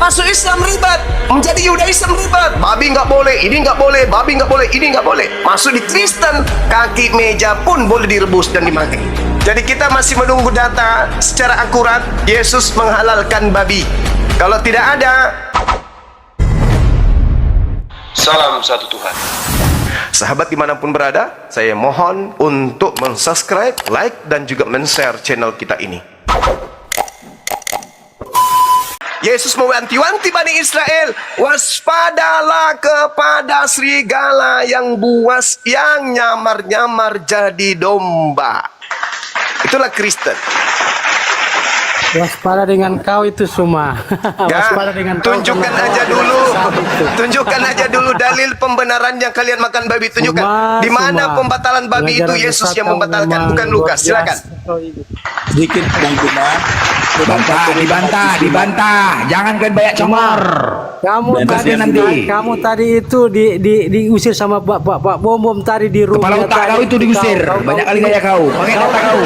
Masuk Islam ribet, menjadi Yudaism ribet. Babi nggak boleh, ini nggak boleh, babi nggak boleh, ini nggak boleh. Masuk di Kristen, kaki meja pun boleh direbus dan dimakan. Jadi kita masih menunggu data secara akurat Yesus menghalalkan babi. Kalau tidak ada, salam satu Tuhan. Sahabat dimanapun berada, saya mohon untuk mensubscribe, like, dan juga men-share channel kita ini. Yesus mewanti-wanti Bani Israel, waspadalah kepada serigala yang buas, yang nyamar-nyamar jadi domba. Itulah Kristen. Waspada dengan kau itu semua. Ya, Waspada dengan kau. tunjukkan aja dulu. Tunjukkan aja dulu dalil pembenarannya kalian makan babi. Tunjukkan. Di mana pembatalan babi itu Yesus yang membatalkan, bukan Lukas. Silakan. Sedikit Bang Guna. Dibantah. Jangan kalian banyak cemar. Kamu tadi itu diusir sama Pak Bom tadi di rumah. Kepala otak kau itu diusir. Banyak kali gaya kau. Pakai data kau.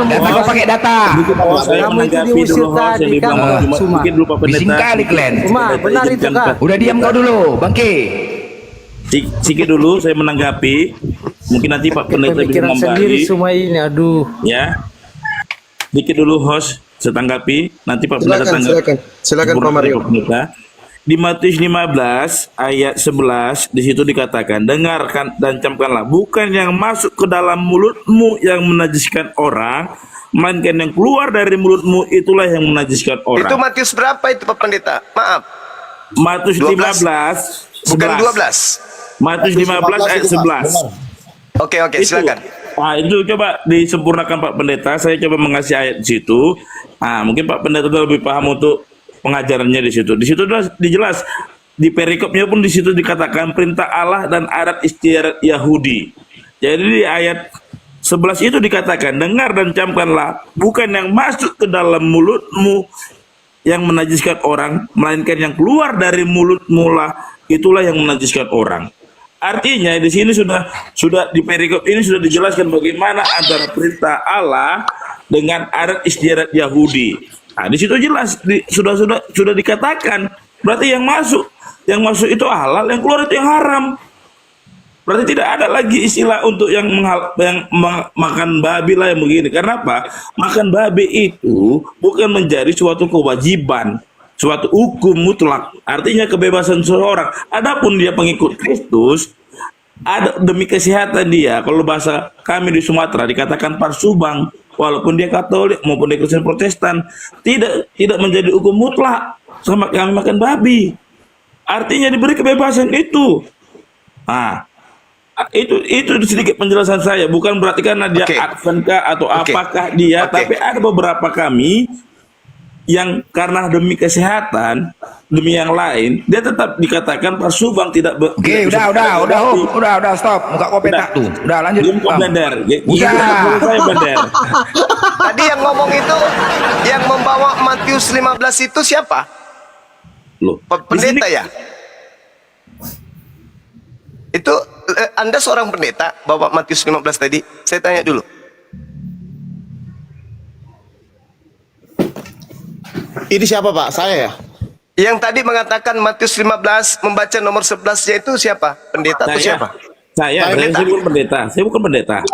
Data kau pakai data. Kamu itu diusir tadi. Kamu cuma. Bising kali kalian. Benar itu kan. Udah diam kau dulu, Bangke. Sikit dulu saya menanggapi. Mungkin nanti Pak Pendeta bisa Pemikiran sendiri membagi. semua ini, aduh. Ya. Dikit dulu host saya tanggapi, nanti Pak Pendeta tanggapi. Silakan Pak Mario. Di Matius 15 ayat 11 di situ dikatakan, dengarkan dan camkanlah, bukan yang masuk ke dalam mulutmu yang menajiskan orang, melainkan yang keluar dari mulutmu itulah yang menajiskan orang. Itu Matius berapa itu Pak Pendeta? Maaf. Matius 15 Bukan 11. 12. Matius 15 ayat 11. Oke, silakan. Nah, itu coba disempurnakan Pak Pendeta. Saya coba mengasih ayat di situ. Nah, mungkin Pak Pendeta lebih paham untuk pengajarannya di situ. Di situ sudah dijelas. Di perikopnya pun di situ dikatakan perintah Allah dan adat istiadat Yahudi. Jadi di ayat 11 itu dikatakan, dengar dan camkanlah, bukan yang masuk ke dalam mulutmu yang menajiskan orang, melainkan yang keluar dari mulutmu lah, itulah yang menajiskan orang. Artinya di sini sudah di perikop ini sudah dijelaskan bagaimana antara perintah Allah dengan adat istiadat Yahudi. Nah, di situ jelas sudah dikatakan, berarti yang masuk itu halal, yang keluar itu yang haram. Berarti tidak ada lagi istilah untuk yang makan babi lah yang begini. Karena apa? Makan babi itu bukan menjadi suatu kewajiban, suatu hukum mutlak, artinya kebebasan seseorang. Adapun dia pengikut Kristus, ada demi kesehatan dia. Kalau bahasa kami di Sumatera dikatakan parsubang, walaupun dia Katolik maupun dia Kristen Protestan, tidak menjadi hukum mutlak sama kami makan babi. Artinya diberi kebebasan itu. Nah, itu sedikit penjelasan saya. Bukan berarti karena dia advent atau apakah dia, tapi ada beberapa kami yang karena demi kesehatan, demi yang lain, dia tetap dikatakan parsubang tidak. Oke, udah, stop. Muka kau petak tuh. Udah lanjut. Dia blender. Saya blender. Tadi yang ngomong itu, yang membawa Matius 15 itu siapa? Loh, Pendeta ya? Itu Anda seorang pendeta bawa Matius 15 tadi? Saya tanya dulu. Ini siapa Pak? Saya ya? Yang tadi mengatakan Matius 15 membaca nomor 11-nya itu siapa? Pendeta atau siapa? Saya bukan pendeta.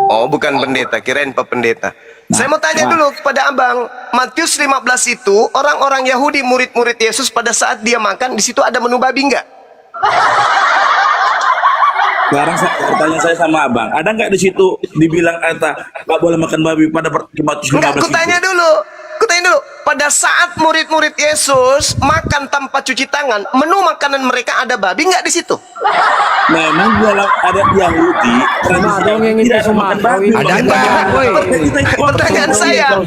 Oh, bukan pendeta, kirain Pak Pendeta. Saya mau tanya dulu kepada Abang, Matius 15 itu orang-orang Yahudi, murid-murid Yesus pada saat dia makan, di situ ada menu babi enggak? Sekarang pertanyaan saya sama Abang, ada nggak di situ dibilang kata nggak boleh makan babi pada Matius 15 enggak, kutanya dulu. Pada saat murid-murid Yesus makan tanpa cuci tangan, menu makanan mereka ada babi nggak di situ? Memang dalam adat Yahudi, tidak makan babi. Ada enggak? Pertanyaan saya.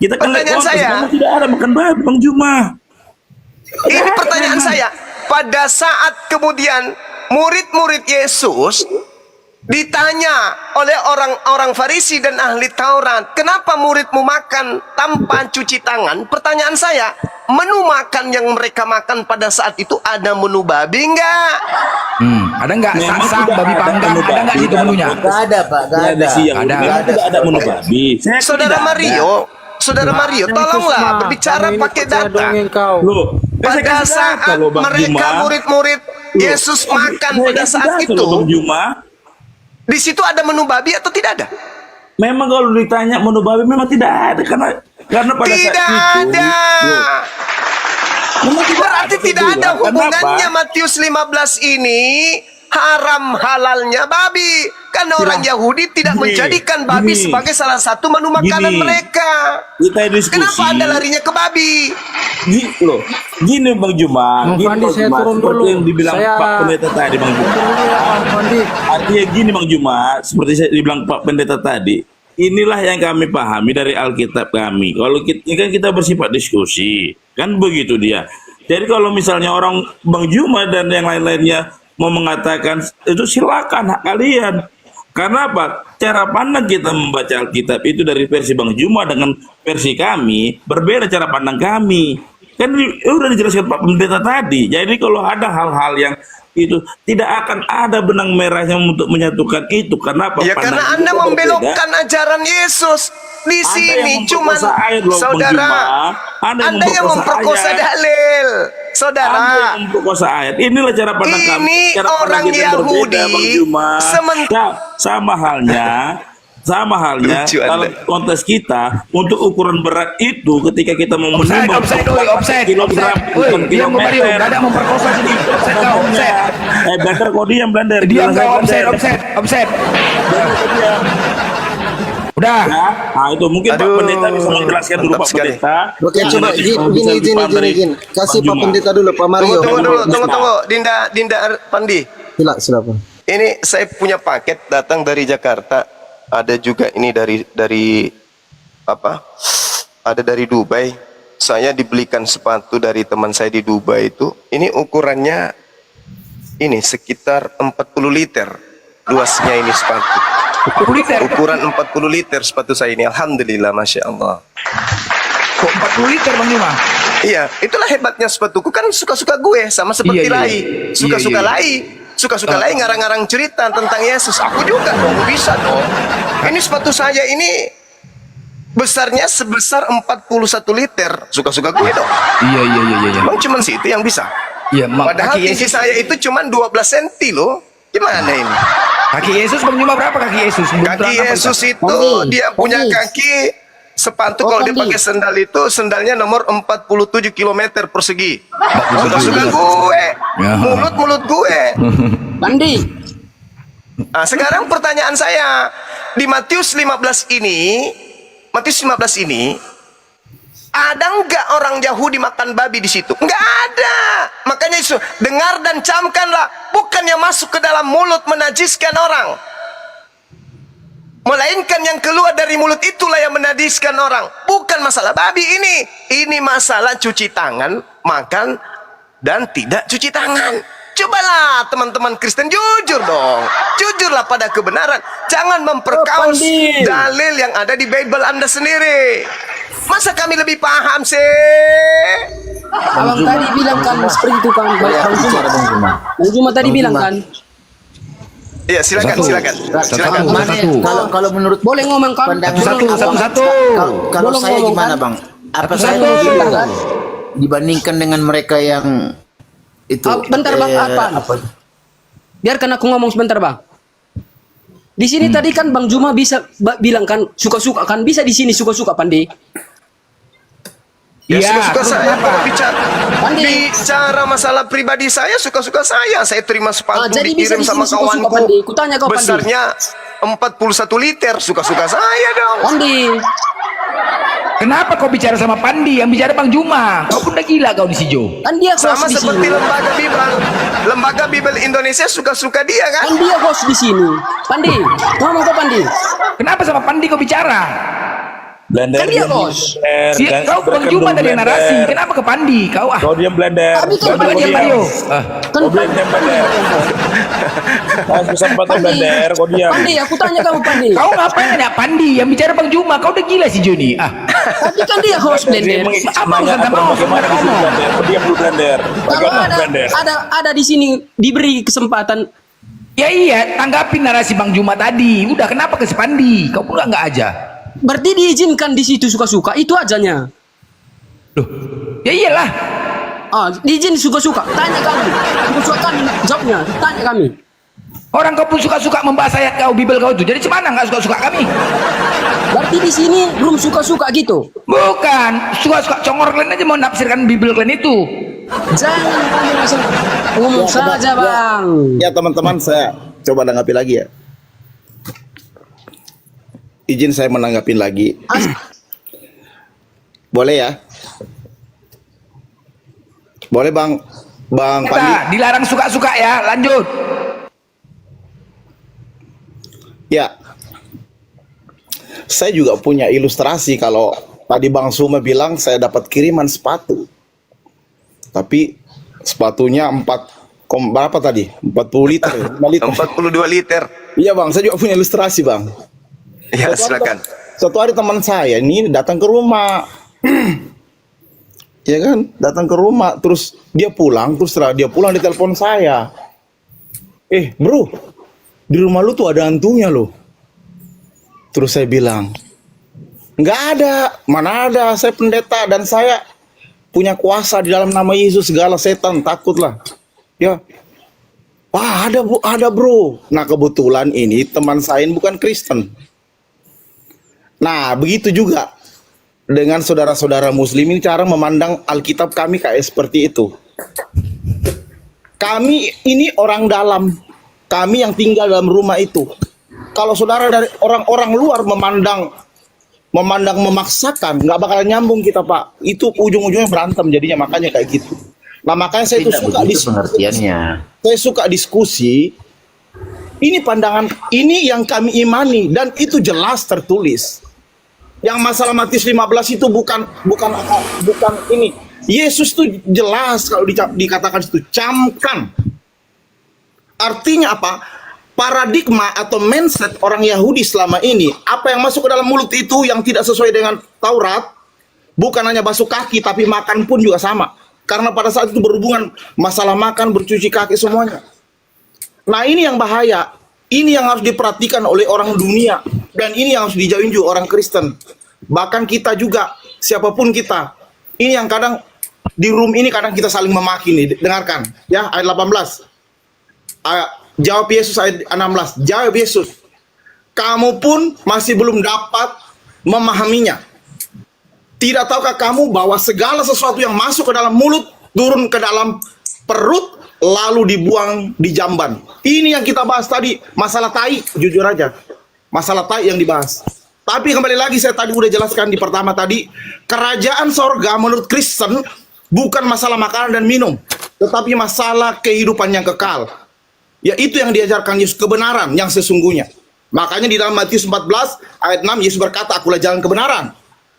Kita kan Pertanyaan saya. Tidak ada makan babi, Bang Juma. Ini pertanyaan saya. Pada saat kemudian murid-murid Yesus ditanya oleh orang-orang Farisi dan ahli Taurat, kenapa muridmu makan tanpa cuci tangan? Pertanyaan saya, menu makan yang mereka makan pada saat itu ada menu babi enggak? Ada enggak saksang babi panggang? Ada enggak di situ menunya? Gak ada Pak, gak ada. Tidak ada menu babi. Saudara Mario, Saudara Mario, tolonglah berbicara pakai data. Loh, saya Pada kasih saat data loh, Bang mereka Juma. murid-murid Yesus makan Saya pada kasih saat data itu, loh, Bang Juma. di situ ada menu babi atau tidak ada? Memang kalau ditanya menu babi memang tidak ada karena pada Tidak saat itu ada. loh, memang Berarti tidak ada Kenapa? hubungannya Matius 15 ini haram halalnya babi. Karena orang Yahudi tidak Gini, menjadikan babi gini. sebagai salah satu menu makanan Gini. mereka. Kita diskusi. Kenapa Anda larinya ke babi? Gini Bang Juma, Bang gini Fandi, Bang saya Juma, turun seperti dulu. yang dibilang Saya- Pak Pendeta tadi Bang Juma. Artinya gini Bang Juma, seperti saya dibilang Pak Pendeta tadi, inilah yang kami pahami dari Alkitab kami. Kalau kita, ini kan kita bersifat diskusi, kan begitu dia. Jadi kalau misalnya orang Bang Juma dan yang lain-lainnya mau mengatakan itu silakan hak kalian. Karena apa? Cara pandang kita membaca Alkitab itu dari versi Bang Juma dengan versi kami berbeda cara pandang kami. Kan udah dijelaskan Pak Pendeta tadi. Jadi kalau ada hal-hal yang itu tidak akan ada benang merahnya untuk menyatukan itu. Karena apa? Ya karena Pandangan Anda kita membelokkan berbeda. ajaran Yesus. Di Anda sini yang cuman memperkosa ayat loh, Bang saudara, Juma. Anda yang memperkosa ayat. dalil. Anda Saudara, yang memperkosa ayat. Inilah cara pandang kami. ini Cara pandang orang kita yang berbeda, Yahudi Bang Juma. sementara Sama halnya Lucu dalam Anda. konteks kita untuk ukuran berat itu ketika kita mau menimbang Offside. kilogram bukan Diam kau Mario, kilometer. gak ada memperkosa sini. Offside kau, offside. Blender kau diam Blender. Diam Bilang saya kau, Blender. offside. Blender, kau diam. Udah. Ya, nah itu mungkin Pak Aduh, Pendeta bisa menjelaskan dulu mantap Pak sekali. Pendeta. Oke, Yang coba nanti gini, bisa gini, dipaham dari Kasih Bang Pak Juma. Pendeta dulu, Pak Mario. Tunggu. Dinda Pandi. Silakan. Ini saya punya paket datang dari Jakarta. Ada juga ini dari apa? Ada dari Dubai. Saya dibelikan sepatu dari teman saya di Dubai itu. Ini ukurannya ini sekitar 40 liter. Luasnya ini sepatu. 10 liter. Ukuran 40 liter sepatu saya ini. Alhamdulillah, Masya Allah. Kok 40 liter Bang Juma? Iya, itulah hebatnya sepatuku. Kan suka-suka gue, sama seperti Iya, iya. Lai. Suka-suka Iya, iya. Lai. Suka-suka Lai ngarang-ngarang cerita tentang Yesus. Aku juga dong, bisa dong. Ini sepatu saya ini besarnya sebesar 41 liter. Suka-suka gue dong. Iya. Emang cuman situ yang bisa. Iya, Padahal kaki tinggi Yesus. saya itu cuman 12 cm loh. Gimana ini? Kaki Yesus Bang Juma berapa kaki Yesus? Kaki Yesus itu dia punya kaki sepatu kalau dia pakai sendal itu sendalnya nomor 47 km persegi. Suka-suka gue, Ya. mulut gue. Pandi. Nah, sekarang pertanyaan saya di Matius 15 ini, ada nggak orang Yahudi makan babi di situ? Nggak ada. Makanya Yesus dengar dan camkanlah, bukannya masuk ke dalam mulut menajiskan orang. Melainkan yang keluar dari mulut itulah yang menajiskan orang. Bukan masalah babi ini. Ini masalah cuci tangan, makan, dan tidak cuci tangan. Cobalah teman-teman Kristen jujur dong. Jujurlah pada kebenaran. Jangan memperkaos Pandi. dalil yang ada di Bible Anda sendiri. Masa kami lebih paham sih? Abang tadi bilang kan seperti itu kan, Bang Juma. Bang Juma tadi bilang kan. Iya, silakan. Kalau menurut Boleh ngomong kan? pandangan Satu. Kalau Boleh saya ngomong, gimana, kan? Bang? Apa saya Satu. begitu dibandingkan dengan mereka yang itu? Bentar Bang, apa? Biarkan aku ngomong sebentar Bang. Di sini tadi kan Bang Juma bisa bilang kan suka-suka kan, bisa di sini suka-suka Pandi. Ya, Iya, suka-suka terus saya kenapa? kalau Pandi. bicara masalah pribadi saya, suka-suka saya. Saya terima sepatu jadi bisa dikirim di sini sama suka-suka, kawanku. Pandi. Kutanya kau, Pandi. Besarnya 41 liter. Suka-suka saya dong. Pandi. Kenapa kau bicara sama Pandi? Yang bicara Bang Juma. Kau pun udah gila kau di Sijo. Kan dia host Sama di seperti sini. lembaga Bible Indonesia suka-suka dia kan? Kan dia host di sini. Pandi, ngomong kau Pandi. Kenapa sama Pandi kau bicara? Blender. Kan dia bos. Kau Bang Juma tadi yang narasi. Kenapa ke Pandi? Kau Kau diam Blender. Tapi kan Kenapa Pandi dia Mario? kan Kau diam Blender. Kau kesempatan Blender. Kau diam. Pandi, aku tanya kamu Pandi. Kau ngapain nanya Pandi? Yang bicara Bang Juma. Kau udah gila si Joni. Tapi kan dia host Blender. Apa urusan sama kau? Bagaimana di sini Blender? Kau diam dulu Blender. Kalau Bagaimana Blender? ada di sini diberi kesempatan. Ya iya, tanggapin narasi Bang Juma tadi. Udah kenapa ke si Pandi? Kau pula nggak aja. Berarti diizinkan di situ suka-suka, itu ajanya. Ya iyalah. Diizin suka-suka. Tanya kami. Suka kami jawabnya. Tanya kami. Orang kau pun suka-suka membahas ayat kau, Bible kau itu. Jadi cemana nggak suka-suka kami? Berarti di sini belum suka-suka gitu. Bukan, suka-suka congor kalian aja mau nafsirkan Bible kalian itu. Jangan kamu langsung ngomong saja, Bang. Ya teman-teman, saya coba tanggapi lagi ya. Izin saya menanggapin lagi. Boleh ya? Boleh Bang Pandi. Kita dilarang suka-suka ya, lanjut. Ya. Saya juga punya ilustrasi kalau tadi Bang Suma bilang saya dapat kiriman sepatu. Tapi sepatunya berapa tadi? 40 liter, 5 liter. 42 liter. Iya Bang, saya juga punya ilustrasi Bang. Ya, silakan. Suatu hari teman saya ini datang ke rumah. Ya kan, datang ke rumah, terus dia pulang, setelah dia pulang ditelepon saya. Bro, di rumah lu tuh ada hantunya loh. Terus saya bilang, nggak ada, mana ada, saya pendeta dan saya punya kuasa di dalam nama Yesus, segala setan takutlah. Ya, wah ada bro. Nah kebetulan ini teman saya ini bukan Kristen. Nah begitu juga dengan saudara-saudara Muslim ini cara memandang Alkitab kami kayak seperti itu. Kami ini orang dalam, kami yang tinggal dalam rumah itu. Kalau saudara dari orang-orang luar memandang memaksakan, nggak bakal nyambung kita Pak. Itu ujung-ujungnya berantem jadinya, makanya kayak gitu. Nah makanya saya itu suka pengertiannya. Saya suka diskusi. Ini pandangan, ini yang kami imani dan itu jelas tertulis. Yang masalah Matius 15 itu bukan ini. Yesus tuh jelas kalau dikatakan itu camkan. Artinya apa? Paradigma atau mindset orang Yahudi selama ini, apa yang masuk ke dalam mulut itu yang tidak sesuai dengan Taurat, bukan hanya basuh kaki tapi makan pun juga sama. Karena pada saat itu berhubungan masalah makan, bercuci kaki semuanya. Nah ini yang bahaya. Ini yang harus diperhatikan oleh orang dunia. Dan ini yang harus dijauhin juga orang Kristen. Bahkan kita juga, siapapun kita. Ini yang kadang, di room ini kadang kita saling memaki nih. Dengarkan, ya ayat 18. Jawab Yesus ayat 16. Jawab Yesus, kamu pun masih belum dapat memahaminya. Tidak tahukah kamu bahwa segala sesuatu yang masuk ke dalam mulut, turun ke dalam perut, lalu dibuang di jamban. Ini yang kita bahas tadi, masalah tai, jujur aja. Masalah tai yang dibahas. Tapi kembali lagi saya tadi udah jelaskan di pertama tadi, kerajaan sorga menurut Kristen bukan masalah makanan dan minum, tetapi masalah kehidupan yang kekal. Ya itu yang diajarkan Yesus, kebenaran yang sesungguhnya. Makanya di dalam Matius 14 ayat 6 Yesus berkata, akulah jalan kebenaran.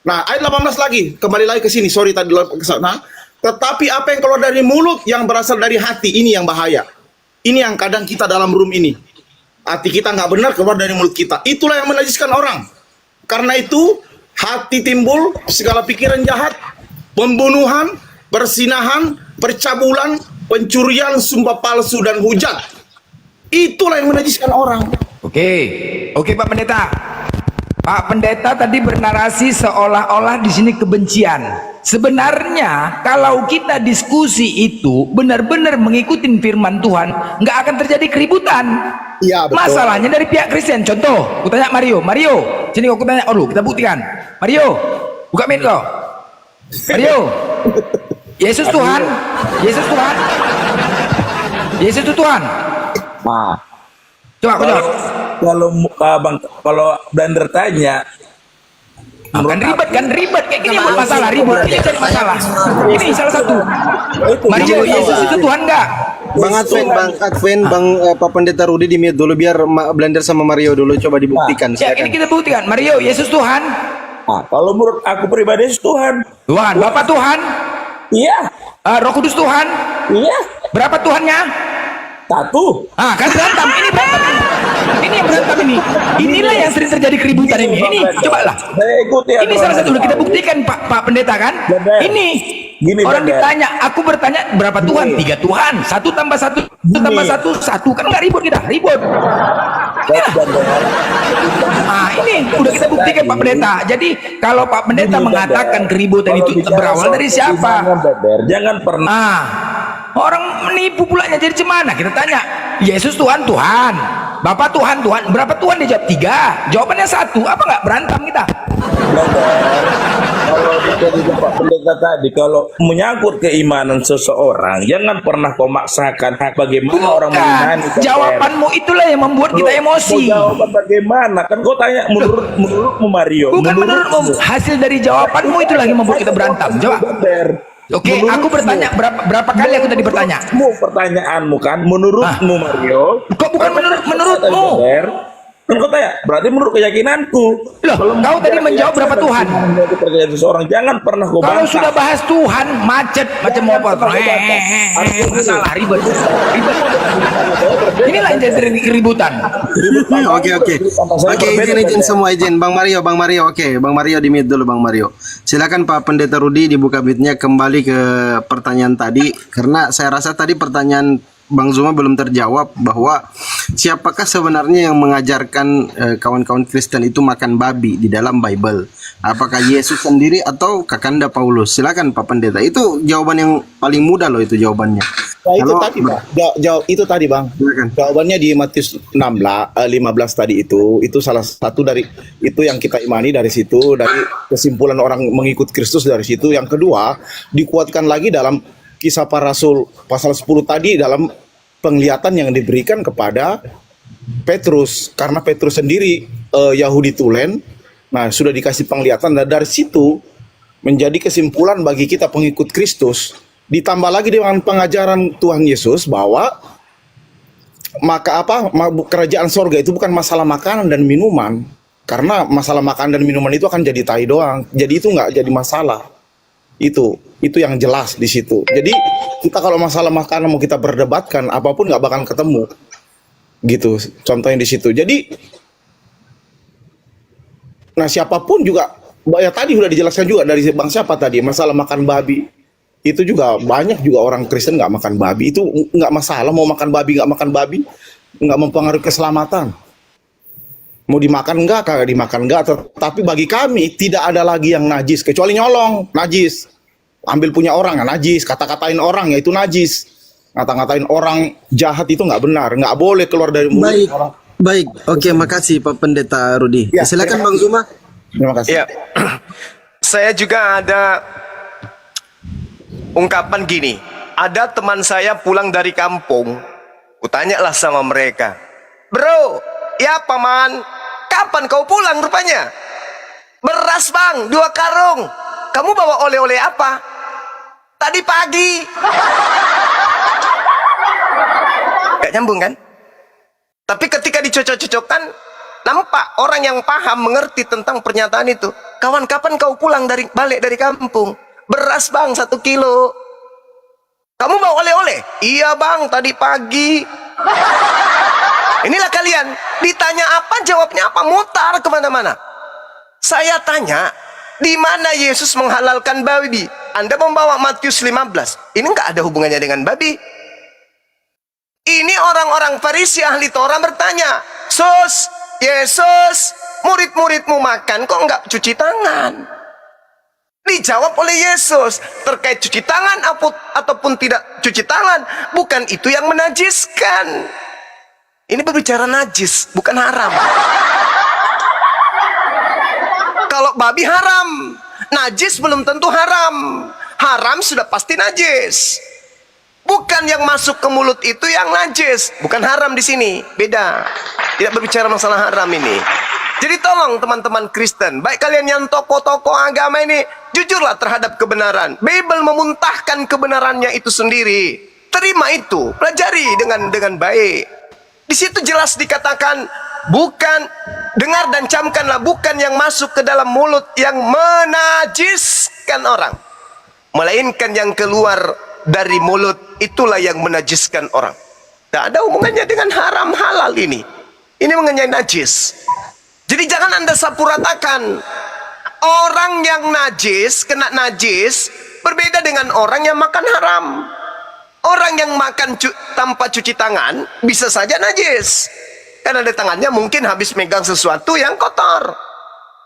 Nah ayat 18 lagi, kembali lagi ke sini, sorry tadi ke sana. Tetapi apa yang keluar dari mulut yang berasal dari hati, ini yang bahaya. Ini yang kadang kita dalam room ini. Hati kita nggak benar keluar dari mulut kita. Itulah yang menajiskan orang. Karena itu hati timbul segala pikiran jahat, pembunuhan, persinahan, percabulan, pencurian, sumpah palsu dan hujat. Itulah yang menajiskan orang. Oke, Pak Pendeta. Pak Pendeta tadi bernarasi seolah-olah di sini kebencian. Sebenarnya kalau kita diskusi itu benar-benar mengikuti firman Tuhan, nggak akan terjadi keributan. Iya, betul. Masalahnya dari pihak Kristen. Contoh, aku tanya Mario, sini aku tanya dulu, kita buktikan. Mario, buka mic kau. Mario, Yesus Tuhan, Yesus Tuhan, Yesus itu Tuhan. Nah, Coba aku jawab. kalau Blender tanya, Kan ribet kayak gini buat masalah, ribut ini cari masalah. Ini salah satu. Mario, Yesus itu Tuhan enggak? Bang Advent, Pak Pendeta Rudi di mute dulu biar Blender sama Mario dulu coba dibuktikan. Ya, ini kita buktikan. Mario, Yesus Tuhan. nah, kalau menurut aku pribadi Yesus Tuhan. Tuhan, Bapak Tuhan. Iya, Roh Kudus Tuhan. iya, Berapa Tuhannya? satu. Kan berantem. Ini berantem. Ini yang berantem ini. Inilah yang sering terjadi keributan ini. Ini cobalah. Saya ikut ya. Ini salah satu kita buktikan Pak Pendeta kan? Ini. Gini, orang Blender. ditanya, aku bertanya berapa Tuhan? 3 Tuhan. 1 tambah 1 tambah 1 1 kan nggak ribut kita, ribut. Nah, ini udah kita buktikan Pak Pendeta. Jadi kalau Pak Pendeta mengatakan keributan itu berawal dari siapa? Jangan pernah. Nah, orang menipu pulanya. Jadi gimana? Kita tanya, Yesus Tuhan, Tuhan. Bapak Tuhan, Tuhan. Berapa Tuhan? Dia jawab 3. Jawabannya 1. Apa nggak berantem kita? Kalau dari Pak Pendeta tadi, kalau menyangkut keimanan seseorang, jangan pernah kau maksakan bagaimana orang mengimani. Jawabanmu itulah yang membuat kita emosi. Mau jawaban bagaimana? Kan kau tanya menurutmu Mario. Bukan menurutmu, hasil dari jawabanmu itu lagi membuat kita berantem. Coba. Oke, aku bertanya berapa kali aku tadi bertanya? Pertanyaanmu kan, menurutmu Mario. Kok bukan menurutmu? Kan kau tanya, berarti menurut keyakinanku. Loh, kau tadi menjawab berapa Tuhan? Percaya seseorang, jangan pernah kau Kalau bantah. sudah bahas Tuhan, macet macam apa? Masalah ribet. Inilah yang jadi keributan. Oke. Oke, izin semua izin. Bang Mario. Oke, Bang Mario di mute dulu Bang Mario. Silakan Pak Pendeta Rudi dibuka mic-nya kembali ke pertanyaan tadi karena saya rasa tadi pertanyaan Bang Zuma belum terjawab bahwa siapakah sebenarnya yang mengajarkan kawan-kawan Kristen itu makan babi di dalam Bible? Apakah Yesus sendiri atau Kakanda Paulus? Silakan Pak Pendeta. Itu jawaban yang paling mudah loh itu jawabannya. Nah, itu tadi, Bang. Itu tadi, Bang. Silakan. Jawabannya di Matius 15 tadi itu salah satu dari itu yang kita imani dari situ, dari kesimpulan orang mengikut Kristus dari situ. Yang kedua, dikuatkan lagi dalam Kisah Para Rasul pasal 10 tadi dalam penglihatan yang diberikan kepada Petrus karena Petrus sendiri Yahudi tulen. Nah, sudah dikasih penglihatan dan dari situ menjadi kesimpulan bagi kita pengikut Kristus. Ditambah lagi dengan pengajaran Tuhan Yesus bahwa kerajaan sorga itu bukan masalah makanan dan minuman. Karena masalah makanan dan minuman itu akan jadi tai doang. Jadi itu nggak jadi masalah. Itu yang jelas di situ. Jadi kita kalau masalah makanan mau kita berdebatkan apapun nggak bakal ketemu. Gitu. Contohnya di situ. Jadi nah siapapun juga ya tadi sudah dijelaskan juga dari bang siapa tadi masalah makan babi. Itu juga banyak juga orang Kristen nggak makan babi. Itu nggak masalah mau makan babi nggak mempengaruhi keselamatan. Mau dimakan enggak, kagak dimakan enggak. Tapi bagi kami tidak ada lagi yang najis kecuali nyolong, najis. Ambil punya orang, ya najis. Kata-katain orang, ya itu najis. Ngata-ngatain orang jahat itu nggak benar, nggak boleh keluar dari mulut orang. Baik. Oke, makasih Pak Pendeta Rudi. Ya, Silakan Bang Zuma. Terima kasih. Ya, saya juga ada ungkapan gini. Ada teman saya pulang dari kampung. Kutanyalah sama mereka. Bro, ya paman, kapan kau pulang rupanya? Beras bang, 2 karung. Kamu bawa oleh-oleh apa? Tadi pagi. Gak nyambung kan? Tapi ketika dicocok-cocokkan, nampak orang yang paham mengerti tentang pernyataan itu. Kawan, kapan kau pulang balik dari kampung? Beras bang 1 kilo. Kamu bawa oleh-oleh? Iya bang, tadi pagi. Inilah kalian, ditanya apa, jawabnya apa, mutar kemana-mana. Saya tanya, di mana Yesus menghalalkan babi? Anda membawa Matius 15. Ini nggak ada hubungannya dengan babi. Ini orang-orang Farisi ahli Torah bertanya, Sus, Yesus, murid-muridmu makan kok nggak cuci tangan? Dijawab oleh Yesus, terkait cuci tangan ataupun tidak cuci tangan, bukan itu yang menajiskan. Ini berbicara najis, bukan haram. Kalau babi haram, najis belum tentu haram. Haram sudah pasti najis. Bukan yang masuk ke mulut itu yang najis, bukan haram di sini. Beda. Tidak berbicara masalah haram ini. Jadi tolong teman-teman Kristen, baik kalian yang tokoh-tokoh agama ini, jujurlah terhadap kebenaran. Bible memuntahkan kebenarannya itu sendiri. Terima itu, pelajari dengan baik. Di situ jelas dikatakan, bukan, dengar dan camkanlah, bukan yang masuk ke dalam mulut yang menajiskan orang, melainkan yang keluar dari mulut itulah yang menajiskan orang. Tak ada hubungannya dengan haram halal ini. Ini mengenai najis. Jadi jangan Anda sapu ratakan. Orang yang najis, kena najis, berbeda dengan orang yang makan haram. Orang yang makan tanpa cuci tangan bisa saja najis. karena di tangannya mungkin habis megang sesuatu yang kotor.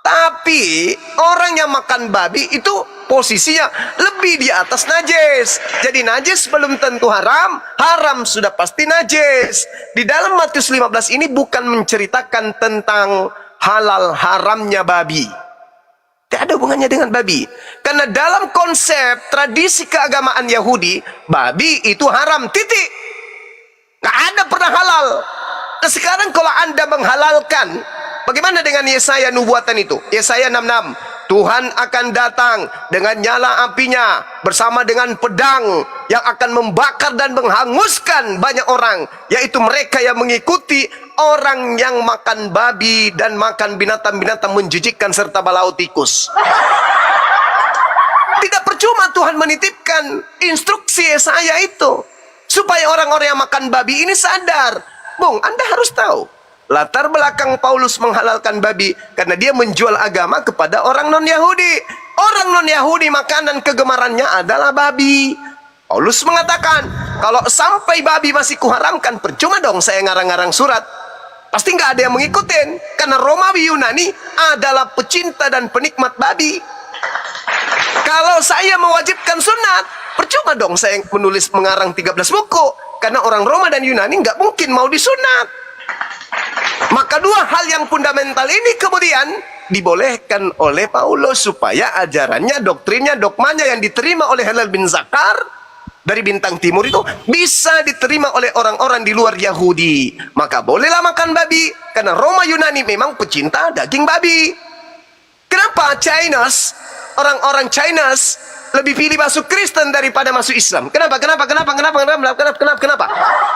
Tapi orang yang makan babi itu posisinya lebih di atas najis. Jadi najis belum tentu haram, haram sudah pasti najis. Di dalam Matius 15 ini bukan menceritakan tentang halal haramnya babi. Tidak ada hubungannya dengan babi. Karena dalam konsep tradisi keagamaan Yahudi, babi itu haram, titik. Nggak ada pernah halal. Nah sekarang kalau Anda menghalalkan, bagaimana dengan Yesaya nubuatan itu? Yesaya 66. Tuhan akan datang dengan nyala apinya bersama dengan pedang yang akan membakar dan menghanguskan banyak orang, yaitu mereka yang mengikuti orang yang makan babi dan makan binatang-binatang menjijikkan serta balau tikus. Tidak percuma Tuhan menitipkan instruksi Yesaya itu supaya orang-orang yang makan babi ini sadar. Bung, Anda harus tahu latar belakang Paulus menghalalkan babi karena dia menjual agama kepada orang non-Yahudi. Orang non-Yahudi makanan kegemarannya adalah babi. Paulus mengatakan, kalau sampai babi masih kuharamkan, percuma dong saya ngarang-ngarang surat. Pasti nggak ada yang mengikutin karena Romawi Yunani adalah pecinta dan penikmat babi. Kalau saya mewajibkan sunat, percuma dong saya menulis mengarang 13 buku karena orang Roma dan Yunani nggak mungkin mau disunat. Maka dua hal yang fundamental ini kemudian dibolehkan oleh Paulus supaya ajarannya, doktrinnya, dogmanya yang diterima oleh Hillel bin Zakar dari bintang timur itu bisa diterima oleh orang-orang di luar Yahudi. Maka bolehlah makan babi karena Roma Yunani memang pecinta daging babi. Kenapa Chinese, orang-orang Chinese lebih pilih masuk Kristen daripada masuk Islam? Kenapa?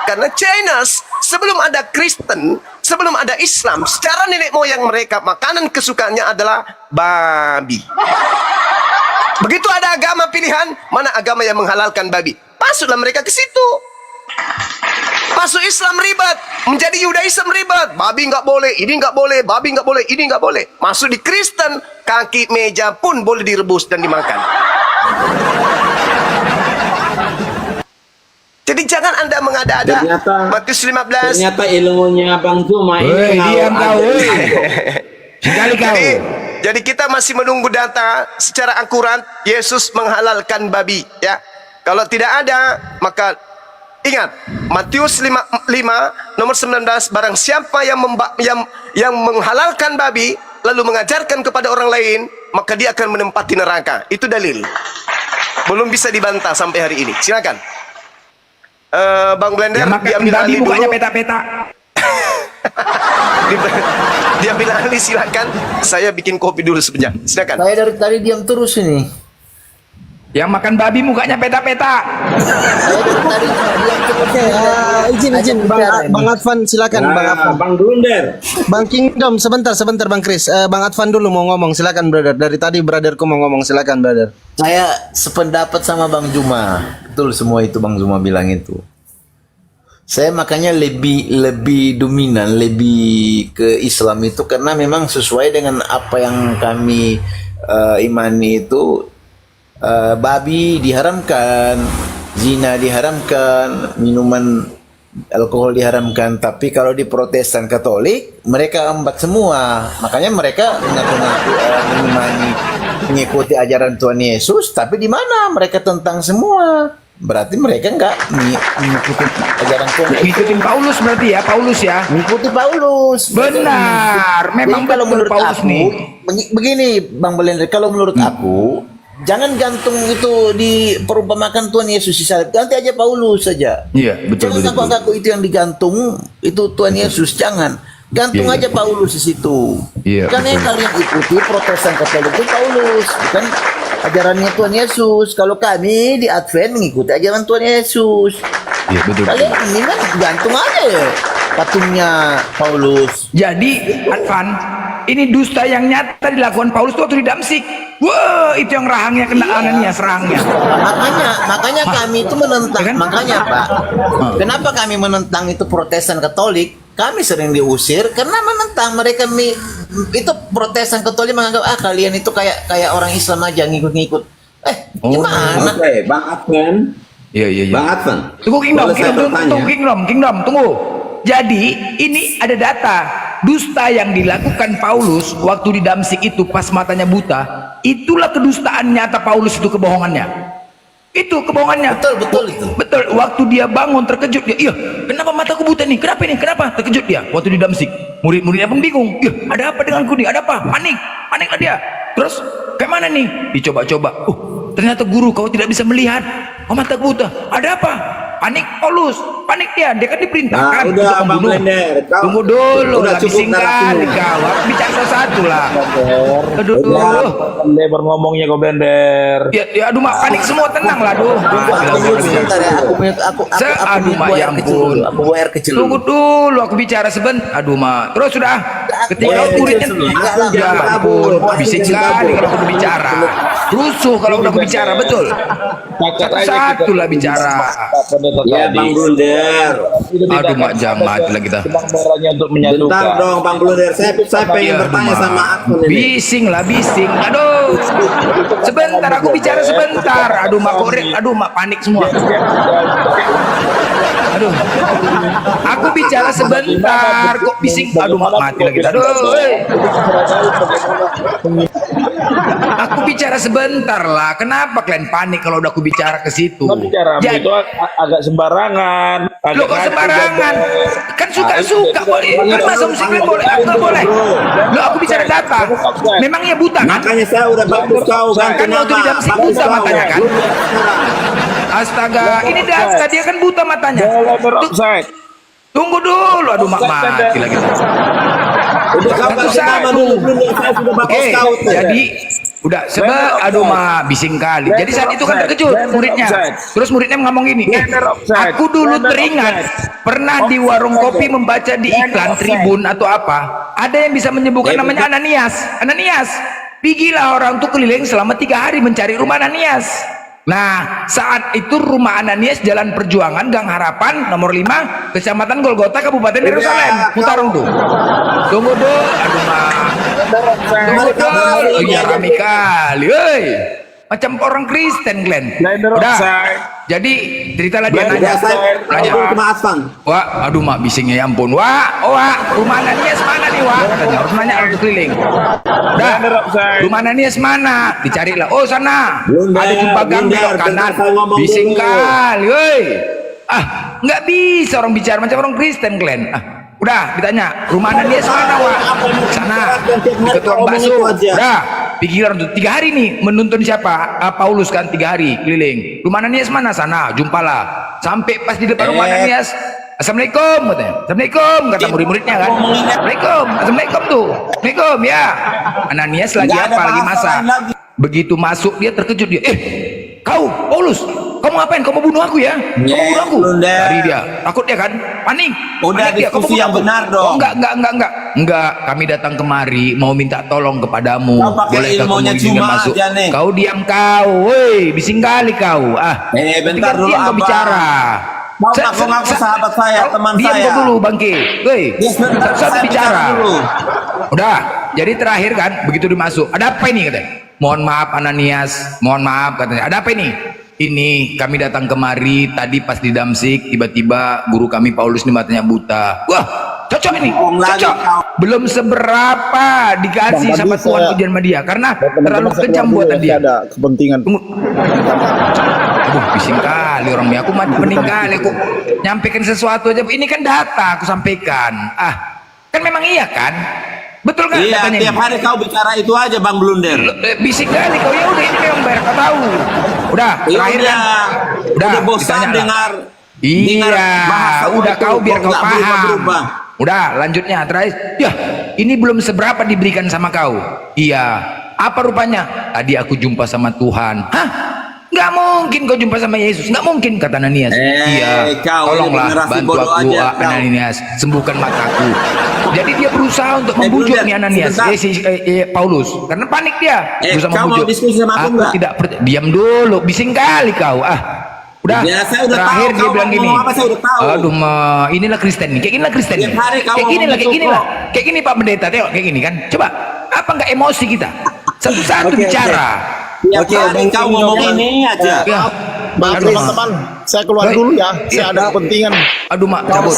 Karena Chinese sebelum ada Kristen, sebelum ada Islam, secara nenek moyang mereka makanan kesukaannya adalah babi. Begitu ada agama pilihan, mana agama yang menghalalkan babi, masuklah mereka ke situ. Masuk Islam ribet, menjadi Yudaism ribet, babi nggak boleh, ini nggak boleh, babi nggak boleh, ini nggak boleh. Masuk di Kristen, kaki meja pun boleh direbus dan dimakan. Jadi jangan Anda mengada-ada. Matius 15. Ternyata ilmunya Bang Zuma ini diam kau, sekali kau. Jadi kita masih menunggu data secara akurat Yesus menghalalkan babi, ya. Kalau tidak ada, maka ingat Matius 5 nomor 19, barang siapa yang menghalalkan babi lalu mengajarkan kepada orang lain, maka dia akan menempati neraka. Itu dalil. Belum bisa dibantah sampai hari ini. Silakan. Bang Blender, diambil alih dulu. Bukanya peta-peta. Diambil alih, silakan. Saya bikin kopi dulu sebentar. Silakan. Saya dari tadi diam terus ini. Yang makan babi mukanya peta-peta. Saya dari tadi diam terus. Izin Bang Advan, silakan Bang Advan. Bang Blunder. Bang Kingdom, sebentar Bang Chris. Bang Advan dulu mau ngomong, silakan brother. Dari tadi brotherku mau ngomong, silakan brother. Saya sependapat sama Bang Juma. Betul semua itu Bang Juma bilang itu. Saya makanya lebih dominan, lebih ke Islam itu karena memang sesuai dengan apa yang kami imani itu. Babi diharamkan, zina diharamkan, minuman alkohol diharamkan. Tapi kalau di Protestan Katolik mereka embat semua. Makanya mereka mengaku-ngaku mengikuti ajaran Tuhan Yesus, tapi di mana mereka tentang semua. Berarti mereka enggak mengikuti ajaran Tuhan Yesus. Ngikutin Paulus berarti ya, Paulus ya. Mengikuti Paulus. Benar, memang jadi kalau betul menurut Paulus aku, nih. begini Bang Belender, kalau menurut aku jangan gantung itu di perumpamakan Tuhan Yesus disalib. Ganti aja Paulus saja. Iya, betul. Jangan ngaku-ngaku itu yang digantung itu Tuhan Yesus. Jangan. Gantung Iya, aja Paulus di situ. Iya, Kan yang betul. kalian ikuti Protestan Katolik itu Paulus, bukan ajarannya Tuhan Yesus. Kalau kami di Advent mengikuti ajaran Tuhan Yesus. Iya, betul. Kalian ini kan gantung aja ya patungnya Paulus. Jadi, Advan, ini dusta yang nyata dilakukan Paulus itu waktu di Damsik. Wah, itu yang rahangnya kena anannya, serangnya. Makanya kami itu menentang. Kan? Makanya Pak, kenapa kami menentang itu Protestan Katolik? Kami sering diusir karena menentang mereka itu Protestan Katolik menganggap kalian itu kayak orang Islam aja ngikut-ngikut. Gimana? Oke, Bang Advan. Iya. Bang Advan. Tunggu Kingdom, Boleh saya bertanya? Kingdom, tunggu. Jadi ini ada data dusta yang dilakukan Paulus waktu di Damsik itu pas matanya buta. Itulah kedustaan nyata Paulus, itu kebohongannya. Itu kebohongannya. Betul itu. Betul. Waktu dia bangun terkejut dia. Iya, kenapa mataku buta nih? Kenapa ini? Kenapa? Terkejut dia. Waktu di Damsik, murid-muridnya pun bingung. Iya, ada apa denganku nih? Ada apa? Paniklah dia. Terus kayak mana nih? Dicoba-coba. Ternyata guru, kau tidak bisa melihat. Kau mata buta. Ada apa? Panik Paulus. Panik dia. Dia kan diperintahkan Nah, udah, untuk Bang membunuh. Blender. Kau- Tunggu dulu udah lah. cukup Bising kali narasinya. kau. Aku bicara satu lah. Aduh. Bender ngomongnya kok Bender. Ya, aduh mak, panik semua, tenang lah, aduh. Sebentar ya, aku Aduh, mak, buang ya air kecil ampun. dulu. Aku buang air kecil Tunggu dulu. dulu, aku bicara sebentar. Aduh, mak. Terus sudah. Ketika muridnya, Enggak lah, ya ampun, bising sekali kalau aku bicara. Rusuh kalau udah aku bicara, betul. Satu-satu lah bicara. Ya Bang Blunder. Aduh, mak, jangan mati lah kita. Bang Merahnya untuk Bentar menyatukan. dong Bang Blunder. Saya pengen Iya, bertanya Mak. sama akun ini. Bising lah, bising. Aduh. Sebentar, aku bicara sebentar. Aduh, mak, korek. Aduh, mak, panik semua. Aduh. Aku bicara sebentar. Kok bising? Aduh, mak, mati lagi. Aduh. Aku bicara sebentar lah. Kenapa kalian panik kalau udah aku bicara ke situ? Bicara Jadi- itu agak sembarangan. Lo kok sembarangan? Kan suka-suka boleh. Kan masa musik boleh? Aku nggak boleh. Lo aku bicara data. Memangnya buta kan? Makanya saya udah bagus kau ganti Kan waktu di Damsik Bagus buta kau. matanya kan? Astaga, ini data dia kan buta matanya. Offside. Tunggu dulu, aduh mak, mati lagi. Udah kau kasih nama dulu Blunder. Saya sudah bagus Oke, kau tuh. jadi udah aduh mak, bising kali. Jadi saat itu kan terkejut muridnya. Terus muridnya ngomong gini, aku dulu teringat pernah di warung kopi membaca di iklan Tribun atau apa, ada yang bisa menyebutkan namanya Ananias. Pergilah orang tuh keliling selama 3 hari mencari rumah Ananias. Nah, saat itu rumah Ananias Jalan Perjuangan, Gang Harapan, nomor 5, Kecamatan Golgota, Kabupaten Yerusalem. Putaran tuh. Tunggu dulu, aduh mak. Tunggu dulu, oh, iya rame kali, woi. Macam orang Kristen, Glenn. Udah. Jadi ceritalah dia nanya. Wah, aduh mak, bisingnya ya ampun. Wah, rumah Ananias mana nih, Wah? Katanya harus nanya harus keliling. Udah. Rumah Ananias mana? Dicarilah. Oh, sana. Ada jumpa gang belok kanan. Bising kali, woi. Nggak bisa orang bicara macam orang Kristen, Glenn. Udah ditanya, rumah Ananias mana, Wah? Sana. Di tukang bakso. Udah. Pikiran tuh 3 hari nih menuntun siapa? Paulus kan 3 hari keliling. Rumah Ananias mana? Sana, jumpalah. Sampai pas di depan rumah Ananias, Assalamualaikum katanya. Assalamualaikum kata murid-muridnya kan. Assalamualaikum tuh. Assalamualaikum ya. Ananias lagi apa? Lagi masak. Begitu masuk dia terkejut dia. Kau Paulus, kamu ngapain? Kamu bunuh aku ya? Kamu bunuh aku? Dari dia. Takut dia kan? Panik. Udah Panik dia. Kamu diskusi bunuh yang aku. benar dong. Oh, enggak. Kami datang kemari mau minta tolong kepadamu. Kau pakai Bolehkah ilmunya kamu izinkan cuma masuk? aja nih. Kau diam kau, woi, bising kali kau. Bentar dulu, kau Abang. bicara. Mau ngaku-ngaku sahabat saya, teman diam saya. kau dulu, Bangki. Woi, sebentar, satu saya bicara. dulu. Udah, jadi terakhir kan, begitu dimasuk, ada apa ini katanya? Mohon maaf Ananias, mohon maaf katanya. Ada apa ini? Ini kami datang kemari tadi pas di Damsik, tiba-tiba guru kami Paulus ini matanya buta. Wah, cocok ini, cocok. Belum seberapa dikasih sama Tuhan ujian sama dia, karena terlalu kejam buatan dia. Ada kepentingan. Tunggu. Aduh, bising kali orang ini. Aku meninggal, aku nyampaikan sesuatu aja. Ini kan data aku sampaikan. Kan memang iya kan? Betul kan Iya, datanya tiap ini? hari kau bicara itu aja Bang Blunder. Bising kali kau, ya udah ini memang biar kau tahu. Udah, terakhir kan? Udah bosan ditanya lah. dengar. Iya, bahasa udah itu, kau biar kok kau nggak paham. berubah-berubah. Udah, lanjutnya terakhir. Ya, ini belum seberapa diberikan sama kau. Iya. Apa rupanya? Tadi aku jumpa sama Tuhan. Hah? Nggak mungkin kau jumpa sama Yesus. Nggak mungkin kata Ananias. Iya. Kau Tolonglah ini generasi bantu bodoh aku, aja, kau. Ananias. Sembuhkan mataku. Jadi dia berusaha untuk membujuk Blunder, nih Ananias, sebentar. Paulus, karena panik dia. Berusaha kau mau membujuk. diskusi sama aku nggak? tidak diam dulu, bising kali kau. Udah. Ya, saya udah Terakhir tahu dia kau bilang mau gini. ngomong apa, saya udah tahu. Aduh, inilah Kristen nih. Kayak inilah Kristen nih. Tiap hari kau Kayak gini lah, ngomong kayak gini gitu lah. kok. Kayak gini Pak Pendeta, tengok kayak gini kan. Coba, apa nggak emosi kita? Satu-satu bicara. Tiap hari kau ngomong ini aja. Ya. Maaf Aduh, teman-teman, saya keluar Baik. dulu ya. Iya. Saya ada kepentingan. Aduh, Mak, cabut.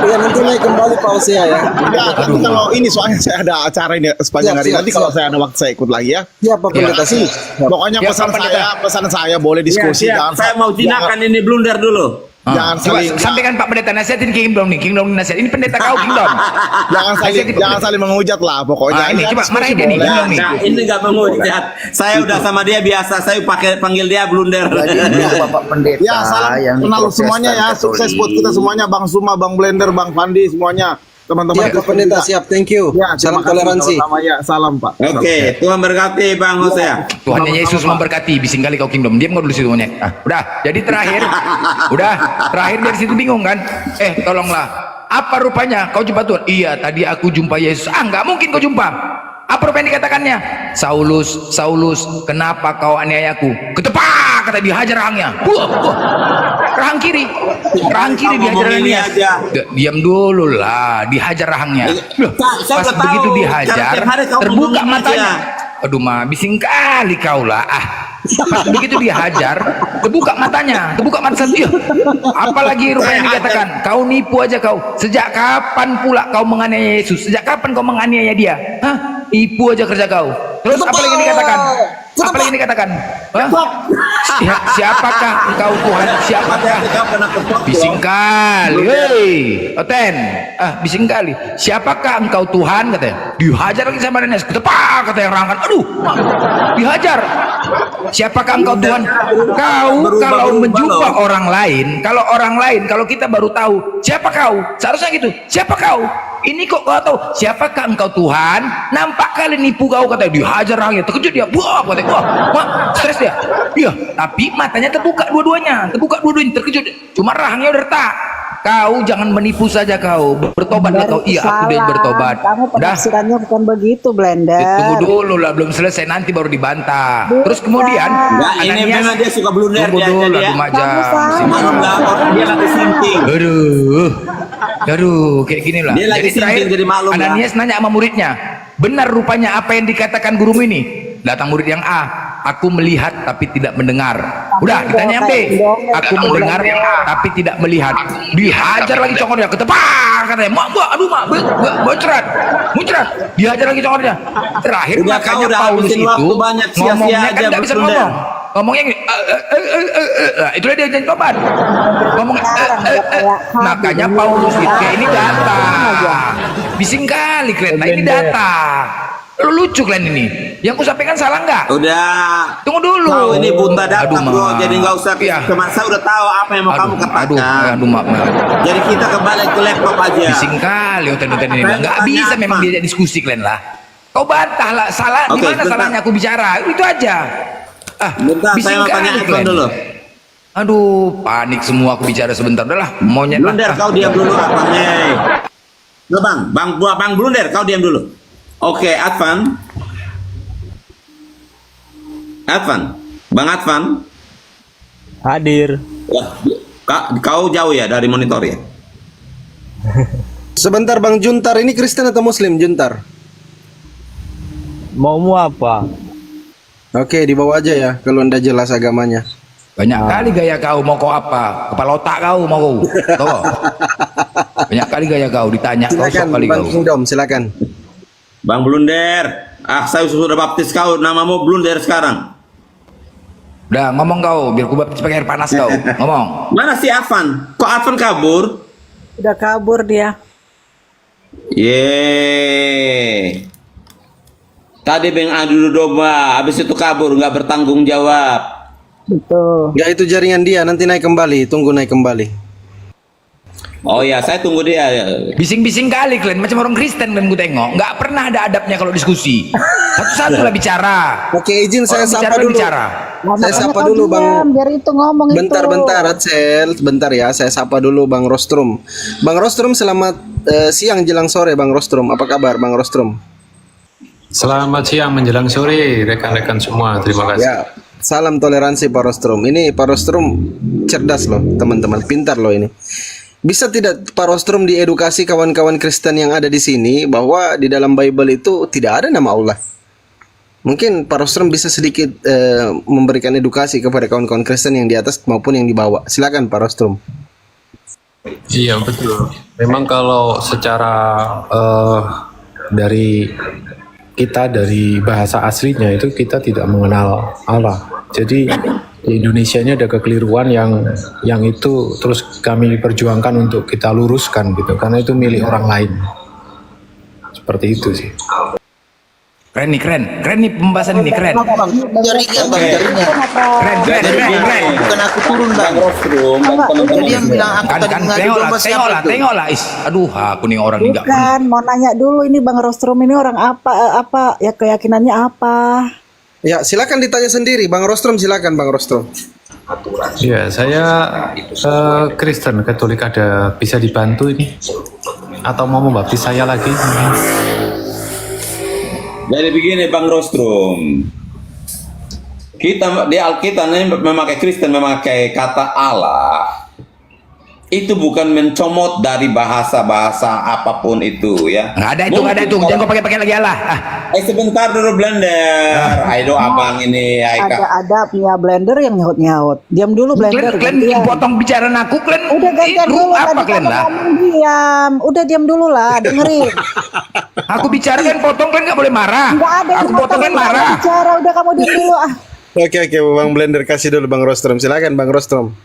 Ya nanti naik kembali Pak Hosea ya. Ya, tapi kalau ini soalnya saya ada acara ini sepanjang hari. Siap, Nanti siap, kalau siap. saya ada waktu saya ikut lagi ya. Iya Pak Pendeta sih. Pokoknya Ya, pesan Pak Pendeta. pesan saya boleh diskusi. Siap, Jangan saya mau jinakan ini blunder dulu. Jangan Coba saling sampaikan Pak Pendeta nasihatin Kingdom nih, Kingdom nasihat. Ini pendeta kau Kingdom. jangan saling menghujat lah pokoknya. Ini coba marahin dia nih, boleh. Kingdom nih. Nah, ini nggak menghujat. Saya udah sama dia biasa. Saya panggil dia blunder. Jadi untuk Bapak Pendeta Ya salam yang di kenal Protestan semuanya ya. Sukses Katolik. buat kita semuanya, Bang Suma, Bang Blender, Bang Pandi semuanya. Teman-teman Siap Pak Pendeta, siap. Thank you. Ya, terima Salam kasih toleransi. sama-sama ya. Salam Pak. Oke, Tuhan berkati Bang Hosea. Tuhan Yesus memberkati, bising kali kau Kingdom. Diam kau dulu situ monyet. Udah, jadi terakhir, terakhir dari situ bingung kan? Tolonglah. Apa rupanya kau jumpa Tuhan? Iya, tadi aku jumpa Yesus. Nggak mungkin kau jumpa. Apa rupanya dikatakannya? Saulus, Saulus, kenapa kau aniayaku? Ketepak, kata dihajar rahangnya. Rahang kiri dihajar Ngomong ini Ananias. aja. Diam dulu lah, dihajar rahangnya. Loh, Saya pas udah begitu tahu. dihajar, Tiap hari kau terbuka ngomongin matanya. aja. Aduh mah, bising kali kau lah. Pas begitu dihajar, terbuka matanya, terbuka mata dia. Apalagi rupanya dikatakan, kau nipu aja kau. Sejak kapan pula kau menganiaya Yesus? Sejak kapan kau menganiaya dia? Hah? Nipu aja kerja kau. Terus apa lagi dikatakan? Apa lagi dikatakan? Hah? Siapakah engkau Tuhan? Siapakah? Bising kali, hei, Oten, bising kali. Siapakah engkau Tuhan katanya? Dihajar lagi sama Ananias, ketepak katanya rangkan. Aduh, dihajar. Siapakah engkau Tuhan? Kau kalau menjumpa orang lain, kalau kita baru tahu siapa kau, seharusnya gitu. Siapa kau? Ini kok kau tahu? Siapakah engkau Tuhan? Nampak kali nipu kau katanya. Dihajar rahangnya, terkejut dia. Wah, katanya. Wah, stres dia. Iya, tapi matanya terbuka dua-duanya, terkejut. Cuma rahangnya udah retak. Kau jangan menipu saja kau. Bertobatlah kau. Iya, aku udah bertobat. Kamu Udah. penafsirannya bukan begitu, Blender. Tunggu dulu lah, belum selesai, nanti baru dibantah. Terus kemudian Enggak, ini Ananias- memang dia suka blunder tunggu dia. dulu, dia. aduh Maja. Malam nggak orang dia lagi sinting. Aduh, kayak gini lah. Dia lagi sinting, jadi maklum lah. Ananias nanya sama muridnya, benar rupanya apa yang dikatakan gurumu ini? Datang murid yang A, aku melihat tapi tidak mendengar. Udah, ditanya yang B, aku mendengar tapi tidak melihat. Dihajar lagi congornya, ketepak katanya. Aduh mak, muncrat. Dihajar lagi congornya. Terakhir Udah, makanya kau udah Paulus habisin itu waktu banyak, sia-sia ngomongnya kan aja nggak bisa berblunder. ngomong. Ngomongnya gini, itulah dia jadi tobat. Ngomong, makanya Paulus itu kayak ini data. Bising kali kalian, nah ini data. Lu lucu kalian ini. Yang ku sampaikan salah nggak? Udah. Tunggu dulu. Kau ini buta data Aduh, bro, Ma. jadi nggak usah. Iya. Saya udah tahu apa yang mau kamu katakan. Aduh, maaf. Jadi kita kembali ke laptop aja. Bising kali oten-oten ini. Saya Nggak tanya bisa apa? memang diajak diskusi kalian lah. Kau bantah lah, salah. Di Oke, mana bentar. salahnya aku bicara? Itu aja. Bentar, saya mau tanya Edson kalian. dulu. Aduh, panik semua aku bicara sebentar. Udahlah, monyet lah. Blunder, kau diam dulu Advan. Nah, bang Blunder, kau diam dulu. Oke, Advan, Bang Advan. Hadir. Wah, kau jauh ya dari monitor ya? Sebentar Bang Juntar, ini Kristen atau Muslim Juntar? Maumu apa? Oke, dibawa aja ya kalau anda jelas agamanya. Banyak kali gaya kau, mau kau apa? Kepala otak kau mau kau. Tahu? Banyak kali gaya kau ditanya, kau sok Silakan kali Bang kau. Kingdom, silakan. Bang Blunder, saya sudah baptis kau, namamu Blunder sekarang. Udah ngomong kau, biar ku pakai air panas kau. Ngomong. Mana si Advan? Kok Advan kabur? Udah kabur dia. Yeay. Tadi Bang adu domba, habis itu kabur, nggak bertanggung jawab. Betul. Enggak, itu jaringan dia, nanti naik kembali, tunggu naik kembali. Oh ya, saya tunggu dia. Bising-bising kali kalian, macam orang Kristen kalian ku tengok. Nggak pernah ada adabnya kalau diskusi. Satu-satu lah bicara. Oke, izin saya Orang sapa bicara, dulu. bicara. Saya sapa dulu Bang. Biar itu ngomong Bentar, Atsel. Bentar ya, saya sapa dulu Bang Rostrum. Bang Rostrum, selamat siang jelang sore Bang Rostrum. Apa kabar Bang Rostrum? Selamat siang menjelang sore rekan-rekan semua. Terima kasih. Ya, salam toleransi Pak Rostrum. Ini Pak Rostrum cerdas loh teman-teman, pintar loh ini. Bisa tidak Pak Rostrum diedukasi kawan-kawan Kristen yang ada di sini bahwa di dalam Bible itu tidak ada nama Allah. Mungkin Pak Rostrum bisa sedikit memberikan edukasi kepada kawan-kawan Kristen yang di atas maupun yang di bawah. Silakan Pak Rostrum. Iya betul. Memang kalau secara dari dari bahasa aslinya itu kita tidak mengenal Allah. Jadi di Indonesia ini ada kekeliruan yang itu terus kami perjuangkan untuk kita luruskan gitu, karena itu milik orang lain. Seperti itu sih. Keren nih pembahasan ini keren. Jarinya bang, jarinya. Keren. Bukan aku turun bang. Jadi yang bilang aku tadi mengadu domba siapa itu? Tengok lah. Aduh, aku nih orang ini Bukan, mau nanya dulu ini Bang Rostrum ini orang apa ya, keyakinannya apa? Ya, silakan ditanya sendiri, Bang Rostrum, silakan Bang Rostrum. Ya, saya Kristen Katolik, ada bisa dibantu ini? Atau mau membaptis saya lagi? Jadi begini Bang Rostrum, kita di Alkitab ini memakai Kristen memakai kata Allah itu bukan mencomot dari bahasa-bahasa apapun itu ya. Nggak ada itu. Jangan kau pakai lagi Allah. Sebentar dulu Blender. Ayo abang ini. Ada punya blender yang nyaut. Diam dulu blender. Kalian potong bicara aku, kalian. Udah gantian dulu. Apa kalian lah? Diam. Udah diam dulu lah, dengerin. Aku bicara kan potong, kalian nggak boleh marah. Nggak ada. Aku potong kan marah. Bicara, udah kamu diam dulu ah. Oke, Bang Blender kasih dulu Bang Rostrum. Silakan Bang Rostrum.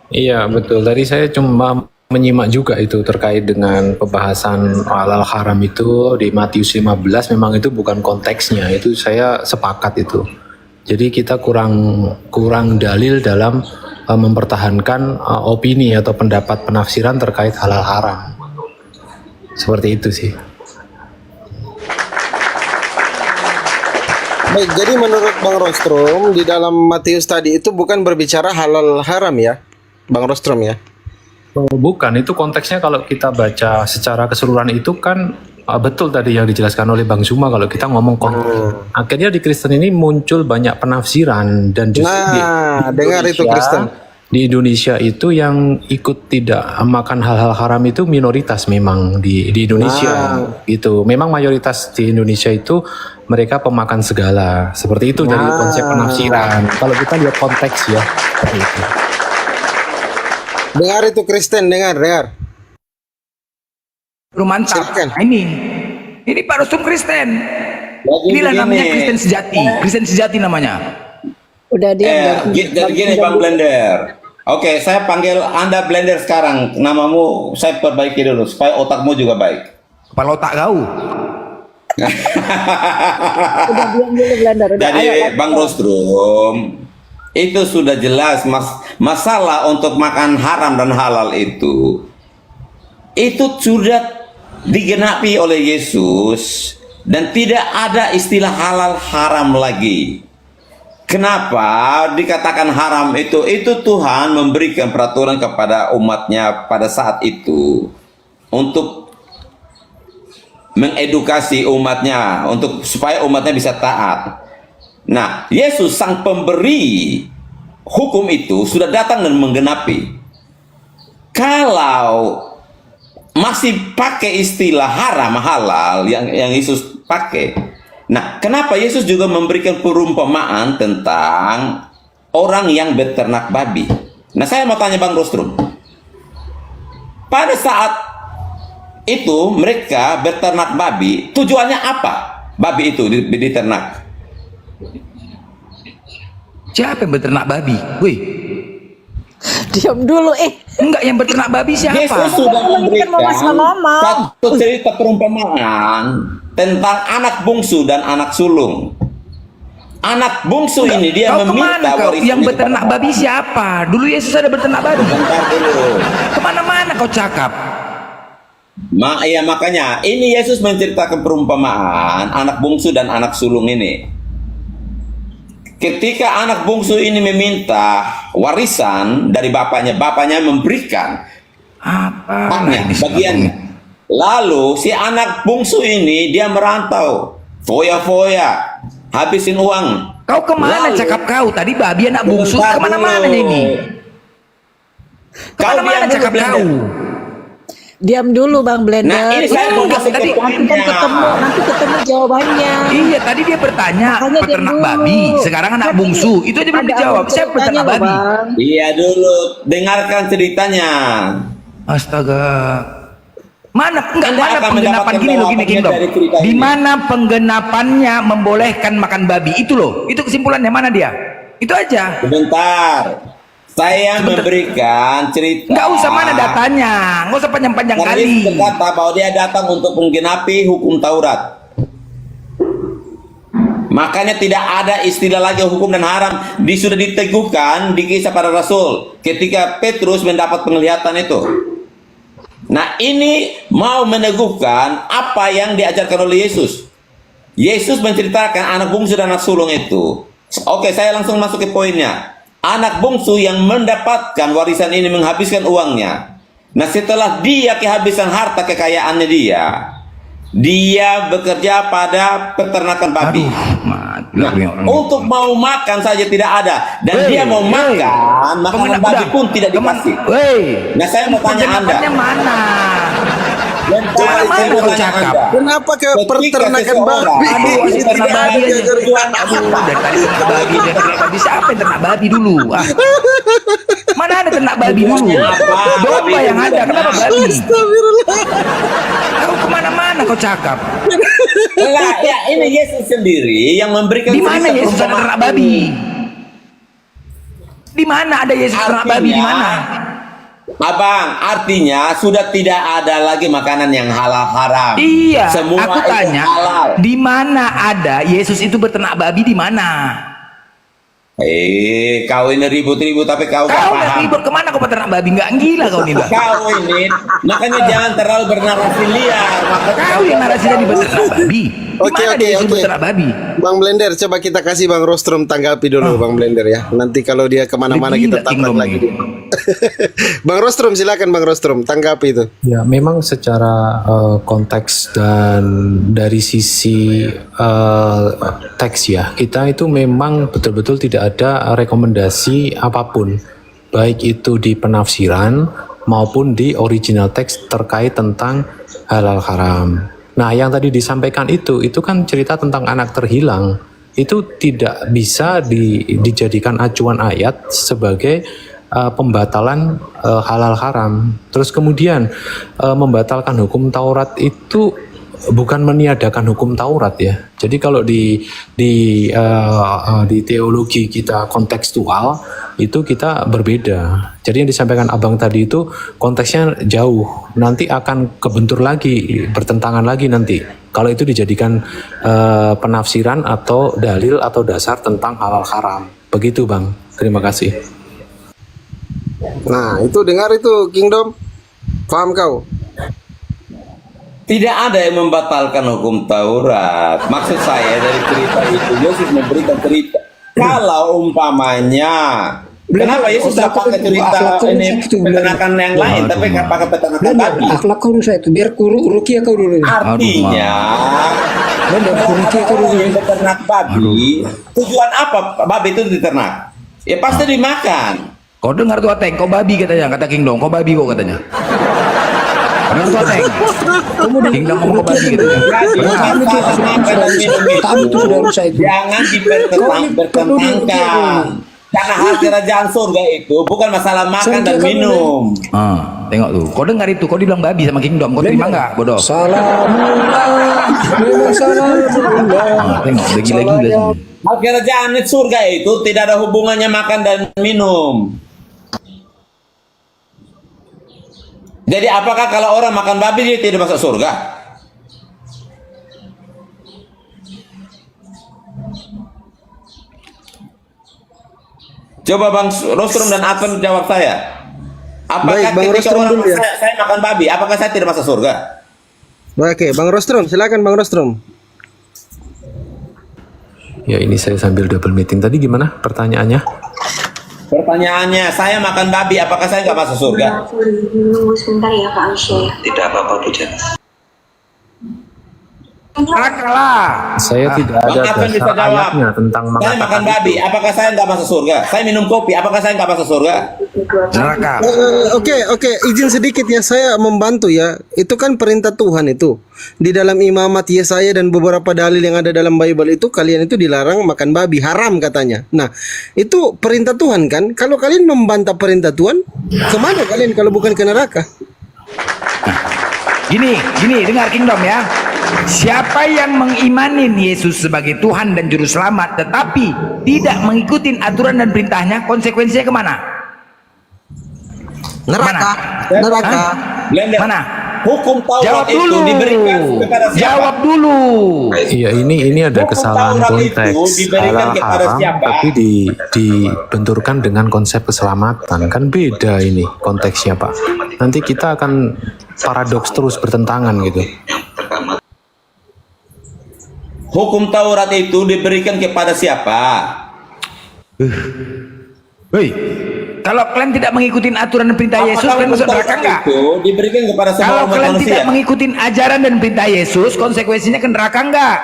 Iya betul. Tadi saya cuma menyimak juga itu terkait dengan pembahasan halal haram itu di Matius 15, memang itu bukan konteksnya. Itu saya sepakat itu. Jadi kita kurang dalil dalam mempertahankan opini atau pendapat penafsiran terkait halal haram. Seperti itu sih. Baik, jadi menurut Bang Rostrum di dalam Matius tadi itu bukan berbicara halal haram ya, Bang Rostrum ya? Bukan, itu konteksnya kalau kita baca secara keseluruhan itu kan betul tadi yang dijelaskan oleh Bang Zuma. Kalau kita ngomong akhirnya di Kristen ini muncul banyak penafsiran dan justru dengar itu Kristen. Di Indonesia itu yang ikut tidak makan hal-hal haram itu minoritas memang di Indonesia gitu. Memang mayoritas di Indonesia itu mereka pemakan segala. Seperti itu dari konsep penafsiran. Kalau kita lihat konteks ya seperti itu. Dengar itu Kristen, dengar. Mantap. Nah, ini Pak Rostrum Kristen. Inilah namanya Kristen sejati namanya. Udah dia. Jadi gini Bang Blender. Oke, saya panggil Anda Blender sekarang. Namamu saya perbaiki dulu supaya otakmu juga baik. Kepala otak kau. Udah diam dulu blender. Jadi Bang Rostrum, itu sudah jelas masalah untuk makan haram dan halal itu sudah digenapi oleh Yesus dan tidak ada istilah halal haram lagi. Kenapa dikatakan haram itu? Itu Tuhan memberikan peraturan kepada umatnya pada saat itu untuk mengedukasi umatnya supaya umatnya bisa taat. Nah, Yesus sang pemberi hukum itu sudah datang dan menggenapi. Kalau masih pakai istilah haram halal yang Yesus pakai. Nah, kenapa Yesus juga memberikan perumpamaan tentang orang yang beternak babi? Nah, saya mau tanya Bang Rostrum. Pada saat itu mereka beternak babi, tujuannya apa? Babi itu diternak. Siapa yang beternak babi? Wih. Diam dulu Enggak, yang beternak babi siapa? Yesus sudah memberikan satu cerita perumpamaan tentang anak bungsu dan anak sulung. Anak bungsu ini dia meminta warisan. Yang beternak babi siapa? Dulu Yesus ada beternak babi. Kemana-mana kau cakap. Ya makanya ini Yesus menceritakan perumpamaan anak bungsu dan anak sulung ini. Ketika anak bungsu ini meminta warisan dari bapaknya memberikan bagiannya. Lalu si anak bungsu ini dia merantau, foya-foya, habisin uang. Kau kemana cakap kau? Tadi babi anak bungsu kemana-mana ini. Kemana-mana cakap kau? Diam dulu Bang Blender. Nah, ini saya mau masuk ke poinnya. Nanti ketemu jawabannya. Iya, tadi dia bertanya Makanya peternak diam dulu. babi, sekarang anak bungsu. Itu aja belum Ada dijawab. abang Saya ceritanya peternak loh, babi. Bang. Iya dulu, dengarkan ceritanya. Astaga. Mana enggak Anda mana akan penggenapan mendapatkan gini loh, gini jawabannya Kingdom. dari cerita Di ini. mana penggenapannya membolehkan makan babi itu loh. Itu kesimpulannya mana dia? Itu aja. Sebentar. Saya memberikan cerita. Enggak usah mana datanya. Enggak usah panjang-panjang Karena kali. Yesus berkata bahwa dia datang untuk menggenapi hukum Taurat. Makanya tidak ada istilah lagi hukum dan haram. Sudah diteguhkan di Kisah Para Rasul ketika Petrus mendapat penglihatan itu. Nah, ini mau meneguhkan apa yang diajarkan oleh Yesus. Yesus menceritakan anak bungsu dan anak sulung itu. Oke, saya langsung masuk ke poinnya. Anak bungsu yang mendapatkan warisan ini menghabiskan uangnya. Nah, setelah dia kehabisan harta kekayaannya dia bekerja pada peternakan babi. Nah, untuk mau makan saja tidak ada, dan dia mau makan makanan babi pun tidak dikasih. Nah, saya mau tanya Anda, mana? Coba mana kau cakap? Kenapa ke peternakan babi? Aduh, si ternak babi aja. Aduh, dari tadi ternak babi, dari ternak babi. Siapa yang ternak babi dulu? Ah. Mana ada ternak babi dulu? Domba yang ada, kenapa babi? Kau kemana-mana kau cakap. Lah, ya ini Yesus sendiri yang memberikan. Di mana Yesus ada ternak babi? Di mana ada Yesus ternak babi? Di mana? Abang, artinya sudah tidak ada lagi makanan yang halal haram. Iya, semua aku itu tanya, halal. di mana ada Yesus itu berternak babi di mana? Kau ini ribut-ribut tapi kau gak Kau udah paham. ribut kemana kau berternak babi? Nggak gila kau nih, Bang. Kau ini, makanya jangan terlalu bernarasi liar. Kau yang narasi tadi berternak babi. Di mana dia Yesus berternak babi? Bang Blender, coba kita kasih Bang Rostrum tanggapi dulu Bang Blender ya. Nanti kalau dia kemana-mana kita tampar lagi dia. Bang Rostrum, silakan Bang Rostrum, tanggapi itu. Ya, memang secara konteks dan dari sisi teks ya, kita itu memang betul-betul tidak ada rekomendasi apapun, baik itu di penafsiran maupun di original teks terkait tentang halal haram. Nah, yang tadi disampaikan itu kan cerita tentang anak terhilang. Itu tidak bisa dijadikan acuan ayat sebagai pembatalan halal haram. Terus kemudian membatalkan hukum Taurat itu bukan meniadakan hukum Taurat ya. Jadi kalau di teologi kita kontekstual itu kita berbeda. Jadi yang disampaikan Abang tadi itu konteksnya jauh. Nanti akan kebentur lagi, bertentangan lagi nanti. Kalau itu dijadikan penafsiran atau dalil atau dasar tentang halal haram. Begitu Bang. Terima kasih. Nah, itu dengar itu Kingdom. Paham kau? Tidak ada yang membatalkan hukum Taurat. Maksud saya dari cerita itu, Yesus memberikan cerita. Kalau umpamanya, kenapa Yesus tidak pakai cerita ini peternakan yang lain, tapi pakai peternakan babi? Akhlak kau dulu saya itu, biar rukia kau dulu. Artinya, kalau yang beternak babi, tujuan apa babi itu diternak? Ya pasti dimakan. Kau dengar tuh Ateng, kau babi katanya, kata Kingdom, kau babi kau katanya. Dengar tuh Ateng, Kingdom ngomong kau babi katanya. Jangan dipertentangkan. Karena hal kerajaan surga itu bukan masalah makan dan minum. Tengok tuh, kau dengar itu, kau dibilang babi sama Kingdom, kau terima nggak, bodoh? Tengok, udah gila-gila semua. Hal kerajaan surga itu tidak ada hubungannya makan dan minum. Jadi apakah kalau orang makan babi dia tidak masuk surga? Coba Bang Rostrum dan Advan jawab saya. Apakah Baik, Bang ketika Rostrum orang dulu ya. saya makan babi, apakah saya tidak masuk surga? Oke, Bang Rostrum, silakan Bang Rostrum. Ya ini saya sambil double meeting. Tadi gimana pertanyaannya? Pertanyaannya, saya makan babi, apakah saya nggak masuk surga? Sebentar ya Pak Aisyah. Tidak apa-apa, Bu Jen. Kalah. Saya tidak ada Advan bisa dasar jawab. ayatnya tentang Saya makan babi, apakah saya nggak masuk surga? Saya minum kopi, apakah saya nggak masuk surga? Neraka. Oke, izin sedikit ya, saya membantu ya. Itu kan perintah Tuhan itu. Di dalam Imamat Yesaya dan beberapa dalil yang ada dalam Bible itu, kalian itu dilarang makan babi, haram katanya. Nah, itu perintah Tuhan kan? Kalau kalian membantah perintah Tuhan, kemana kalian kalau bukan ke neraka? Gini, dengar Kingdom ya. Siapa yang mengimanin Yesus sebagai Tuhan dan Juru Selamat tetapi tidak mengikuti aturan dan perintahnya, konsekuensinya kemana? Neraka. Mana? Neraka. Hah? Mana? Hukum Taurat Jawab itu dulu. diberikan kepada siapa? Jawab dulu. Iya, ini ada Hukum kesalahan Taurat itu konteks. diberikan Halal kepada haram siapa? tapi dibenturkan dengan konsep keselamatan. Kan beda ini konteksnya, Pak. Nanti kita akan paradoks terus bertentangan gitu. Hukum Taurat itu diberikan kepada siapa? Hei, kalau kalian tidak mengikuti aturan dan perintah Yesus, Apakah kalian masuk hukum neraka Taurat enggak? itu diberikan kepada semua Kalau umat kalian manusia? tidak mengikuti ajaran dan perintah Yesus, konsekuensinya ke neraka enggak?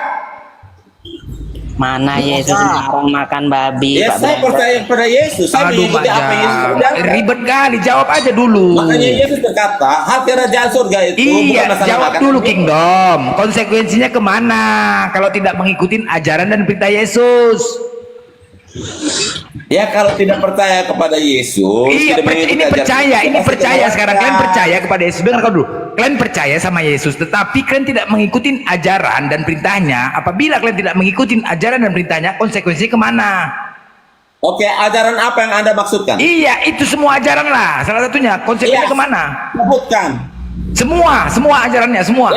Mana Yesus melarang makan babi? Ya, Pak saya Brother? percaya kepada Yesus. Saya Aduh, mengikuti apa yang Yesus Majang. kerjakan. Ribet kali, jawab aja dulu. Makanya Yesus berkata, hal kerajaan surga itu bukan Iya, masalah jawab makanan. dulu Kingdom. Konsekuensinya kemana kalau tidak mengikuti ajaran dan perintah Yesus? Ya, kalau tidak percaya kepada Yesus, Iya, tidak mengikuti ini ajaran percaya, Yesus, ini pasti percaya neraka. sekarang. Kalian percaya kepada Yesus. Dengar kau dulu. Kalian percaya sama Yesus, tetapi kalian tidak mengikuti ajaran dan perintahnya. Apabila kalian tidak mengikuti ajaran dan perintahnya, konsekuensinya kemana? Oke, ajaran apa yang Anda maksudkan? Iya, itu semua ajaran lah. Salah satunya, konsekuensinya Iya. kemana? Sebutkan. Semua ajarannya, semua.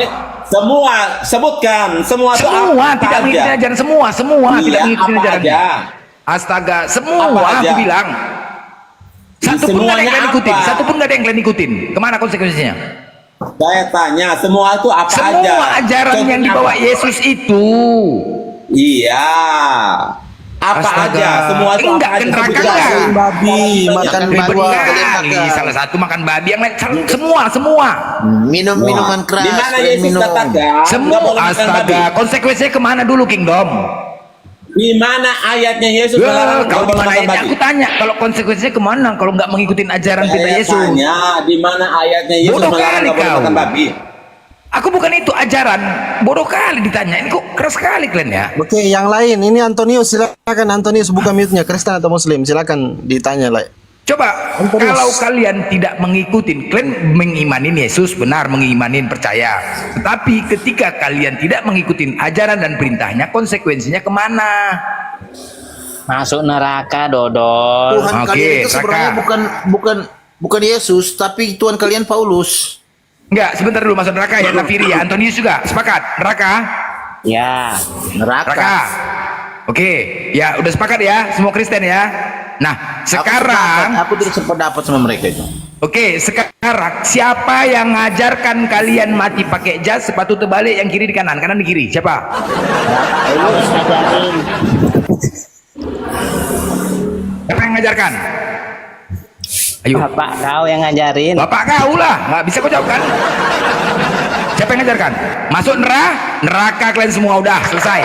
Semua, sebutkan. Semua itu Semua apa tidak aja? mengikuti ajaran, semua Iya, tidak mengikuti apa ajarannya. aja? Astaga, Apa semua aja? aku bilang. Satu pun nggak ada yang Semuanya kalian ikutin, apa? satu pun nggak ada yang kalian ikutin. Kemana konsekuensinya? Saya tanya, semua itu apa aja? Semua ajaran yang Contohnya dibawa apa? Yesus itu. Iya. Apa Astaga. aja? Semua itu Enggak, apa aja? ke neraka Sebutkan. enggak? Babi, makan Ribet buah. kali. Salah satu makan babi, yang lain semua. Minum minuman keras. Di mana kalian Yesus minum. katakan? nggak Semua. boleh makan babi? Astaga, konsekuensinya kemana dulu Kingdom? Di mana ayatnya Yesus Ya, melarang kalau nggak boleh mana makan ayatnya babi? aku tanya, kalau konsekuensinya kemana kalau nggak mengikuti ajaran perintah Saya Yesus? tanya, di mana ayatnya Yesus Bodoh melarang kali nggak boleh kau. makan babi? Aku bukan itu ajaran. Bodoh kali ditanya. Ini kok keras sekali kalian ya. Oke, yang lain ini Antonius, silakan Antonius buka mute-nya, Kristen atau Muslim, silakan ditanya lah. Coba kalau kalian tidak mengikuti, kalian mengimanin Yesus, benar mengimanin, percaya. Tetapi ketika kalian tidak mengikuti ajaran dan perintahnya, konsekuensinya kemana? Masuk neraka, Dodol. Tuhan Oke, kalian itu sebenarnya neraka. bukan Yesus, tapi Tuhan kalian Paulus. Enggak, sebentar dulu masuk neraka ya, Nafiri ya. Antonius juga sepakat neraka. Ya. Neraka. Oke, ya udah sepakat ya, semua Kristen ya. Nah, sekarang Aku tidak sependapat sama mereka itu. oke, sekarang siapa yang ngajarkan kalian mati pakai jas, sepatu terbalik, yang kiri di kanan, kanan di kiri? Siapa? Harus ngajarin. Siapa yang ngajarkan? Ayo. Bapak kau yang ngajarin. Bapak kau lah, nggak bisa kau jawab kan? Siapa yang ngajarkan? Masuk neraka kalian semua, udah selesai.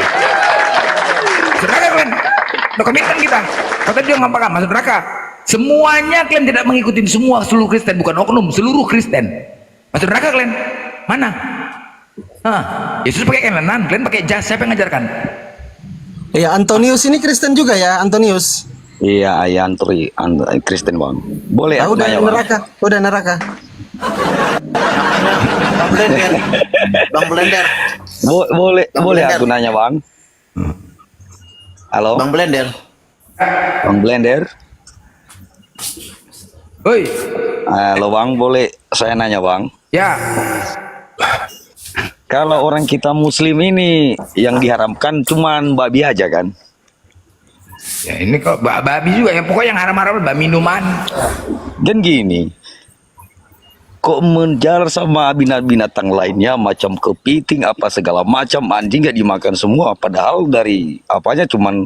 Neraka kalian, udah komitmen kita. Kau tadi dia ngapakan masuk neraka. Semuanya kalian tidak mengikuti, semua seluruh Kristen, bukan oknum, seluruh Kristen. Masuk neraka kalian. Mana? Hah, Yesus pakai kanan, kalian pakai jas. Siapa yang ngajarkan? Ya, Antonius ini Kristen juga ya, Antonius. Iya, Kristen bang. Boleh Ah, aku udah tanya bang? neraka, udah neraka. Bang Blender. Bang Blender. Boleh Blender. aku nanya bang? Halo, Bang Blender. Bang Blender. Oi, Halo bang, boleh saya nanya bang? ya. Kalau orang kita Muslim ini yang diharamkan cuman babi aja kan? Ya ini kok babi juga ya, pokoknya yang haram-haram minuman. Dan gini, kok menjar sama binatang lainnya macam kepiting apa segala macam, anjing nggak dimakan semua, padahal dari apanya cuman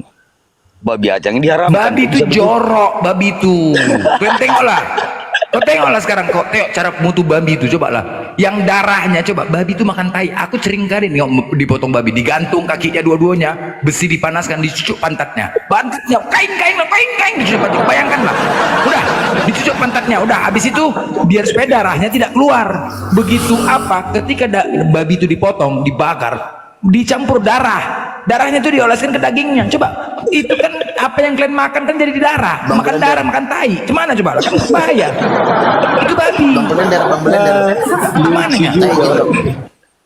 babi aja yang diharamkan. Babi itu jorok, babi itu. Kalian tengoklah. Kau tengoklah sekarang, kau tengok cara mutu babi itu, coba lah. Yang darahnya, coba babi itu makan tai. Aku sering kali nih dipotong babi, digantung kakinya dua-duanya, besi dipanaskan, dicucuk pantatnya, kain, dicucuk pantat. Bayangkan lah. Udah, dicucuk pantatnya, udah habis itu biar supaya darahnya tidak keluar. Begitu apa? Ketika babi itu dipotong, dibakar, dicampur darahnya itu dioleskan ke dagingnya. Coba, itu kan apa yang kalian makan kan jadi di darah. Makan darah, makan tai. Gimana coba? Kan bahaya. Itu babi. Bang Blender. Gimana ya?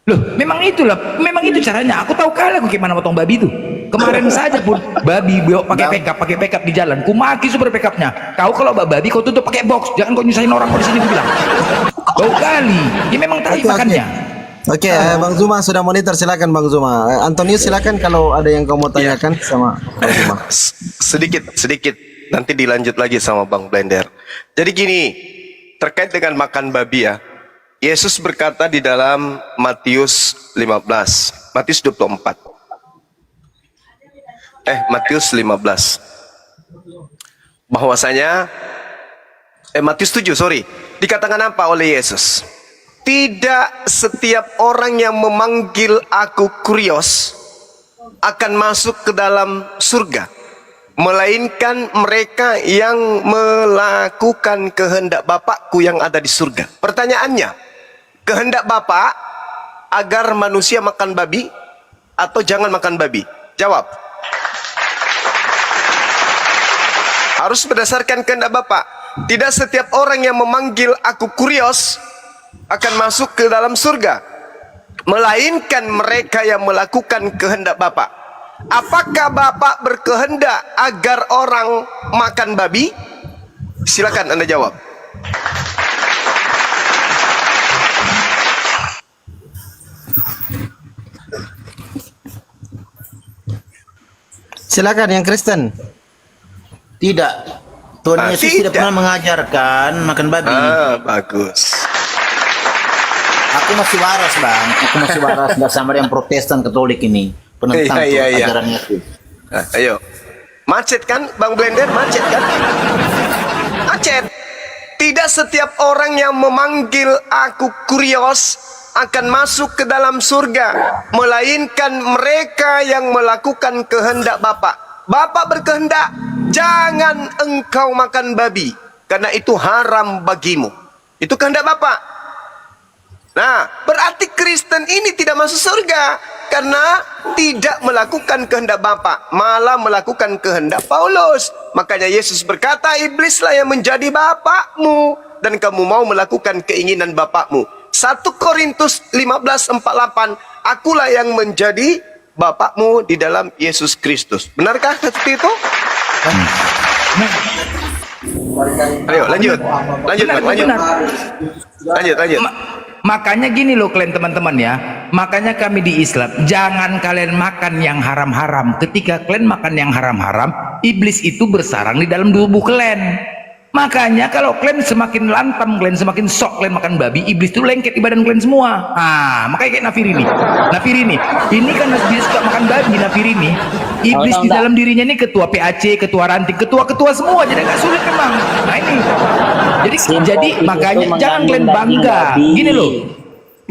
Loh, memang itu caranya. Aku tahu kali aku gimana potong babi itu. Kemarin saja pun babi pakai backup di jalan. Ku maki super backupnya. Kau kalau babi kau tutup pakai box. Jangan kau nyusahin orang di sini, ku bilang. Bau kali. Ya memang tai makannya. Oke, Bang Zuma sudah monitor, silakan Bang Zuma. Antonius silakan kalau ada yang kau mau tanyakan sama Bang Zuma. Sedikit nanti dilanjut lagi sama Bang Blender. Jadi gini, terkait dengan makan babi ya. Yesus berkata di dalam Matius 15, Matius 24. Matius 15. Bahwasanya Matius 7, sorry. Dikatakan apa oleh Yesus? Tidak setiap orang yang memanggil aku Kurios akan masuk ke dalam surga, melainkan mereka yang melakukan kehendak Bapakku yang ada di surga. Pertanyaannya, kehendak Bapa agar manusia makan babi atau jangan makan babi? Jawab. Harus berdasarkan kehendak Bapa. Tidak setiap orang yang memanggil aku Kurios akan masuk ke dalam surga, melainkan mereka yang melakukan kehendak Bapa. Apakah Bapak berkehendak agar orang makan babi? Silakan Anda jawab. Silakan yang Kristen. Tidak. Tuhan Yesus tidak pernah mengajarkan makan babi. Bagus. Aku masih waras, Bang. Aku masih waras, nggak sama yang Protestan Katolik ini. Penentang ajaran Yesus. Ayo. Macet kan, Bang Blender? Macet kan? Macet. Tidak setiap orang yang memanggil aku Kurios akan masuk ke dalam surga, melainkan mereka yang melakukan kehendak Bapa. Bapa berkehendak, jangan engkau makan babi, karena itu haram bagimu. Itu kehendak Bapa. Nah, berarti Kristen ini tidak masuk surga karena tidak melakukan kehendak Bapa, malah melakukan kehendak Paulus. Makanya Yesus berkata, iblislah yang menjadi bapakmu dan kamu mau melakukan keinginan bapakmu. 1 Korintus 15:48, akulah yang menjadi bapakmu di dalam Yesus Kristus. Benarkah seperti itu? Ayo lanjut. Lanjut. Makanya gini loh kalian teman-teman ya. Makanya kami di Islam, jangan kalian makan yang haram-haram. Ketika kalian makan yang haram-haram, iblis itu bersarang di dalam tubuh kalian. Makanya kalau kalian semakin lantam, kalian semakin sok kalian makan babi, iblis itu lengket di badan kalian semua. Makanya kayak Nafiri nih. Ini kan dia suka makan babi, Nafiri nih. Iblis di dalam dirinya ini ketua PAC, ketua ranting, ketua-ketua semua, jadi agak sulit memang. Nah ini. Jadi makanya jangan kalian bangga. Gini loh.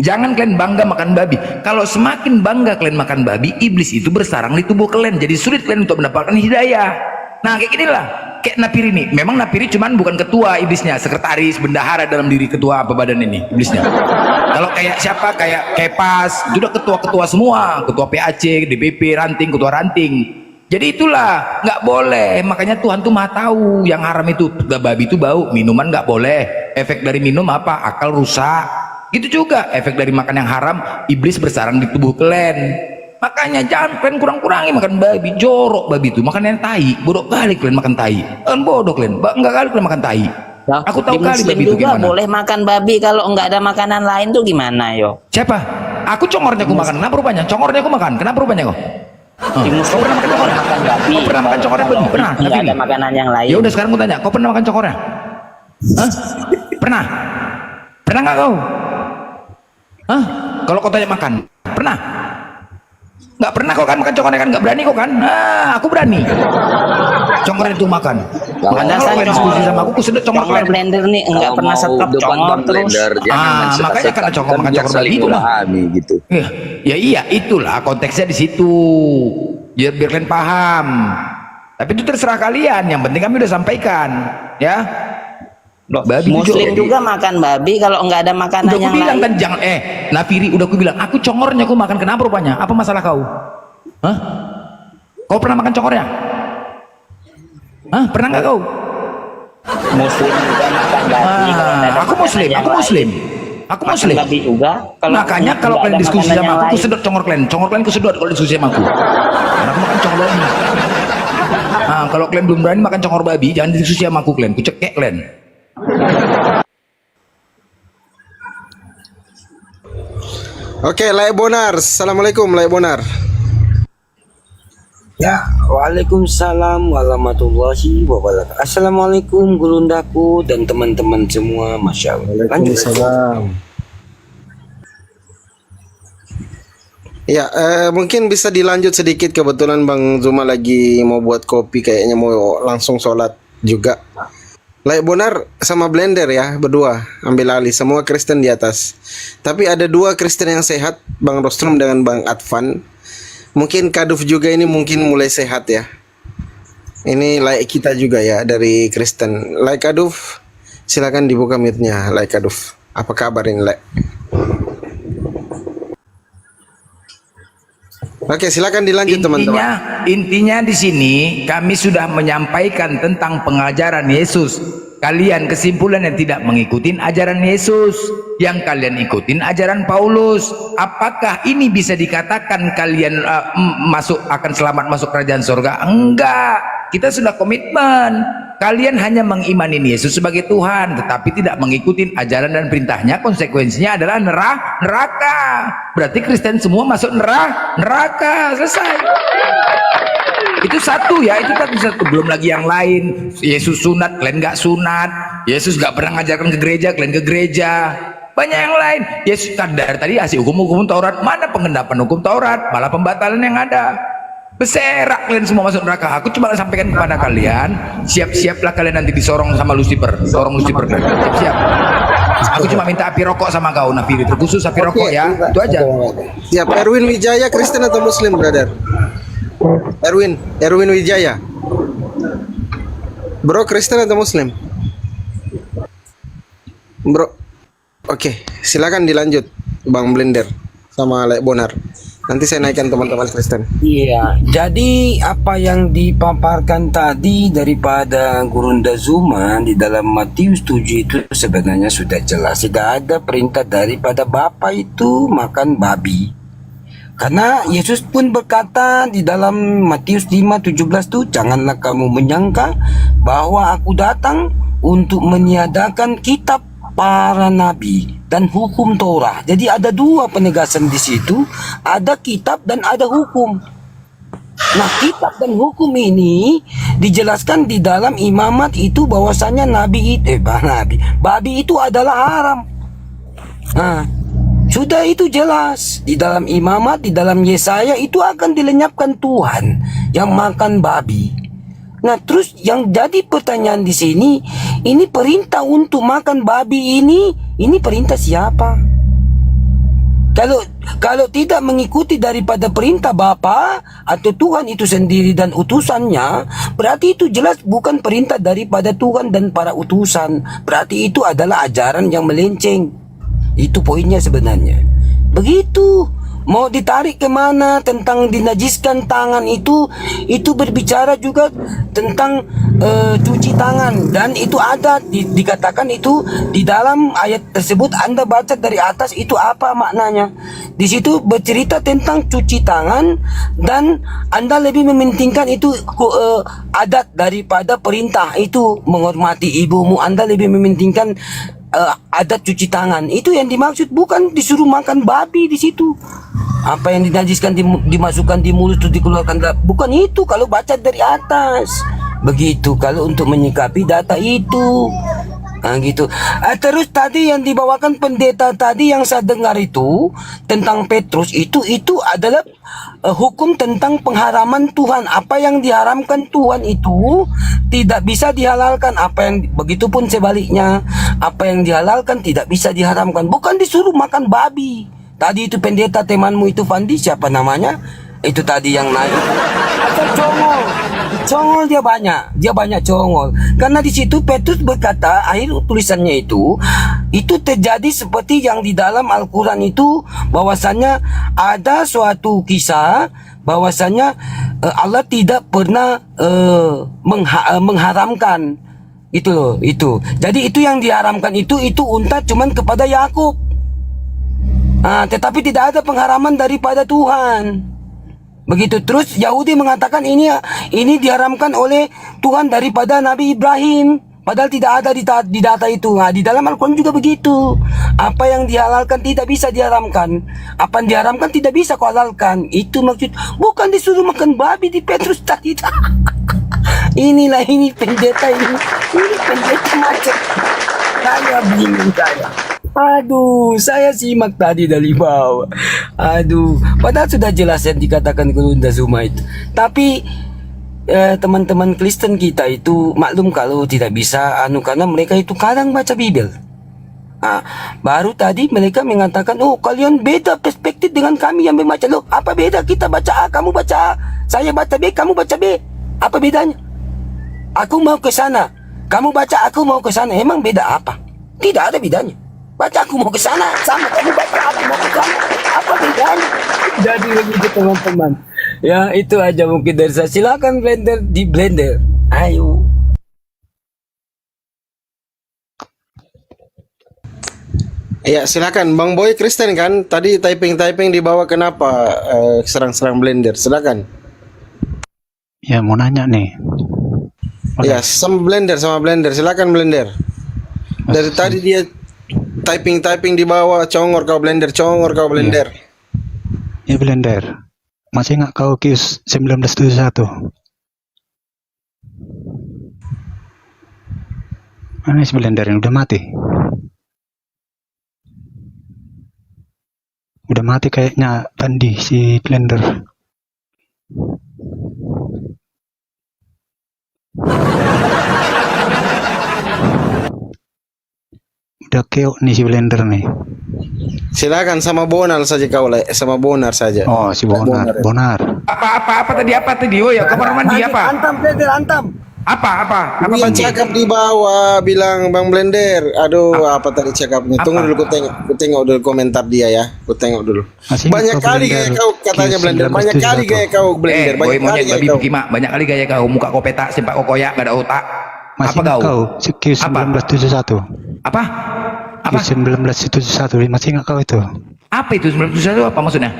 Jangan kalian bangga makan babi. Kalau semakin bangga kalian makan babi, iblis itu bersarang di tubuh kalian. Jadi sulit kalian untuk mendapatkan hidayah. Nah kayak gini lah. Kayak Napiri nih, memang Napiri cuman bukan ketua iblisnya, sekretaris, bendahara dalam diri ketua apa badan ini iblisnya. Kalau kayak siapa, kayak Kepas, itu udah ketua-ketua semua, ketua PAC, DPP, ranting, ketua ranting. Jadi itulah, nggak boleh. Makanya Tuhan tuh maha tahu yang haram itu, babi itu bau, minuman nggak boleh. Efek dari minum apa? Akal rusak. Gitu juga, efek dari makan yang haram, iblis bersarang di tubuh kalian. Makanya jangan kalian kurang-kurangi makan babi, jorok babi itu, makan yang tai, bodoh kali kalian makan tai, kan bodoh kalian, enggak kali kalian makan tai. Aku tahu kali babi itu gimana. Boleh makan babi kalau enggak ada makanan lain tuh gimana yo? Siapa? Aku congornya aku makan, kenapa rupanya? Congornya aku makan, kenapa rupanya kok? Kau pernah makan congor? Kau pernah makan congornya babi? Pernah? Enggak ada makanan yang lain. Ya udah sekarang aku tanya, kau pernah makan congornya? Pernah? Pernah nggak kau? Kalau kau tanya makan, pernah? Nggak pernah kok kan makan congornya kan, nggak berani kok kan? Aku berani. Congornya itu makan. Makanya kalau kalian diskusi sama aku sedot congor kalian. Blender nih enggak pernah stop congor terus. Makanya karena congor makan congor babi itu lah. Gitu. Ya iya itulah konteksnya di situ. Biar kalian paham. Tapi itu terserah kalian. Yang penting kami udah sampaikan, ya. Loh, Babi Muslim juga makan babi kalau nggak ada makanan Udah aku yang bilang lain. kan jangan Nafiri, udah aku bilang aku congornya aku makan, kenapa rupanya? Apa masalah kau? Hah? Kau pernah makan congornya? Hah? Pernah nggak kau? Muslim juga makan babi. Kalau nggak ada Aku makanan muslim, yang aku lain. muslim. Aku Makan muslim. babi juga. Kalau Makanya kalau nggak kalian ada diskusi makanan sama yang aku, lain. sedot congor kalian kesedot kalau diskusi sama aku. Karena aku makan congor babi. Nah, kalau kalian belum berani makan congor babi, jangan diskusi sama aku kalian. Ku cekek kalian. Oke, Lae Bonar. Assalamualaikum, Lae Bonar. Ya, waalaikumsalam warahmatullahi wabarakatuh. Assalamualaikum gurundaku dan teman-teman semua, masya Allah. Lanjut. Ya, mungkin bisa dilanjut sedikit. Kebetulan Bang Zuma lagi mau buat kopi, kayaknya mau langsung sholat juga. Lae Bonar sama Blender ya, berdua ambil alih. Semua Kristen di atas. Tapi ada dua Kristen yang sehat, Bang Rostrum dengan Bang Advan. Mungkin Kaduf juga ini mungkin mulai sehat ya. Ini Lae kita juga ya dari Kristen. Lae Kaduf, silakan dibuka mute-nya. Lae Kaduf, apa kabar ini Lae? Oke, silakan dilanjut teman-teman. Intinya di sini kami sudah menyampaikan tentang pengajaran Yesus. Kalian kesimpulan yang tidak mengikuti ajaran Yesus, yang kalian ikutin ajaran Paulus. Apakah ini bisa dikatakan kalian akan selamat masuk kerajaan surga? Enggak. Kita sudah komitmen. Kalian hanya mengimani Yesus sebagai Tuhan, tetapi tidak mengikuti ajaran dan perintahnya. Konsekuensinya adalah neraka. Berarti Kristen semua masuk neraka. Selesai. Itu satu ya, itu kan satu. Belum lagi yang lain. Yesus sunat, kalian nggak sunat. Yesus nggak pernah ngajarkan ke gereja, kalian ke gereja. Banyak yang lain. Yesus dari tadi kasih hukum Taurat. Mana pengendapan hukum Taurat? Malah pembatalan yang ada. Berserak kalian semua masuk neraka. Aku cuma sampaikan kepada kalian, siap-siaplah kalian nanti disorong sama Lucifer. Sorong Lucifer kalian. Siap-siap. Aku cuma minta api rokok sama kau, Nafiri. Terkhusus api rokok ya. Itu aja. Siap. Erwin Wijaya Kristen atau Muslim, brother? Erwin Wijaya. Bro, Kristen atau Muslim? Bro. Oke, silakan dilanjut Bang Blender sama Lae Bonar. Nanti saya naikkan teman-teman Kristen. Iya, jadi apa yang dipaparkan tadi daripada Gurunda Zuma di dalam Matius 7 itu sebenarnya sudah jelas. Tidak ada perintah daripada Bapa itu makan babi. Karena Yesus pun berkata di dalam Matius 5:17 tuh, janganlah kamu menyangka bahwa aku datang untuk meniadakan kitab para nabi dan hukum Torah. Jadi ada dua penegasan di situ, ada kitab dan ada hukum. Nah, kitab dan hukum ini dijelaskan di dalam imamat itu bahwasanya babi itu adalah haram. Nah, sudah itu jelas di dalam imamat, di dalam Yesaya itu akan dilenyapkan Tuhan yang makan babi. Nah, terus yang jadi pertanyaan di sini, ini perintah untuk makan babi ini perintah siapa? Kalau tidak mengikuti daripada perintah Bapa atau Tuhan itu sendiri dan utusannya, berarti itu jelas bukan perintah daripada Tuhan dan para utusan. Berarti itu adalah ajaran yang melenceng. Itu poinnya sebenarnya. Begitu. Mau ditarik kemana tentang dinajiskan tangan itu berbicara juga tentang cuci tangan, dan itu ada dikatakan itu di dalam ayat tersebut. Anda baca dari atas itu apa maknanya? Di situ bercerita tentang cuci tangan, dan Anda lebih mementingkan itu adat daripada perintah itu menghormati ibumu. Anda lebih mementingkan adat cuci tangan. Itu yang dimaksud, bukan disuruh makan babi di situ. Apa yang dinajiskan dimasukkan di mulut itu dikeluarkan, bukan itu kalau baca dari atas. Begitu kalau untuk menyikapi data itu. Nah, gitu. Terus tadi yang dibawakan pendeta tadi yang saya dengar itu tentang Petrus itu adalah hukum tentang pengharaman Tuhan. Apa yang diharamkan Tuhan itu tidak bisa dihalalkan. Begitupun sebaliknya, apa yang dihalalkan tidak bisa diharamkan. Bukan disuruh makan babi. Tadi itu pendeta temanmu itu, Fandi, siapa namanya? Itu tadi yang naik. Asal congol. Congol dia banyak congol. Karena di situ Petrus berkata, akhir tulisannya itu terjadi seperti yang di dalam Al-Quran itu, bahwasannya ada suatu kisah bahwasannya Allah tidak pernah mengharamkan itu loh, itu. Jadi itu yang diharamkan itu unta cuman kepada Yakub. Tetapi tidak ada pengharaman daripada Tuhan. Begitu. Terus Yahudi mengatakan ini diharamkan oleh Tuhan daripada Nabi Ibrahim. Padahal tidak ada di data itu. Di dalam Al-Quran juga begitu. Apa yang dihalalkan tidak bisa diharamkan. Apa yang diharamkan tidak bisa kau halalkan. Itu maksud. Bukan disuruh makan babi di Petrus tadi. Ini pendeta ini. Ini pendeta macam. Saya bingung saya. Aduh, saya simak tadi dari bawah. Aduh, padahal sudah jelas yang dikatakan Gurunda Zuma itu. Tapi teman-teman Kristen kita itu maklum kalau tidak bisa karena mereka itu kadang baca Bible. Baru tadi mereka mengatakan, oh kalian beda perspektif dengan kami yang membaca. Loh, apa beda? Kita baca A, kamu baca A. Saya baca B, kamu baca B. Apa bedanya? Aku mau ke sana, kamu baca aku mau ke sana. Emang beda apa? Tidak ada bedanya. Baca aku mau ke sana, sama kamu baca aku mau ke sana. Apa bedanya? Jadi begitu teman-teman. Ya itu aja mungkin dari saya. Silakan blender di blender. Ayo. Ya silakan Bang Boy Kristen kan. Tadi typing di bawah kenapa serang-serang blender? Silakan. Ya mau nanya nih. Ya sama blender silakan blender. Dari tadi dia typing di bawah, congor kau blender. Ya blender. Masih nggak kau Kius 1971? Mana si blender yang udah mati? Udah mati kayaknya Pandi si blender. Udah keok nih si blender nih. Silakan sama Bonar saja kau sama Bonar saja. Oh si Bonar. Apa tadi? Oh ya, kamar mandi apa? Antam blender, antam. Apa Dia cakap di bawah bilang Bang Blender. Aduh, apa tadi cakapnya? Tunggu dulu, ku tengok dulu komentar dia ya. Ku tengok dulu. Banyak kali gaya kau katanya Blender. Banyak kali gaya kau Blender. Banyak kali gaya kau. Banyak kali gaya kau. Muka kau petak, sempak kau koyak, gak ada otak. Masih apa kau? Q1971. Apa? Q1971 masih nggak kau itu? Apa itu 1971? Apa maksudnya?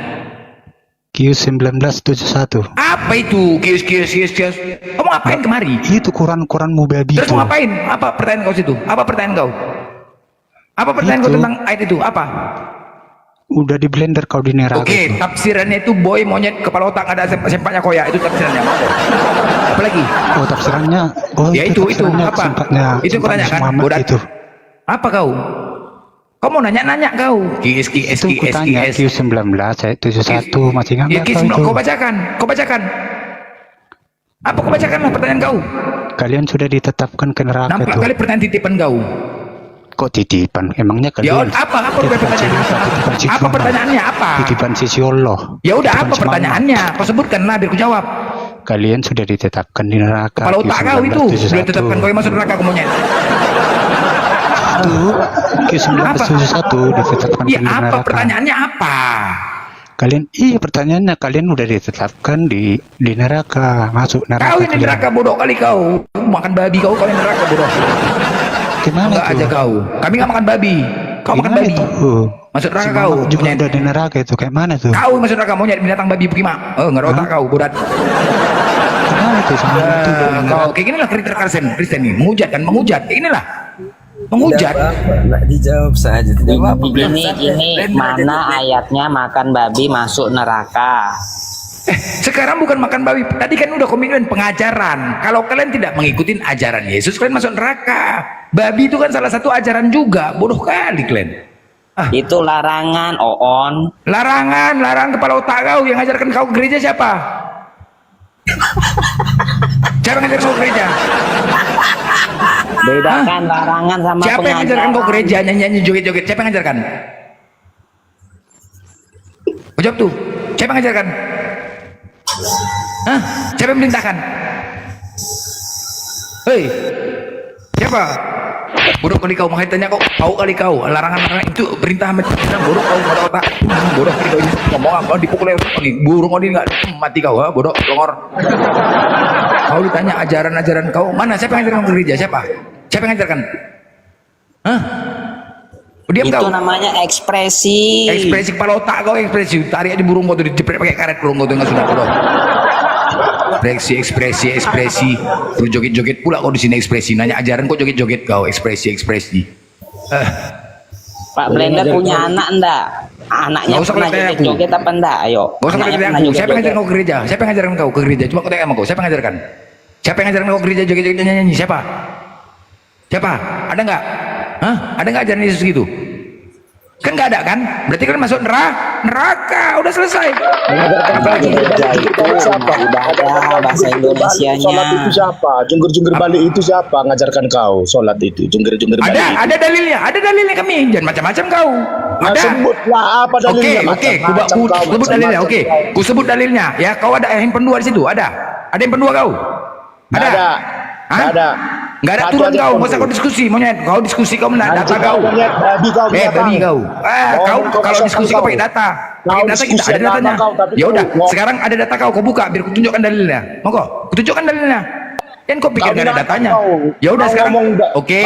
Q1971. Apa itu? Kios. Kamu ngapain kemari? Itu koran-koranmu babi. Terus mau ngapain? Apa pertanyaan kau situ? Apa pertanyaan kau? Apa pertanyaan kau tentang ayat itu? Apa? Udah di blender kau di neraka. Oke, tafsirannya itu boy monyet kepala otak ada sempaknya koyak, itu tafsirannya. Apalagi? Oh tafsirannya. Ya itu apa? Itu kau tanyakan. Itu. Apa kau? Kau mau nanya kau? Itu kutanya Q19 saya 71 masih nggak kau itu? Kau bacakan. Apa kau bacakan lah pertanyaan kau? Kalian sudah ditetapkan ke neraka. Nampak itu. Kali pertanyaan titipan kau. Kok titipan? Emangnya kalian? Ya apa pertanyaannya? Apa pertanyaannya apa? Titipan sisi Allah. Ya udah apa pertanyaannya? Kau sebutkanlah biar ku jawab. Kalian sudah ditetapkan di neraka. Kepala otak kau itu sudah ditetapkan kau masuk neraka kau monyet. Q1971 ditetapkan di neraka. Apa pertanyaannya apa? Kalian pertanyaannya kalian udah ditetapkan di neraka, masuk neraka. Kau ini neraka bodoh kali kau. Makan babi kau ini neraka bodoh. Gimana enggak aja kau? Kami enggak makan babi. Kau makan babi. Masuk neraka kau. Juga udah di neraka itu kayak mana tuh? Kau masuk neraka monyet binatang babi bagaimana? Enggak ada otak kau, bodat. Gimana tuh sama itu? Kau kayak gini lah Kristen nih, menghujat. Kayak gini lah. Menghujat. Enggak dijawab saja. Ini mana ayatnya makan babi masuk neraka? Sekarang bukan makan babi. Tadi kan udah komitmen pengajaran. Kalau kalian tidak mengikuti ajaran Yesus, kalian masuk neraka. Babi itu kan salah satu ajaran juga. Bodoh kali kalian. Itu larangan, Oon. Larangan kepala otak kau. Yang ngajarkan kau ke gereja siapa? Siapa yang ngajarkan kau ke gereja? Bedakan larangan sama siapa yang ngajarkan kau gereja nyanyi joget-joget? Siapa yang ngajarkan? Jawab tuh. Siapa yang ngajarkan? Siapa yang merintahkan? Hei, siapa? Bodoh kali kau, makanya tanya kau kali kau. Larangan itu perintah macam bodoh kau, bodoh otak. Bodoh kali kau ini ngomong apa dipukul lagi. Burung kau ini enggak mati kau, ha? Bodoh, longor. Kau ditanya ajaran-ajaran kau, mana? Siapa yang ajarkan ke gereja? Siapa? Siapa yang ajarkan? Hah? Diam Itu kau. namanya ekspresi. Ekspresi kepala otak kau, ekspresi. Tarik di burung kau tuh dijepret pakai karet burung kau tuh enggak sudah bodoh. Ekspresi. Lu joget-joget pula kau di sini ekspresi. Nanya ajaran kau joget-joget kau, ekspresi. Pak Blender punya anak enggak? Anaknya Nggak usah pernah tanya aku. joget-joget apa enggak? Ayo. Gak usah Anaknya tanya pernah aku. Siapa yang joget-joget. ngajarin kau ke gereja? Siapa yang ngajarin kau ke gereja? Coba aku tanya sama kau. Siapa yang ngajarkan? Siapa yang ngajarin kau ke gereja joget-joget nyanyi? Siapa? Ada nggak? Hah? Ada nggak ajaran Yesus gitu? Kan nggak ada kan? Berarti kan masuk neraka. Udah selesai. Apalagi gereja itu ibadah bahasa Indonesianya. Sholat itu siapa? Jungkir-jungkir balik itu siapa? Ngajarkan kau sholat itu, jungkir-jungkir balik. Ada dalilnya kami. Jangan macam-macam kau. Ada. Sebutlah apa dalilnya. Oke. Ku sebut dalilnya. Oke. Ku sebut dalilnya. Ya, kau ada handphone 2 di situ. Ada handphone 2 kau? Ada. Hah? Ada. Nggak ada turun kau, masa kau diskusi, monyet. Kau diskusi kau menang data kau. Babi kau. Babi kau. Kau kalau diskusi kau pakai data. Pakai data kita ada datanya. Ya udah, sekarang ada data kau buka biar ku tunjukkan dalilnya. Mau kau? Ku tunjukkan dalilnya. Kan kau pikir nggak ada datanya. Ya udah sekarang. Oke.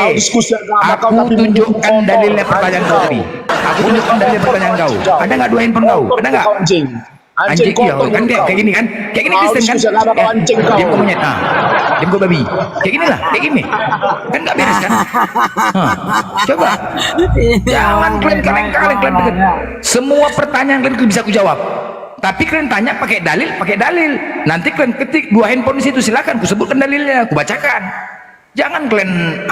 Aku tunjukkan dalilnya pertanyaan kau tadi. Aku tunjukkan dalil pertanyaan kau. Ada nggak 2 handphone kau? Ada nggak? Anjing iya kan kayak gini kan? Kayak gini Kristen kan? Diam kau monyet. Diam kau babi. Kayak gini lah, kayak gini. Kan nggak beres kan? Coba. Jangan kalian kaleng. Semua pertanyaan kalian bisa aku jawab. Tapi kalian tanya pakai dalil. Nanti kalian ketik 2 handphone di situ, silakan ku sebutkan dalilnya, ku bacakan. Jangan kalian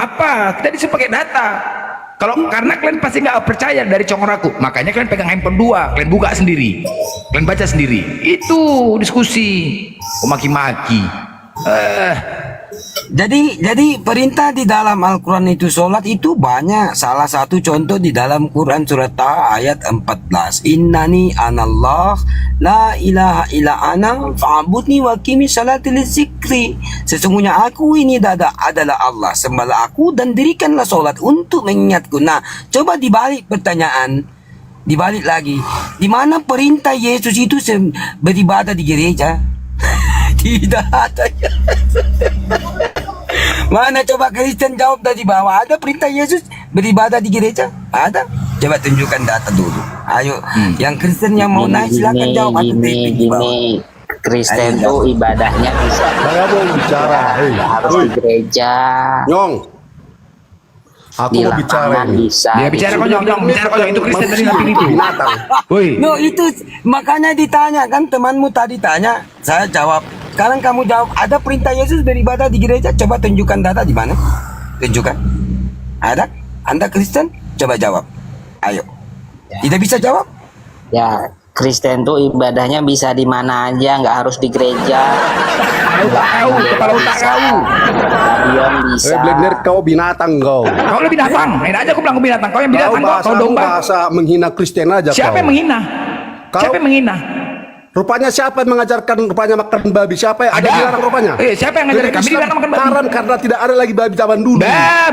kita disuruh pakai data. Karena kalian pasti nggak percaya dari congor aku, makanya kalian pegang handphone 2, kalian buka sendiri, kalian baca sendiri. Itu diskusi, maki-maki. Jadi perintah di dalam Al-Quran itu sholat itu banyak. Salah satu contoh di dalam Quran surat Taha ayat 14. Innani anallah la ilaha illa ana fa'budni wa qimi salati lizikri. Sesungguhnya aku ini adalah Allah, sembahlah aku dan dirikanlah sholat untuk mengingatku. Nah, coba dibalik pertanyaan. Dibalik lagi. Di mana perintah Yesus itu beribadah di gereja? Tidak ada. Mana coba Kristen jawab dari bawah? Ada perintah Yesus beribadah di gereja? Ada? Coba tunjukkan data dulu. Ayo, yang Kristen yang mau naik silakan jawab. Gini. Kristen tuh ibadahnya bisa. Saya mau bicara. Harus di gereja. Nyong. Aku Di mau bicara lapangan ini. bisa. Dia bicara konyol, itu Kristen dari laping itu. Woi. No, itu makanya ditanya kan, temanmu tadi tanya, saya jawab. Sekarang kamu jawab, ada perintah Yesus beribadah di gereja? Coba tunjukkan data di mana? Tunjukkan. Ada? Anda Kristen? Coba jawab. Ayo. Tidak bisa jawab? Ya, Kristen tuh ibadahnya bisa di mana aja, nggak harus di gereja. Tahu, kepala otak kau. Stadion bisa. Blender kau binatang kau. Kau lebih binatang. Main aja aku bilang kau binatang. Kau yang binatang kau domba. Bahasa menghina Kristen aja Siapa kau. yang menghina? Siapa yang menghina? Rupanya siapa yang mengajarkan rupanya makan babi? Siapa yang ada dilarang rupanya? Siapa yang ngajarin kami dilarang makan babi? Haram karena tidak ada lagi babi zaman dulu.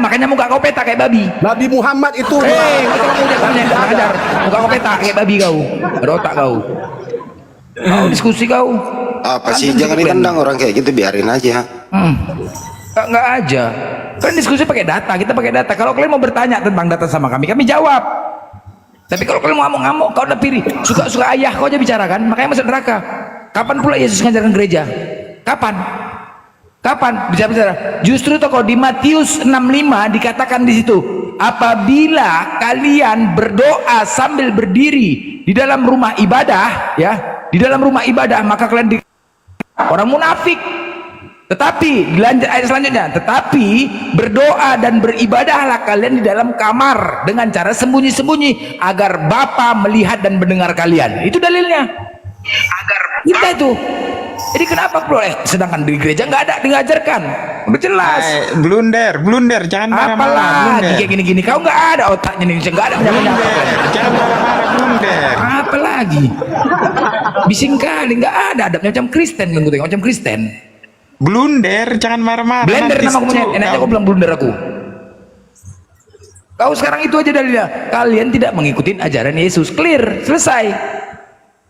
Makanya muka kau peta kayak babi. Nabi Muhammad itu. Kau ajar. Muka kau peta kayak babi kau. Ada otak kau. Kau diskusi kau. Apa sih, jangan ditendang orang kayak gitu, biarin aja. Enggak aja. Kan diskusi pakai data, kita pakai data. Kalau kalian mau bertanya tentang data sama kami jawab. Tapi kalau kalian mau ngamuk-ngamuk, kau udah pilih. Suka-suka ayah kau aja bicara kan, makanya masuk neraka. Kapan pula Yesus ngajarkan gereja? Kapan? Bicara. Justru tokoh di Matius 65 dikatakan di situ, apabila kalian berdoa sambil berdiri di dalam rumah ibadah, ya, di dalam rumah ibadah, maka kalian orang munafik. Tetapi dilanjut ayat selanjutnya, tetapi berdoa dan beribadahlah kalian di dalam kamar dengan cara sembunyi-sembunyi agar Bapa melihat dan mendengar kalian. Itu dalilnya. Agar kita itu. Jadi kenapa bro? Sedangkan di gereja nggak ada diajarkan. Udah jelas. Blunder, jangan marah-marah. Apalagi kayak gini-gini, kau nggak ada otaknya nih, nggak ada penyakit. Jangan marah-marah, blunder. Apalagi bising kali, nggak ada adabnya macam Kristen, macam Kristen. Blunder, jangan marah-marah. Blender nanti nama aku monyet. stroke Enaknya kau. aku bilang blunder aku. Kau sekarang itu aja dalilnya. Kalian tidak mengikuti ajaran Yesus. Clear, selesai.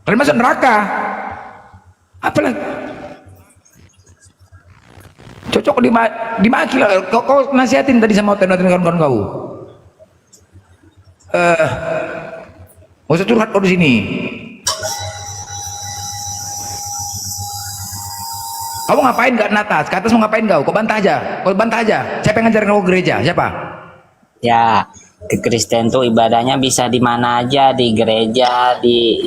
Kalian masuk neraka. Apalagi? Cocok dimaki lah. Kau nasihatin tadi sama kawan-kawan kau. Gak usah curhat kau di sini. Kamu ngapain gak natas? Ke atas mau ngapain kau? Kau bantah aja. Kau bantah aja. Siapa yang ngajarin kau gereja? Siapa? Ya, ke Kristen tuh ibadahnya bisa di mana aja, di gereja, di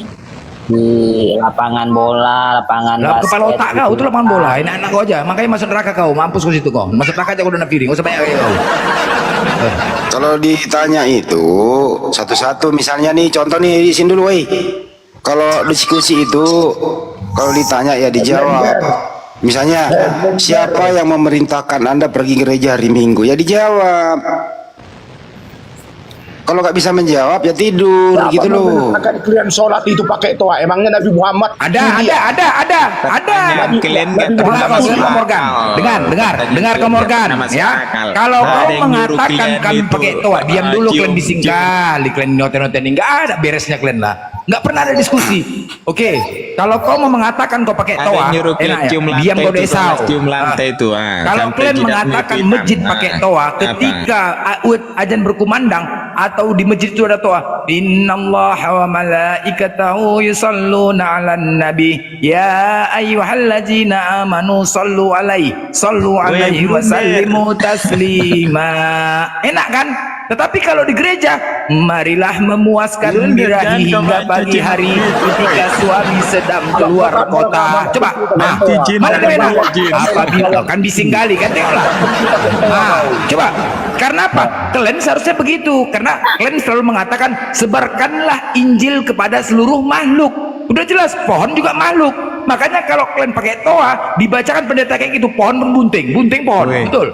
lapangan bola, lapangan Lah, basket. kepala otak kau itu lapangan bola. Enak-enak kau aja. Makanya masuk neraka kau. Mampus kau situ kau. Masuk neraka aja kau udah nafirin. Gak usah banyak kayak kau. Kalau ditanya itu satu-satu, misalnya nih contoh nih di sini dulu, woi. Kalau diskusi itu kalau ditanya ya dijawab. Misalnya siapa yang memerintahkan Anda pergi gereja hari Minggu? Ya dijawab. Kalau nggak bisa menjawab ya tidur gitu loh. Akan kalian sholat itu pakai toa. Emangnya Nabi Muhammad? Ada. Kalian nggak Dengar kau Morgan, ya. Kalau kau mengatakan kami pakai toa, diam dulu kalian bising kali, kalian noten-noten, nggak ada beresnya kalian lah. Nggak pernah ada diskusi. Oke, kalau kau mau mengatakan kau pakai toa, enak ya. Diam kau desau. Kalau kalian mengatakan masjid pakai toa, ketika azan berkumandang atau di masjid itu ada toa, innallaha wa malaikatahu yusalluna 'alan nabi ya ayyuhallazina amanu sallu alaihi wa sallimu taslima. Enak kan? Tetapi kalau di gereja, marilah memuaskan birahi hingga pagi hari ketika suami sedang keluar kota. Coba, mana yang enak? Apabila kan bising kali kan, tengoklah. Coba, karena apa? Kalian seharusnya begitu, karena kalian selalu mengatakan sebarkanlah Injil kepada seluruh makhluk. Udah jelas, pohon juga makhluk. Makanya kalau kalian pakai toa, dibacakan pendeta kayak gitu, pohon berbunting, bunting pohon, betul?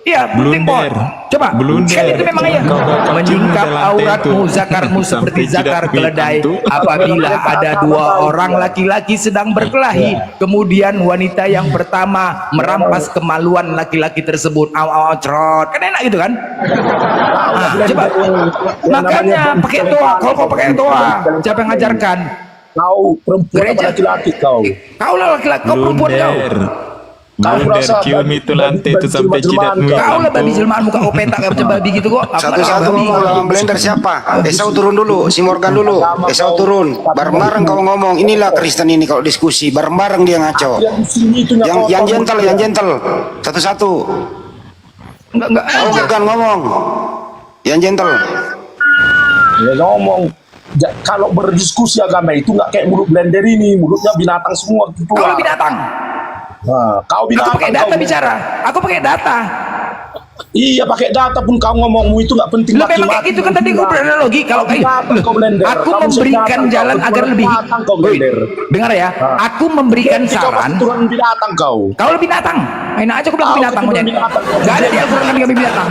Iya, bunting pohon. Coba, sekali itu memang iya. Menyingkap auratmu, zakarmu seperti zakar keledai. Apabila ada dua orang laki-laki sedang berkelahi, kemudian wanita yang pertama merampas kemaluan laki-laki tersebut. Cerot, kan enak gitu kan? Coba, makanya pakai toa. Kalau kau pakai toa, siapa yang ngajarkan? Kau perempuan laki-laki kau. Kau lah laki-laki, kau perempuan kau. Blunder, cium itu lantai itu sampai jidatmu. Kau lah babi jelmaan muka kau pentak kayak macam babi gitu kok. Satu-satu ngomong blender siapa? Esau turun dulu, si Morgan dulu. Esau turun, bareng-bareng kau ngomong. Inilah Kristen ini kalau diskusi, bareng-bareng dia ngaco. Yang gentle. Satu-satu. Enggak. Kau Morgan ngomong. Yang gentle. Ya ngomong. Kalau berdiskusi agama itu nggak kayak mulut blender ini, mulutnya binatang semua gitu. Kau binatang. Nah, kau binatang. Aku pakai data bicara. Aku pakai data. Iya, pakai data pun kau ngomongmu itu nggak penting. Memang kayak gitu kan tadi gue beranalogi. Kalau aku memberikan jalan agar lebih. Dengar ya. Aku memberikan saran. Turun binatang kau. Kau lebih binatang. Enak aja aku bilang binatang monyet. Gak ada di Al-Quran kami binatang.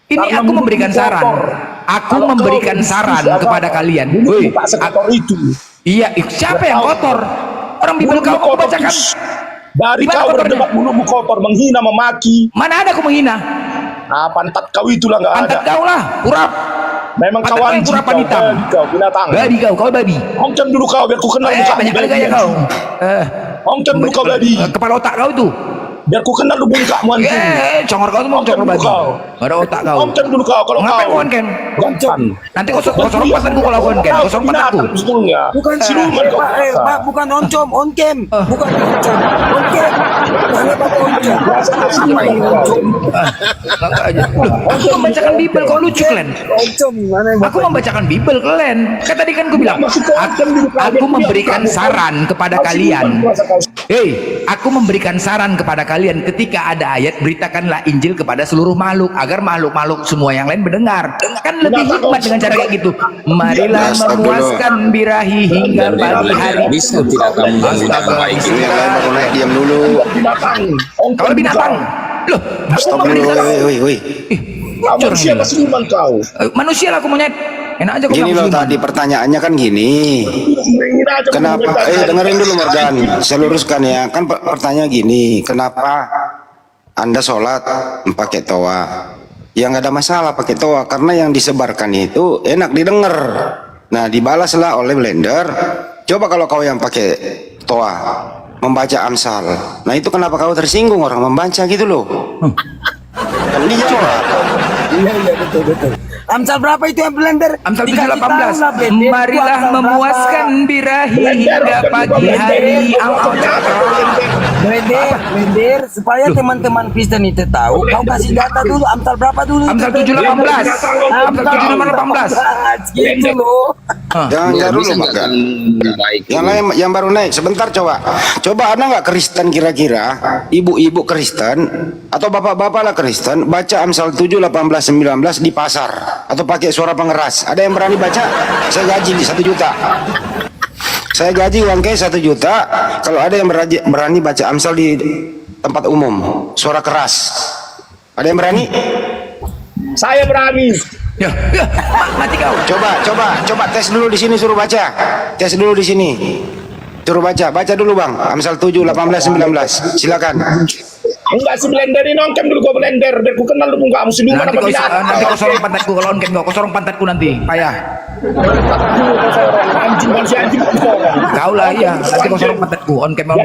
Ini aku memberikan saran. Aku memberikan saran kepada kalian. Woi, iya, siapa yang kotor? Orang Bible kau bacakan. Dari kau berdebat mulutmu kotor, menghina, memaki. Mana ada aku menghina? Ah, pantat kau itulah nggak ada. Pantat kau lah, kurap. Memang pantat kawan kurapan hitam. Kau binatang. Babi kau babi. Ongcam dulu kau biar ku kenal muka. Banyak kali gaya kau. Ongcam dulu kau babi. Kepala otak kau itu. Biar ku kenal lu mukamu anjing. Congor kau tuh mau congor babi. Ada otak kau. Ongcam dulu kau kalau ngapain kau kan? Ongcam. Nanti kau sorong pasanku kalau kau kan. Kau sorong pasanku. Bukan siluman kau. Pak, bukan oncom, oncem. Bukan oncom. Oncem. Mana pakai oncom? Aku membacakan Bible kau lucu kalian. Aku membacakan Bible kalian. Kan tadi kan aku bilang, aku memberikan saran kepada kalian. Hei, aku memberikan saran kepada kalian ketika ada ayat beritakanlah Injil kepada seluruh makhluk agar makhluk-makhluk semua yang lain mendengar. Kan lebih hikmat dengan cara kayak gitu. Marilah memuaskan birahi hingga pagi hari. Bisa tidak kamu Diam dulu. Kalau binatang. Loh, stop dulu. Woi. Manusia siluman kau. Manusia lah aku monyet. Enak aja kok Gini bilang loh, tadi pertanyaannya kan gini. Kenapa? Dengerin dulu Morgan. Saya luruskan ya. Kan pertanyaan gini. Kenapa Anda sholat pakai toa? Ya nggak ada masalah pakai toa, karena yang disebarkan itu enak didengar. Nah, dibalaslah oleh Blender. Coba kalau kau yang pakai toa membaca Amsal. Nah, itu kenapa kau tersinggung orang membaca gitu loh? Kan dijawab. Iya betul. Amsal berapa itu yang Blender? Amsal Dikasih 7:18. tahu lah, Blender. Marilah Amsal memuaskan berapa? birahi hingga pagi hari. Blender, supaya teman-teman Kristen itu tahu, kau kasih data dulu Amsal berapa dulu? Amsal 7:18. Amsal 7:18. Gitu loh. Jangan dulu Morgan. Yang lain, yang baru naik sebentar, coba Anda nggak Kristen kira-kira, ibu-ibu Kristen atau bapak-bapak lah Kristen baca Amsal 7, 18, 19 di pasar atau pakai suara pengeras? Ada yang berani baca? Saya gaji 1 juta. Saya gaji uang cash 1 juta kalau ada yang berani baca Amsal di tempat umum suara keras. Ada yang berani? Saya berani. Ya, mati kau. Coba tes dulu di sini, suruh baca. Tes dulu di sini. Suruh baca dulu Bang. Amsal 7, 18, 19. Silakan. Enggak si Blender ini nongkem dulu gua Blender. Biar ku kenal dulu enggak mesti lu mana Nanti kau sorong pantatku kalau on cam kau sorong pantatku nanti. Payah. Anjing manusia anjing. Kau lah iya. Nanti kau sorong pantatku on cam aku.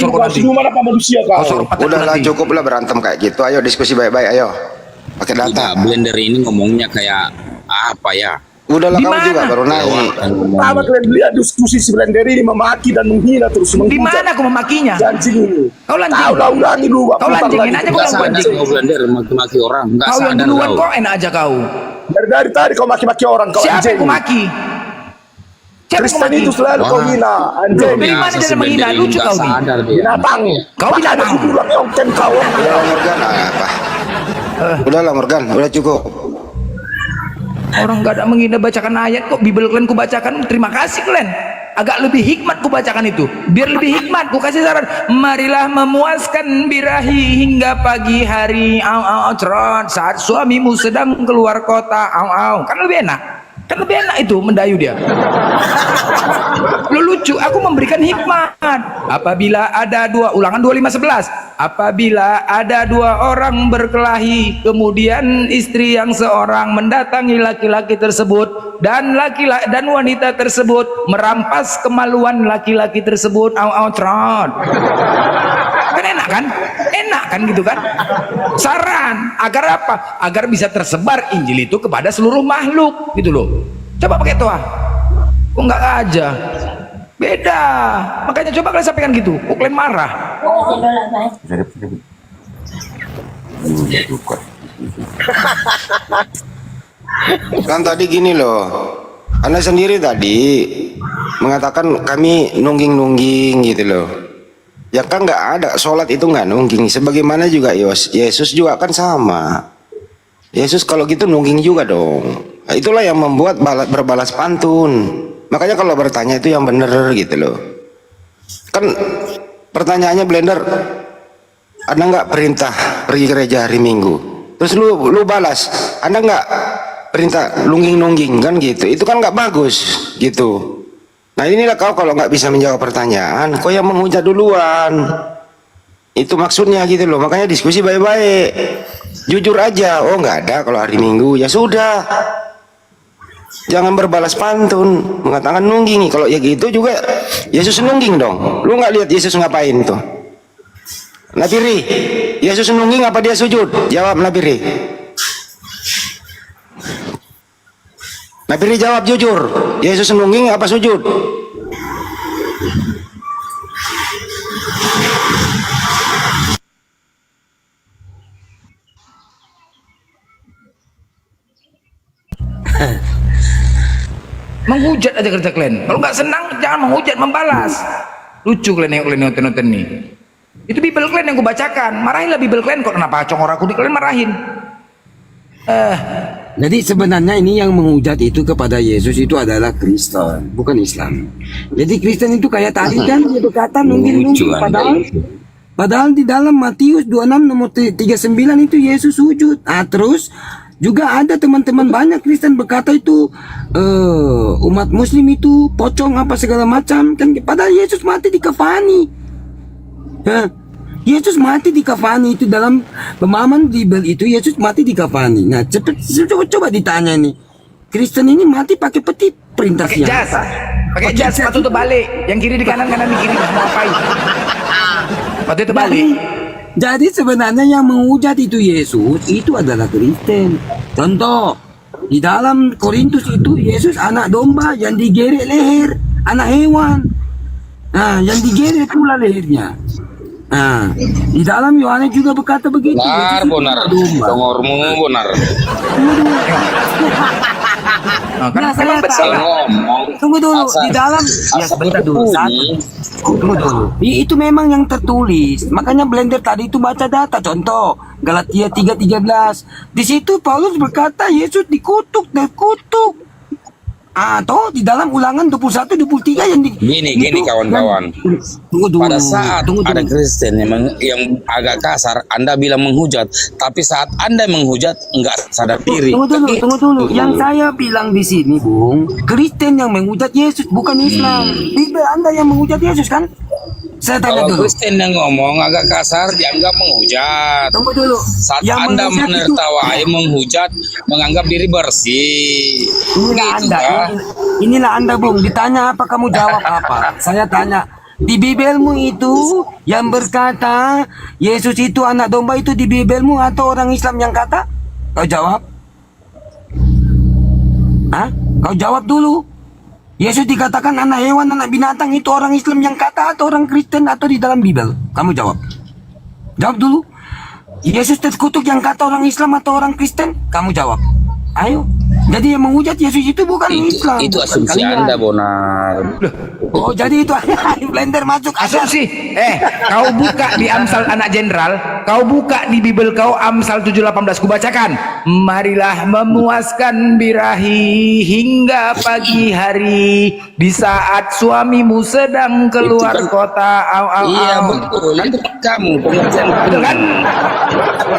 Sorong nanti. Lu mana manusia kau? Kau sorong pantatku Udahlah, nanti. cukup lah berantem kayak gitu. Ayo diskusi baik-baik, ayo. Pakai data. Blender ini ngomongnya kayak apa ya? Udahlah, kamu juga baru naik. Pertama kalian lihat diskusi si Blender ini memaki dan menghina terus menghujat. Di mana aku memakinya? Anjing ini. Kau lanjing. Tahu lah ulangi dulu. Kau lanjingin aja kau Enggak sadar lanjing. kau Blender maki-maki orang, enggak Kau yang sadar duluan kau. kok enak aja kau. Dari tadi kau maki-maki orang kau. Siapa anjing. yang ku maki? Siapa yang ku Kristen maki? itu selalu kau hina. Anjing. Dari mana dia menghina? Lucu kau nih. Binatang. Kau binatang. Ulang nongkem kau. Udahlah Morgan, apa? Udahlah Morgan, udah cukup. Orang gak ada menghina bacakan ayat kok Bible kalian ku bacakan, terima kasih kalian. Agak lebih hikmat ku bacakan itu. Biar lebih hikmat ku kasih saran. Marilah memuaskan birahi hingga pagi hari. Cerot saat suamimu sedang keluar kota. Kan lebih enak. Kan lebih enak itu mendayu dia. Lu lucu, aku memberikan hikmat. Apabila ada dua, Ulangan 25:11. Apabila ada dua orang berkelahi, kemudian istri yang seorang mendatangi laki-laki tersebut dan wanita tersebut merampas kemaluan laki-laki tersebut. Trot. Kan enak kan? Enak kan gitu kan? Saran agar apa? Agar bisa tersebar Injil itu kepada seluruh makhluk gitu loh. Coba pakai toa. Kok nggak aja? Beda. Makanya coba kalian sampaikan gitu. Kok kalian marah? Kan tadi gini loh, Anda sendiri tadi mengatakan kami nungging-nungging gitu loh. Ya kan nggak ada, sholat itu nggak nungging. Sebagaimana juga Yesus juga kan sama. Yesus kalau gitu nungging juga dong. Nah, itulah yang membuat berbalas pantun. Makanya kalau bertanya itu yang bener gitu loh. Kan pertanyaannya Blender, Anda nggak perintah pergi gereja hari Minggu, terus lu balas, Anda nggak perintah nungging-nungging kan gitu. Itu kan nggak bagus gitu. Nah inilah kau kalau nggak bisa menjawab pertanyaan, kau yang menghujat duluan. Itu maksudnya gitu loh. Makanya diskusi baik-baik, jujur aja. Oh nggak ada kalau hari Minggu, ya sudah. Jangan berbalas pantun, mengatakan nungging. Kalau ya gitu juga Yesus nungging dong. Lu nggak lihat Yesus ngapain tuh? Nabiri, Yesus nungging apa dia sujud? Jawab Nabiri. Nabiri jawab jujur. Yesus nungging apa sujud? Menghujat aja kerja kalian. Kalau nggak senang jangan menghujat, membalas. Lucu kalian yang nonton nih. Itu Bible kalian yang gue bacakan. Marahinlah Bible kalian kok, kenapa congor aku di kalian marahin. Jadi sebenarnya ini yang menghujat itu kepada Yesus itu adalah Kristen, bukan Islam. Jadi Kristen itu kayak tadi kan dia berkata nungging-nungging, padahal di dalam Matius 26 nomor 39 itu Yesus sujud. Terus Juga ada teman-teman banyak Kristen berkata itu umat Muslim itu pocong apa segala macam kan, padahal Yesus mati di kafani. Yesus mati di kafani itu dalam pemahaman Bible itu Yesus mati di kafani. Nah, coba ditanya nih, Kristen ini mati pakai peti perintah Pakai jas. Pakai jas, sepatu terbalik. Yang kiri di kanan, kanan di kiri. Mau ngapain? Sepatu terbalik. Jadi sebenarnya yang menghujat itu Yesus itu adalah Kristen. Contoh, di dalam Korintus itu Yesus anak domba yang digeret leher, anak hewan. Nah, yang digeret pula lehernya. Nah, di dalam Yohanes juga berkata begitu. Benar, benar. Tongormu benar. Nah, saya tunggu dulu di dalam ya sebentar dulu. Tunggu dulu. Itu memang yang tertulis. Makanya Blender tadi itu baca data. Contoh Galatia 3:13. Di situ Paulus berkata Yesus dikutuk. Atau di dalam Ulangan 21-23 yang Gini kawan-kawan. Pada saat ada Kristen yang agak kasar, Anda bilang menghujat, tapi saat Anda menghujat enggak sadar diri. Tunggu dulu. Yang saya bilang di sini, Bung, Kristen yang menghujat Yesus bukan Islam. Bibel Anda yang menghujat Yesus kan? Saya tanya Kalau dulu. Kristen yang ngomong agak kasar dianggap menghujat. Tunggu dulu. Saat Yang Anda menghujat menertawai menghujat, menganggap diri bersih. Inilah Anda, inilah Anda, Bung. Ditanya apa kamu jawab apa? Saya tanya, di Bibelmu itu yang berkata Yesus itu anak domba itu di Bibelmu atau orang Islam yang kata? Kau jawab. Kau jawab dulu. Yesus dikatakan anak hewan, anak binatang itu orang Islam yang kata atau orang Kristen atau di dalam Bibel? Kamu jawab. Jawab dulu. Yesus terkutuk yang kata orang Islam atau orang Kristen? Kamu jawab. Ayo. Jadi yang menghujat Yesus itu bukan Islam. Itu bukan asumsi kalian. Anda, Bonar. Oh, jadi itu Blender masuk asumsi. Kau buka di Amsal anak jenderal, kau buka di Bibel kau Amsal 7:18 ku bacakan. Marilah memuaskan birahi hingga pagi hari di saat suamimu sedang keluar kota. Iya, betul. Itu kamu pengertian betul kan?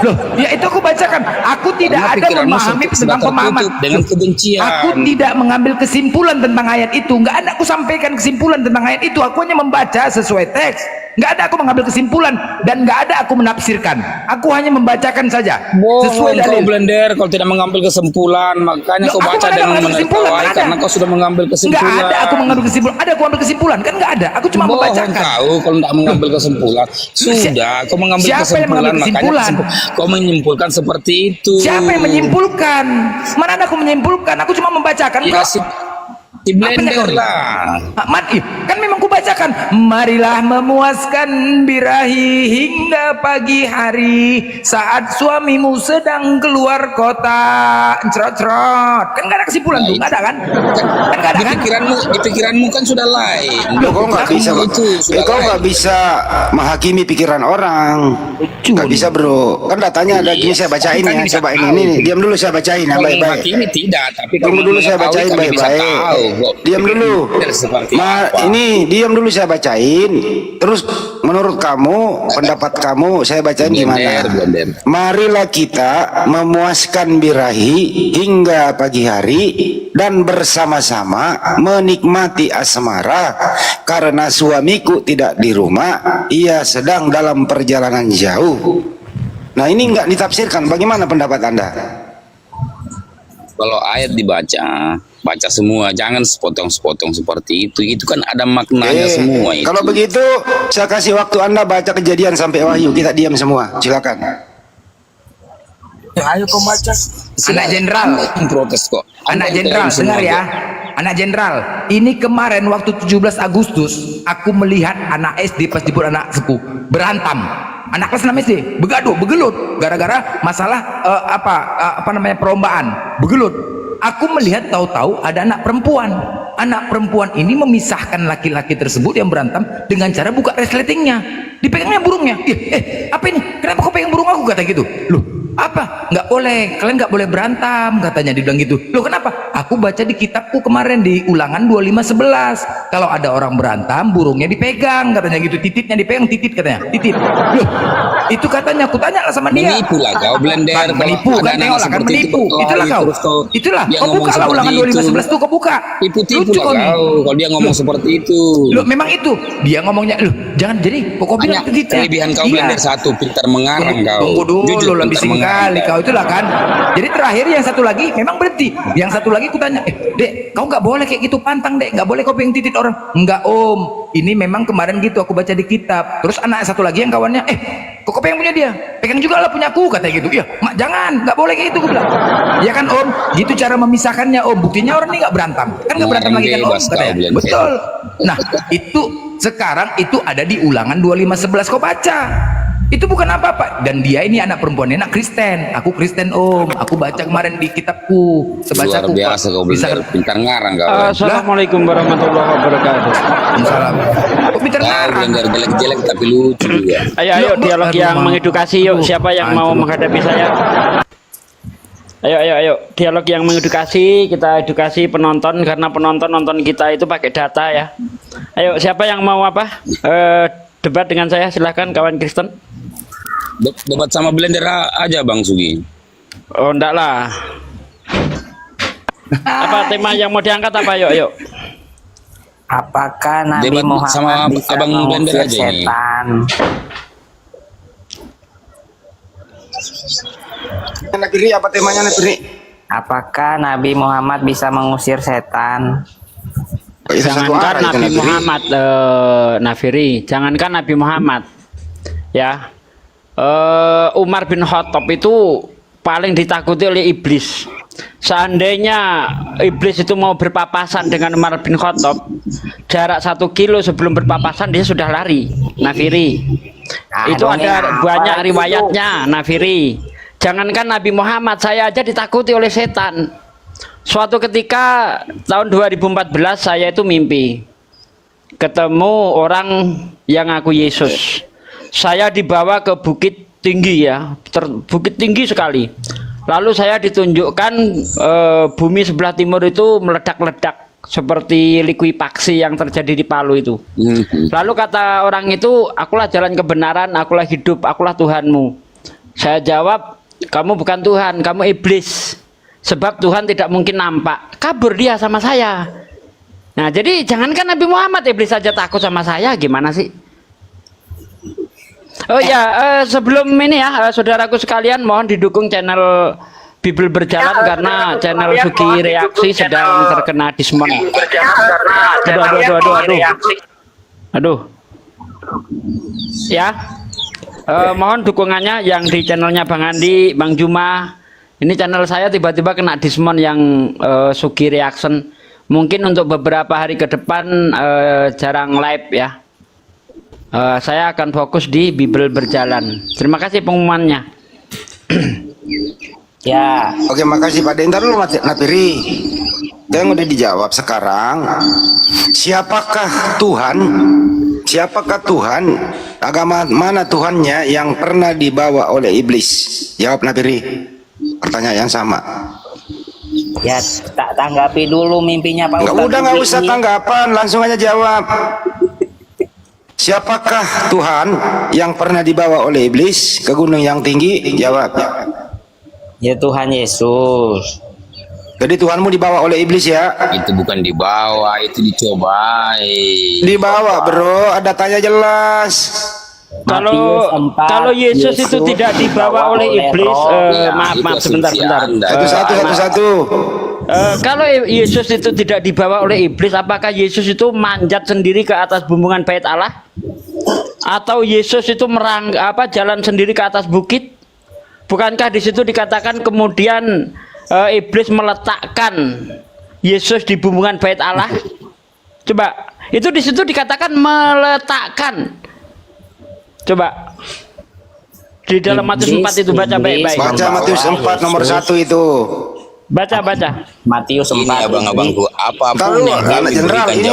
Loh, ya itu aku bacakan. Aku tidak Karena ada pikiranmu memahami tentang tertutup pemahaman dengan kebencian. Aku tidak mengambil kesimpulan tentang ayat itu. Nggak ada aku sampaikan kesimpulan tentang ayat itu. Aku hanya membaca sesuai teks. Nggak ada aku mengambil kesimpulan dan nggak ada aku menafsirkan. Aku hanya membacakan saja sesuai Kau dalil. Blender, kalau tidak mengambil kesimpulan, makanya Loh, kau aku baca mana dengan mengambil kesimpulan? menertawai Nggak karena ada. kau sudah mengambil kesimpulan. Nggak ada aku mengambil kesimpulan. Ada aku ambil kesimpulan kan nggak ada. Aku cuma Bohong membacakan. kau kalau tidak mengambil kesimpulan. Sudah, kau mengambil Siapa yang kesimpulan, mengambil kesimpulan? makanya kau menyimpulkan seperti itu. Siapa yang menyimpulkan? Mana ada aku menyimpulkan? Aku cuma membacakan. Ya, kok. Di Blender lah. Mati kan memang ku bacakan. Marilah memuaskan birahi hingga pagi hari saat suamimu sedang keluar kota. Cerot-cerot. Kan gak ada kesimpulan tuh, gak ada kan? Kan gak ada kan? Di pikiranmu kan sudah lain. Loh, kau nggak bisa, kau nggak bisa menghakimi pikiran orang. Nggak bisa, bro. Kan datanya ada gini, saya bacain ya. Coba ini, diam dulu saya bacain ya, baik-baik. Menghakimi tidak, tapi Tunggu dulu saya bacain baik-baik. Diam dulu. Ini diam dulu saya bacain. Terus menurut kamu, pendapat kamu, saya bacain gimana? Marilah kita memuaskan birahi hingga pagi hari dan bersama-sama menikmati asmara karena suamiku tidak di rumah, ia sedang dalam perjalanan jauh. Nah, ini nggak ditafsirkan. Bagaimana pendapat Anda? Kalau ayat dibaca, baca semua, jangan sepotong-sepotong seperti itu. Itu kan ada maknanya semua itu. Kalau begitu, saya kasih waktu Anda baca Kejadian sampai Wahyu. Kita diam semua. Silakan. Ya, ayo kau baca. Anak jenderal. Protes kok. Anak jenderal, dengar ya. Anak jenderal, ini kemarin waktu 17 Agustus, aku melihat anak SD pas jemput anak sepuh berantem. Anak kelas 6 SD begaduh, begelut gara-gara masalah apa namanya perlombaan. Begelut. Aku melihat tahu-tahu ada anak perempuan. Anak perempuan ini memisahkan laki-laki tersebut yang berantem dengan cara buka resletingnya. Dipegangnya burungnya. Apa ini? Kenapa kau pegang burung aku? Kata gitu. Loh, apa? Nggak boleh. Kalian nggak boleh berantem, katanya. Dibilang gitu. Loh, kenapa? Aku baca di kitabku kemarin di Ulangan 25:11. Kalau ada orang berantem, burungnya dipegang, katanya gitu. Tititnya dipegang, titit katanya. Titit. Loh, Itu katanya, aku tanya lah sama dia. Menipu lah kau blender. Kan menipu kan, tengoklah kan menipu. Itulah kau. Itulah. Kau buka lah ulangan 215 tuh, kau buka. Tipu-tipu Lucu lah kau. Kalau dia ngomong seperti itu. Loh, memang itu. Dia ngomongnya, loh, jangan jadi. Kok bilang begitu? Kelebihan kau blender satu, pintar mengarang kau. Tunggu dulu, Jujur, lebih pintar sekali kau itulah kan. Jadi terakhir yang satu lagi memang berhenti. Yang satu lagi aku tanya, Dek, kau nggak boleh kayak gitu pantang, Dek. Nggak boleh kau pengen titit orang. Enggak, Om. Ini memang kemarin gitu aku baca di kitab. Terus anak satu lagi yang kawannya, kok pengen punya dia? Pegang juga lah punya aku, katanya gitu. Iya, mak jangan, nggak boleh kayak gitu, gue bilang. Ya kan Om, gitu cara memisahkannya Om. Buktinya orang ini nggak berantem, kan nggak berantem lagi kan Om, katanya. Betul. Nah, itu sekarang itu ada di ulangan 2511 kau baca. Itu bukan apa-apa. Dan dia ini anak perempuan, anak Kristen. Aku Kristen Om. Aku baca kemarin di kitabku. Luar biasa kau blender, pintar ngarang kau. Assalamualaikum warahmatullahi wabarakatuh. Kok pintar ngarang? Blender jelek-jelek tapi lucu juga. Ayo dialog yang mengedukasi yuk. Siapa yang mau menghadapi saya? Ayo dialog yang mengedukasi. Kita edukasi penonton karena penonton nonton kita itu pakai data ya. Ayo siapa yang mau apa? Debat dengan saya, silahkan kawan Kristen. Debat sama blender aja Bang Sugi. Oh enggak lah. Apa tema yang mau diangkat apa? Yuk. Apakah Nabi Debat Muhammad sama bisa Abang Blender mengusir aja ini. setan? Negeri apa temanya negeri? Apakah Nabi Muhammad bisa mengusir setan? Jangankan Nabi Muhammad, Nafiri, jangankan Nabi Muhammad, ya, Umar bin Khattab itu paling ditakuti oleh iblis. Seandainya iblis itu mau berpapasan dengan Umar bin Khattab, jarak 1 kilo sebelum berpapasan dia sudah lari, Nafiri. Itu ada banyak riwayatnya, Nafiri. Jangankan Nabi Muhammad, saya aja ditakuti oleh setan. Suatu ketika tahun 2014 saya itu mimpi ketemu orang yang ngaku Yesus. Saya dibawa ke bukit tinggi ya, bukit tinggi sekali. Lalu saya ditunjukkan bumi sebelah timur itu meledak-ledak seperti likuifaksi yang terjadi di Palu itu. Lalu kata orang itu, akulah jalan kebenaran, akulah hidup, akulah Tuhanmu. Saya jawab, kamu bukan Tuhan, kamu iblis. Sebab Tuhan tidak mungkin nampak. Kabur dia sama saya. Nah jadi jangankan Nabi Muhammad, iblis saja takut sama saya, gimana sih? Oh ya, sebelum ini ya, saudaraku sekalian, mohon didukung channel Bible Berjalan karena channel Sugi Reaksi sedang terkena dismon. Aduh. Ya, mohon dukungannya yang di channelnya Bang Andi, Bang Juma. Ini channel saya tiba-tiba kena dismon yang Sugi Reaction. Mungkin untuk beberapa hari ke depan jarang live ya. Saya akan fokus di Bible Berjalan. Terima kasih pengumumannya. Ya. Oke, makasih Pak Dentar dulu Napiri. Yang udah dijawab sekarang. Siapakah Tuhan? Siapakah Tuhan? Agama mana Tuhannya yang pernah dibawa oleh iblis? Jawab Napiri. Pertanyaan yang sama. Ya, tak tanggapi dulu mimpinya Pak Ustadz. Nggak usah tanggapan, langsung aja jawab. Siapakah Tuhan yang pernah dibawa oleh iblis ke gunung yang tinggi? Jawab. Ya Tuhan Yesus. Jadi Tuhanmu dibawa oleh iblis ya? Itu bukan dibawa, itu dicobai. Dibawa bro, ada tanya jelas. Kalau Yesus itu tidak dibawa oleh iblis, maaf sebentar. Itu satu. Kalau Yesus itu tidak dibawa oleh iblis, apakah Yesus itu manjat sendiri ke atas bumbungan bait Allah? Atau Yesus itu jalan sendiri ke atas bukit? Bukankah di situ dikatakan kemudian iblis meletakkan Yesus di bumbungan bait Allah? Coba, itu di situ dikatakan meletakkan. Coba di dalam Matius 4 itu baca baik-baik. Baca Matius 4 nomor 1 itu. Baca. Matius 4. Ini abang-abangku, apapun yang anak jenderal ini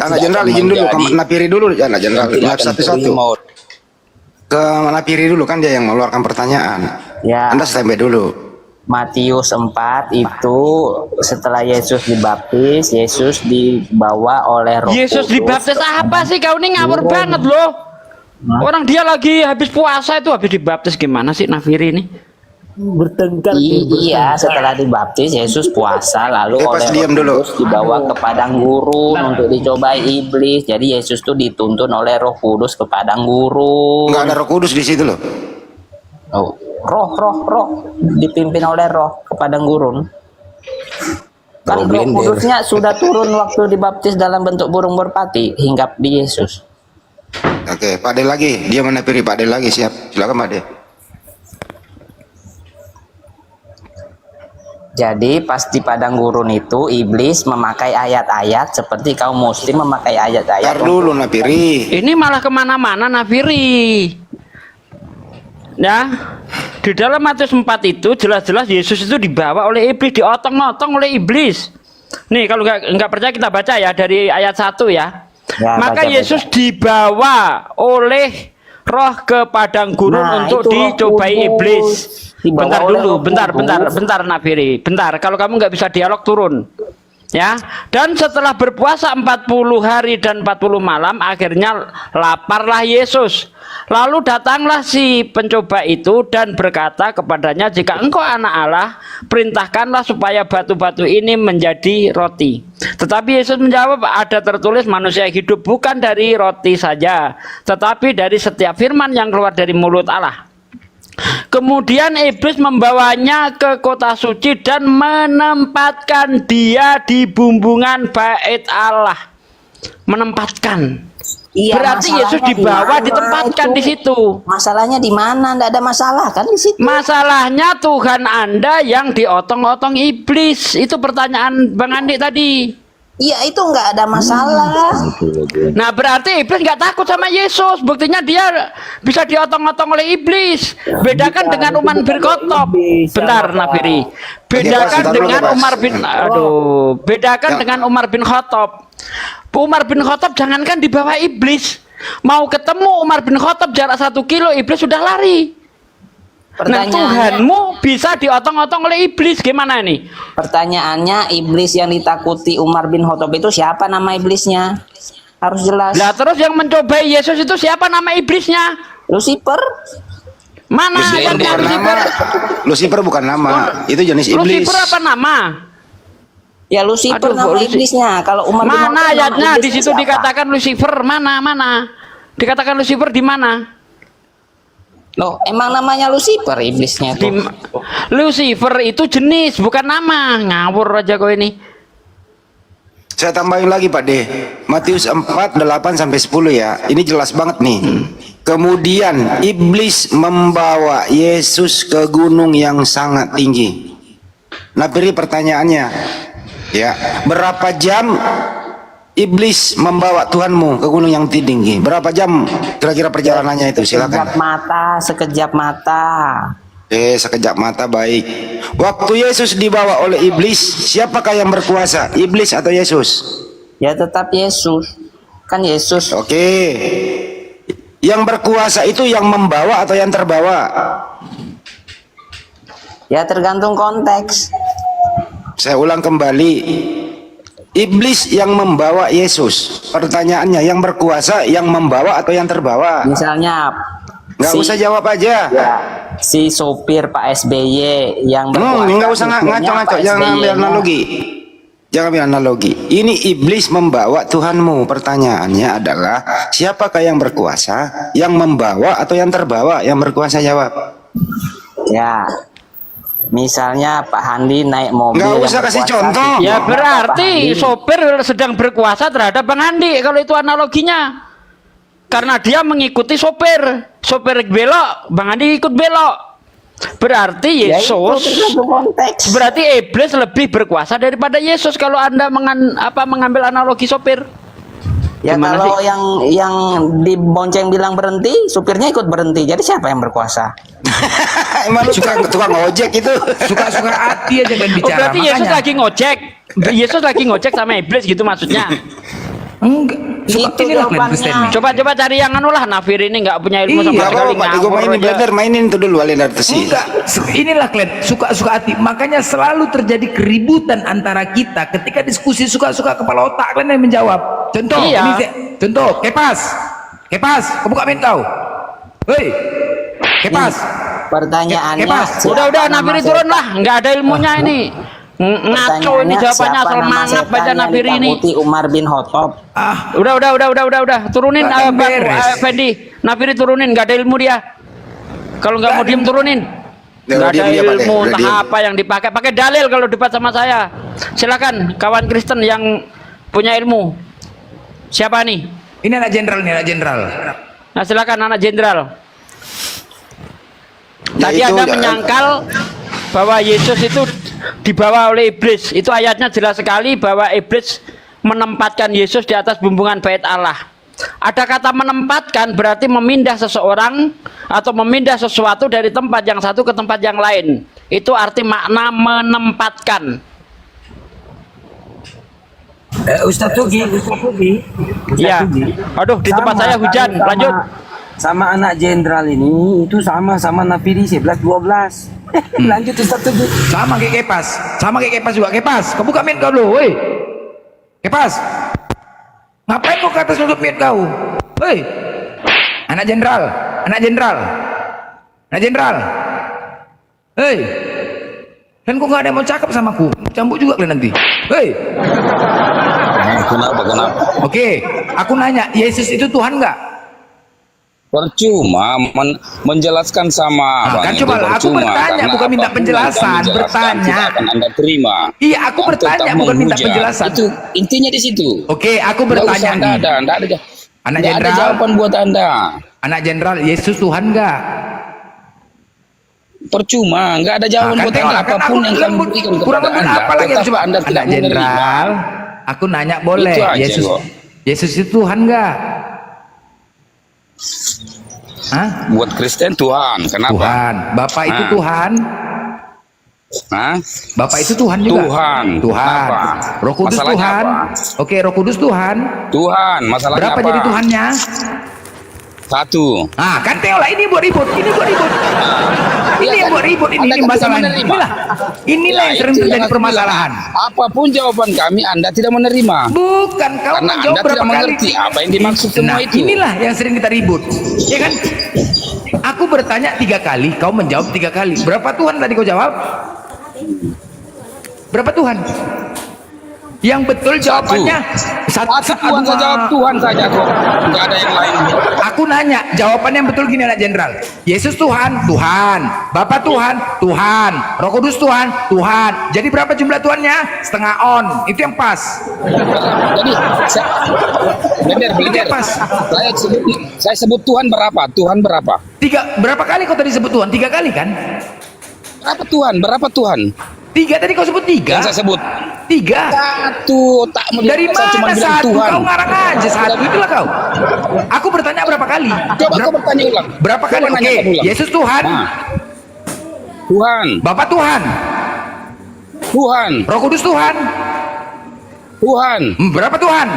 anak jenderal izin dulu ke Napiri dulu anak jenderal satu-satu. Ke Napiri dulu kan dia yang mengeluarkan pertanyaan. Ya. Anda standby dulu. Matius 4 itu setelah Yesus dibaptis, Yesus dibawa oleh Roh Yesus Kudus. dibaptis apa sih kau ini ngawur banget loh. Orang dia lagi habis puasa itu habis dibaptis gimana sih Nafiri ini? Bertengkar. Iya, setelah dibaptis Yesus puasa lalu oleh Roh Kudus dibawa ke padang gurun untuk dicobai iblis. Jadi Yesus tuh dituntun oleh Roh Kudus ke padang gurun. Enggak ada Roh Kudus di situ loh. Oh, roh dipimpin oleh Roh ke padang gurun. Kan Roh Kudusnya sudah turun waktu dibaptis dalam bentuk burung merpati hinggap di Yesus. Oke, Pak De lagi. Dia mana Piri? Pak De lagi, siap. Silakan Pak De. Jadi pas di padang gurun itu iblis memakai ayat-ayat seperti kaum muslim memakai ayat-ayat. Ntar dulu Nafiri. Ini malah kemana-mana Nafiri. Ya, di dalam Matius 4 itu jelas-jelas Yesus itu dibawa oleh iblis, diotong-otong oleh iblis. Nih kalau nggak percaya kita baca ya dari ayat 1 ya. Maka Yesus dibawa oleh Roh ke padang gurun untuk dicobai iblis. Bentar dulu, bentar Nafiri, bentar. Kalau kamu nggak bisa dialog turun, ya. Dan setelah berpuasa 40 hari dan 40 malam, akhirnya laparlah Yesus. Lalu datanglah si pencoba itu dan berkata kepadanya, jika engkau anak Allah, perintahkanlah supaya batu-batu ini menjadi roti. Tetapi Yesus menjawab, ada tertulis manusia hidup bukan dari roti saja, tetapi dari setiap firman yang keluar dari mulut Allah. Kemudian iblis membawanya ke kota suci dan menempatkan dia di bumbungan bait Allah. Menempatkan. Iya, berarti Yesus dibawa ditempatkan di situ. Masalahnya di mana? Nggak ada masalah kan di situ. Masalahnya Tuhan Anda yang diotong-otong iblis. Itu pertanyaan Bang Andi tadi. Iya, itu nggak ada masalah. Nah berarti iblis nggak takut sama Yesus. Buktinya dia bisa diotong-otong oleh iblis. Bedakan dengan Umar bin Khattab. Bentar Nafiri. Bedakan dengan Umar bin bedakan dengan Umar bin Khattab. Umar bin Khattab jangankan dibawa iblis, mau ketemu Umar bin Khattab jarak 1 kilo iblis sudah lari. Nah Tuhanmu bisa diotong-otong oleh iblis, gimana nih? Pertanyaannya, iblis yang ditakuti Umar bin Khattab itu siapa nama iblisnya? Harus jelas. Lah terus yang mencobai Yesus itu siapa nama iblisnya? Lucifer. Mana ayatnya Lucifer? Lucifer bukan nama, itu jenis iblis. Lucifer apa nama? Ya Lucifer nama iblisnya. Kalau Umar bin Khattab mana ayatnya di situ siapa? dikatakan Lucifer? Mana? Dikatakan Lucifer di mana? Loh, emang namanya Lucifer iblisnya itu? Lucifer itu jenis, bukan nama. Ngawur aja kau ini. Saya tambahin lagi Pak De. Matius 4, 8 sampai 10 ya. Ini jelas banget nih. Kemudian iblis membawa Yesus ke gunung yang sangat tinggi. Nah, beri pertanyaannya. Ya, berapa jam iblis membawa Tuhanmu ke gunung yang tinggi? Berapa jam kira-kira perjalanannya itu? Silakan. Sekejap mata. Sekejap mata, baik. Waktu Yesus dibawa oleh iblis, siapakah yang berkuasa? Iblis atau Yesus? Ya tetap Yesus. Kan Yesus. Oke. Yang berkuasa itu yang membawa atau yang terbawa? Ya tergantung konteks. Saya ulang kembali. Iblis yang membawa Yesus. Pertanyaannya, yang berkuasa yang membawa atau yang terbawa? Misalnya nggak usah jawab aja. Ya, si sopir Pak SBY yang berkuasa. Nggak usah ngaco-ngaco, jangan ambil analogi. Jangan ambil analogi. Ini iblis membawa Tuhanmu. Pertanyaannya adalah, siapakah yang berkuasa? Yang membawa atau yang terbawa? Yang berkuasa jawab. Ya. Misalnya Pak Handi naik mobil. Nggak usah kasih contoh. Ya berarti sopir sedang berkuasa terhadap Bang Handi kalau itu analoginya. Karena dia mengikuti sopir. Sopir belok, Bang Handi ikut belok. Berarti Yesus. Berarti iblis lebih berkuasa daripada Yesus kalau Anda mengambil analogi sopir. Ya gimana kalau sih? yang dibonceng bilang berhenti, supirnya ikut berhenti. Jadi siapa yang berkuasa? Emang lu tukang ojek itu. Suka-suka hati aja kan bicara. Berarti Yesus lagi ngojek. Yesus lagi ngojek sama iblis gitu maksudnya. Enggak. Inilah Kristen. Coba cari yang anu lah. Nafir ini nggak punya ilmu sama sekali. Gue mainin blender, mainin itu dulu Alendar Tesi. Enggak. Inilah kalian suka-suka hati. Makanya selalu terjadi keributan antara kita ketika diskusi suka-suka kepala otak kalian yang menjawab. Contoh, Iya. contoh, Kepas. Kepas, kebuka mic kau. Hei, Kepas. Pertanyaannya, Kepas. Udah Nafiri turun lah, nggak ada ilmunya ini. Ngaco ini jawabannya asal mangap baca Nafiri ini. Umar bin Khattab. Udah. Turunin Fendi. Nafiri turunin, nggak ada ilmu dia. Kalau nggak mau diem turunin. Nggak ada ilmu, entah apa yang dipakai. Pakai dalil kalau debat sama saya. Silakan kawan Kristen yang punya ilmu. Siapa nih? Ini anak jenderal. Nah silakan anak jenderal. Tadi itu Anda menyangkal bahwa Yesus itu dibawa oleh iblis. Itu ayatnya jelas sekali bahwa iblis menempatkan Yesus di atas bumbungan bait Allah. Ada kata menempatkan berarti memindah seseorang atau memindah sesuatu dari tempat yang satu ke tempat yang lain. Itu arti makna menempatkan. Ustaz Tugi. Iya. Aduh, di tempat saya hujan. Lanjut. Sama anak jenderal ini itu sama Nafiri 11-12. Lanjut Ustaz Tugi. Sama kayak Kepas juga. Kepas, kau buka mic kau dulu, woi. Kepas. Ngapain kau ke atas nutup mic kau? Woi. Anak jenderal. Hei. Kan kau nggak ada yang mau cakap sama aku. Cambuk juga kalian nanti. Hei. Kenapa? Oke, aku nanya, Yesus itu Tuhan nggak? Percuma menjelaskan sama kan coba aku bertanya bukan minta penjelasan, bertanya. Tidak akan Anda terima. Iya, aku bertanya bukan minta penjelasan. Itu intinya di situ. Oke, aku bertanya nih. Anak jenderal, ada jawaban buat Anda. Anak jenderal, Yesus Tuhan nggak? Percuma, nggak ada jawaban buat Anda. Apapun yang kamu berikan kepada Anda, apa lagi coba Anda tidak anak jenderal, aku nanya boleh. Yesus itu Tuhan nggak? Hah? Buat Kristen Tuhan, kenapa? Tuhan, Bapak itu Tuhan. Hah? Bapak itu Tuhan juga. Tuhan. Kenapa? Roh Kudus Masalahnya Tuhan. apa? Oke, Roh Kudus Tuhan. Tuhan, masalahnya berapa apa? jadi Tuhannya? 1. Kan tengoklah ini buat ribut. Ini yang buat ribut ini masalahnya. Inilah yang sering terjadi permasalahan. Apapun jawaban kami Anda tidak menerima. Bukan, kau karena menjawab Anda berapa tidak mengerti kali. apa yang dimaksud semua itu. Inilah yang sering kita ribut. Ya kan? Aku bertanya 3 kali, kau menjawab 3 kali. Berapa Tuhan tadi kau jawab? Berapa Tuhan? Yang betul jawabannya satu Tuhan saja, jawab Tuhan saja kok. Enggak ada yang lain. Aku nanya, jawabannya yang betul gini anak jenderal. Yesus Tuhan, Tuhan. Bapak Tuhan, Tuhan. Roh Kudus Tuhan, Tuhan. Jadi berapa jumlah Tuhannya? Setengah on. Itu yang pas. Jadi benar. Pas. Saya sebut Tuhan berapa? Tuhan berapa? 3. Berapa kali kau tadi sebut Tuhan? 3 kali kan? Berapa Tuhan? Berapa Tuhan? 3 tadi kau sebut 3. Yang saya sebut 3. Satu. Tak dari mana cuma bilang satu? Tuhan. Kau ngarang aja satu. Itulah kau. Aku bertanya berapa kali? Coba kau bertanya ulang. Berapa kali? Oke. Yesus Tuhan. Tuhan. Bapak Tuhan. Tuhan. Roh Kudus Tuhan. Tuhan. Berapa Tuhan?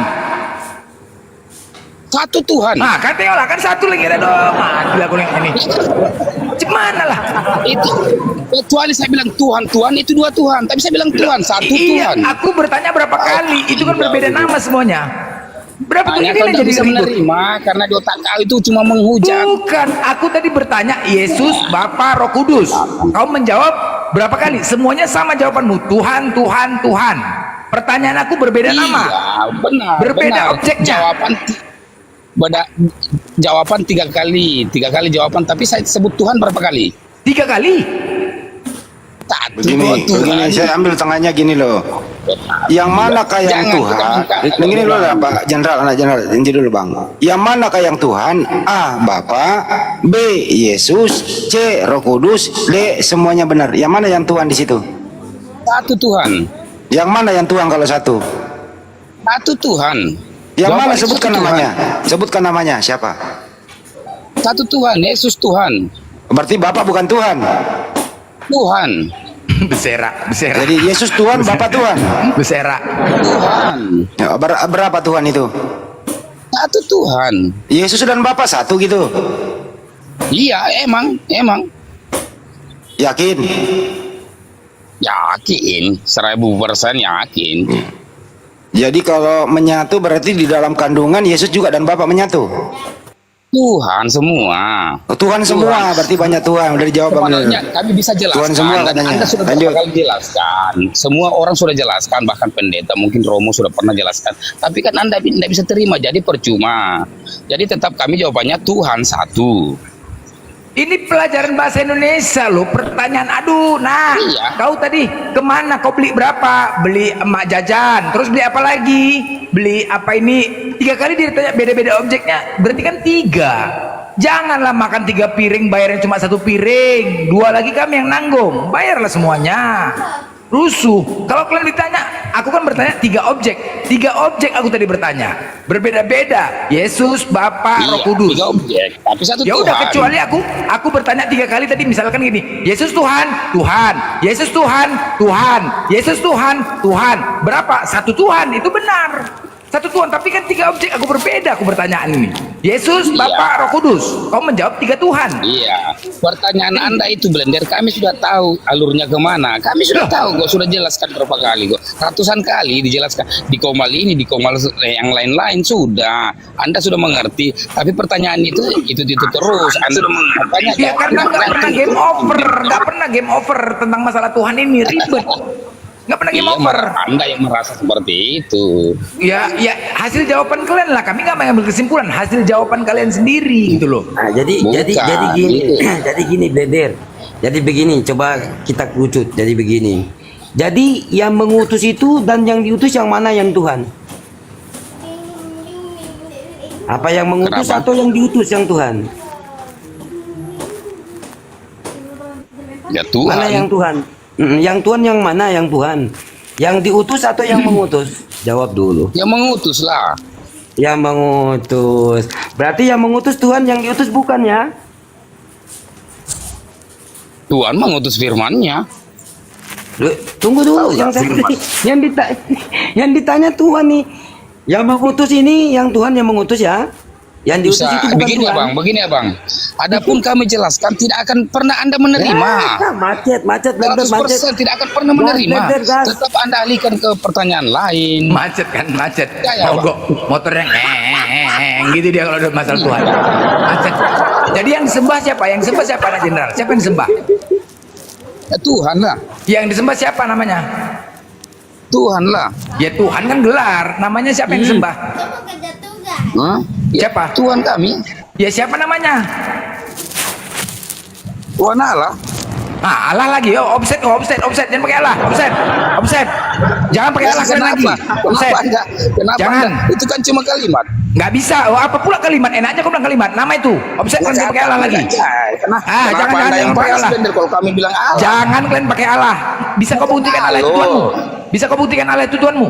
1 Tuhan. Kan tengoklah, kan 1 lagi ada dong. Mati aku yang ini. Gimana lah? Itu kecuali saya bilang Tuhan itu 2 Tuhan, tapi saya bilang Tuhan 1 Tuhan. Aku bertanya berapa kali? Itu kan berbeda nama semuanya. Berapa Tuhan ini kau jadi bisa ribut? menerima karena di otak kau itu cuma menghujat. Bukan, aku tadi bertanya Yesus, Bapa, Roh Kudus. Kau menjawab berapa kali? Semuanya sama jawabanmu. Tuhan. Pertanyaan aku berbeda nama. Benar. Berbeda objeknya. Jawaban 3 kali jawaban, tapi saya sebut Tuhan berapa kali? 3 kali. Begini, saya ambil tengahnya gini loh. Yang manakah yang Tuhan? Begini loh Pak Jenderal, anak jenderal, ini dulu Bang. Yang manakah yang Tuhan? A. Bapa, B. Yesus, C. Roh Kudus, D. Semuanya benar. Yang mana yang Tuhan di situ? 1 Tuhan. Yang mana yang Tuhan kalau 1? 1 Tuhan. Yang mana sebutkan namanya? Sebutkan namanya siapa? 1 Tuhan, Yesus Tuhan. Berarti Bapak bukan Tuhan. Tuhan. Beserak. Jadi Yesus Tuhan, Bapak Tuhan. Beserak. Tuhan. Berapa Tuhan itu? 1 Tuhan. Yesus dan Bapak 1 gitu. Iya, emang. Yakin? Yakin, 1000% yakin. Jadi kalau menyatu berarti di dalam kandungan Yesus juga dan Bapa menyatu. Tuhan semua. Oh, Tuhan semua, berarti banyak Tuhan. Udah dijawab Bang. Makanya kami bisa jelaskan. Tuhan semua Dan katanya. Anda sudah Lanjut. berapa kali jelaskan. Semua orang sudah jelaskan, bahkan pendeta mungkin Romo sudah pernah jelaskan. Tapi kan Anda tidak bisa terima, jadi percuma. Jadi tetap kami jawabannya Tuhan satu. Ini pelajaran bahasa Indonesia loh, pertanyaan aduh. Nah, kau tadi kemana? Kau beli berapa? Beli emak jajan. Terus beli apa lagi? Beli apa ini? 3 kali dia tanya beda-beda objeknya. Berarti kan 3. Janganlah makan 3 piring, bayarnya cuma 1 piring. 2 lagi kami yang nanggung. Bayarlah semuanya. Rusuh. Kalau kalian ditanya, aku kan bertanya 3 objek. 3 objek aku tadi bertanya. Berbeda-beda. Yesus, Bapa, Roh Kudus. 3 objek, tapi satu Ya Tuhan. udah, kecuali aku bertanya 3 kali tadi, misalkan gini, Yesus Tuhan, Tuhan, Yesus Tuhan, Tuhan, Yesus Tuhan, Tuhan. Berapa? 1 Tuhan, itu benar. 1 Tuhan, tapi kan 3 objek aku berbeda, aku bertanyaan ini. Yesus, Bapa, Roh Kudus. Kau menjawab 3 Tuhan. Iya, pertanyaan Anda itu Blender, kami sudah tahu alurnya kemana. Kami sudah tahu kok, sudah jelaskan berapa kali kok. Ratusan kali dijelaskan. Di komal ini, di komal yang lain-lain sudah. Anda sudah mengerti. Tapi pertanyaan itu terus. Anda makanya Ya karena nggak pernah game over, nggak pernah game over tentang masalah Tuhan ini, ribet. Nggak pernah game over. Anda yang merasa seperti itu. Ya hasil jawaban kalian lah. Kami nggak mengambil kesimpulan. Hasil jawaban kalian sendiri gitu loh. Nah, jadi gini, jadi gini Blender. Jadi begini, coba kita kerucut. Jadi begini. Jadi yang mengutus itu dan yang diutus yang mana yang Tuhan? Apa yang mengutus atau yang diutus yang Tuhan? Ya Tuhan. Mana yang Tuhan? Yang Tuhan yang mana yang Tuhan? Yang diutus atau yang mengutus? Jawab dulu. Yang mengutus lah. Yang mengutus. Berarti yang mengutus Tuhan, yang diutus bukan ya? Tuhan mengutus firman-Nya. Tunggu dulu, yang ditanya Tuhan nih. Yang mengutus ini yang Tuhan yang mengutus ya. Yang diutus Bisa, itu bukan begini Tuhan. begini Abang. Adapun kami jelaskan tidak akan pernah Anda menerima. Ya, macet, Blender, 100% tidak akan pernah menerima. Tetap Anda alihkan ke pertanyaan lain. Macet kan, macet. Ya, Mogok, motornya gitu dia kalau ada masalah Tuhan. Macet. Jadi yang disembah siapa? Yang disembah siapa, Anak Jenderal? Siapa yang disembah? Ya, Tuhan lah. Yang disembah siapa namanya? Tuhan lah. Ya Tuhan kan gelar. Namanya siapa yang disembah? Hah? Siapa? Tuhan kami. Ya siapa namanya? Tuhan Allah. Ah, Allah lagi. Oh, offset. Jangan pakai Allah. Offset. Jangan pakai Allah kalian lagi. Offset. Kenapa Jangan. Anda? Itu kan cuma kalimat. Nggak bisa. Oh, apa pula kalimat? Enak aja kau bilang kalimat. Nama itu. Offset kan pakai Allah lagi. Jangan pakai Allah. Kalau kami bilang Allah. Jangan kalian pakai Allah. Bisa kau buktikan Allah itu Tuhanmu? Bisa kau buktikan Allah itu Tuhanmu?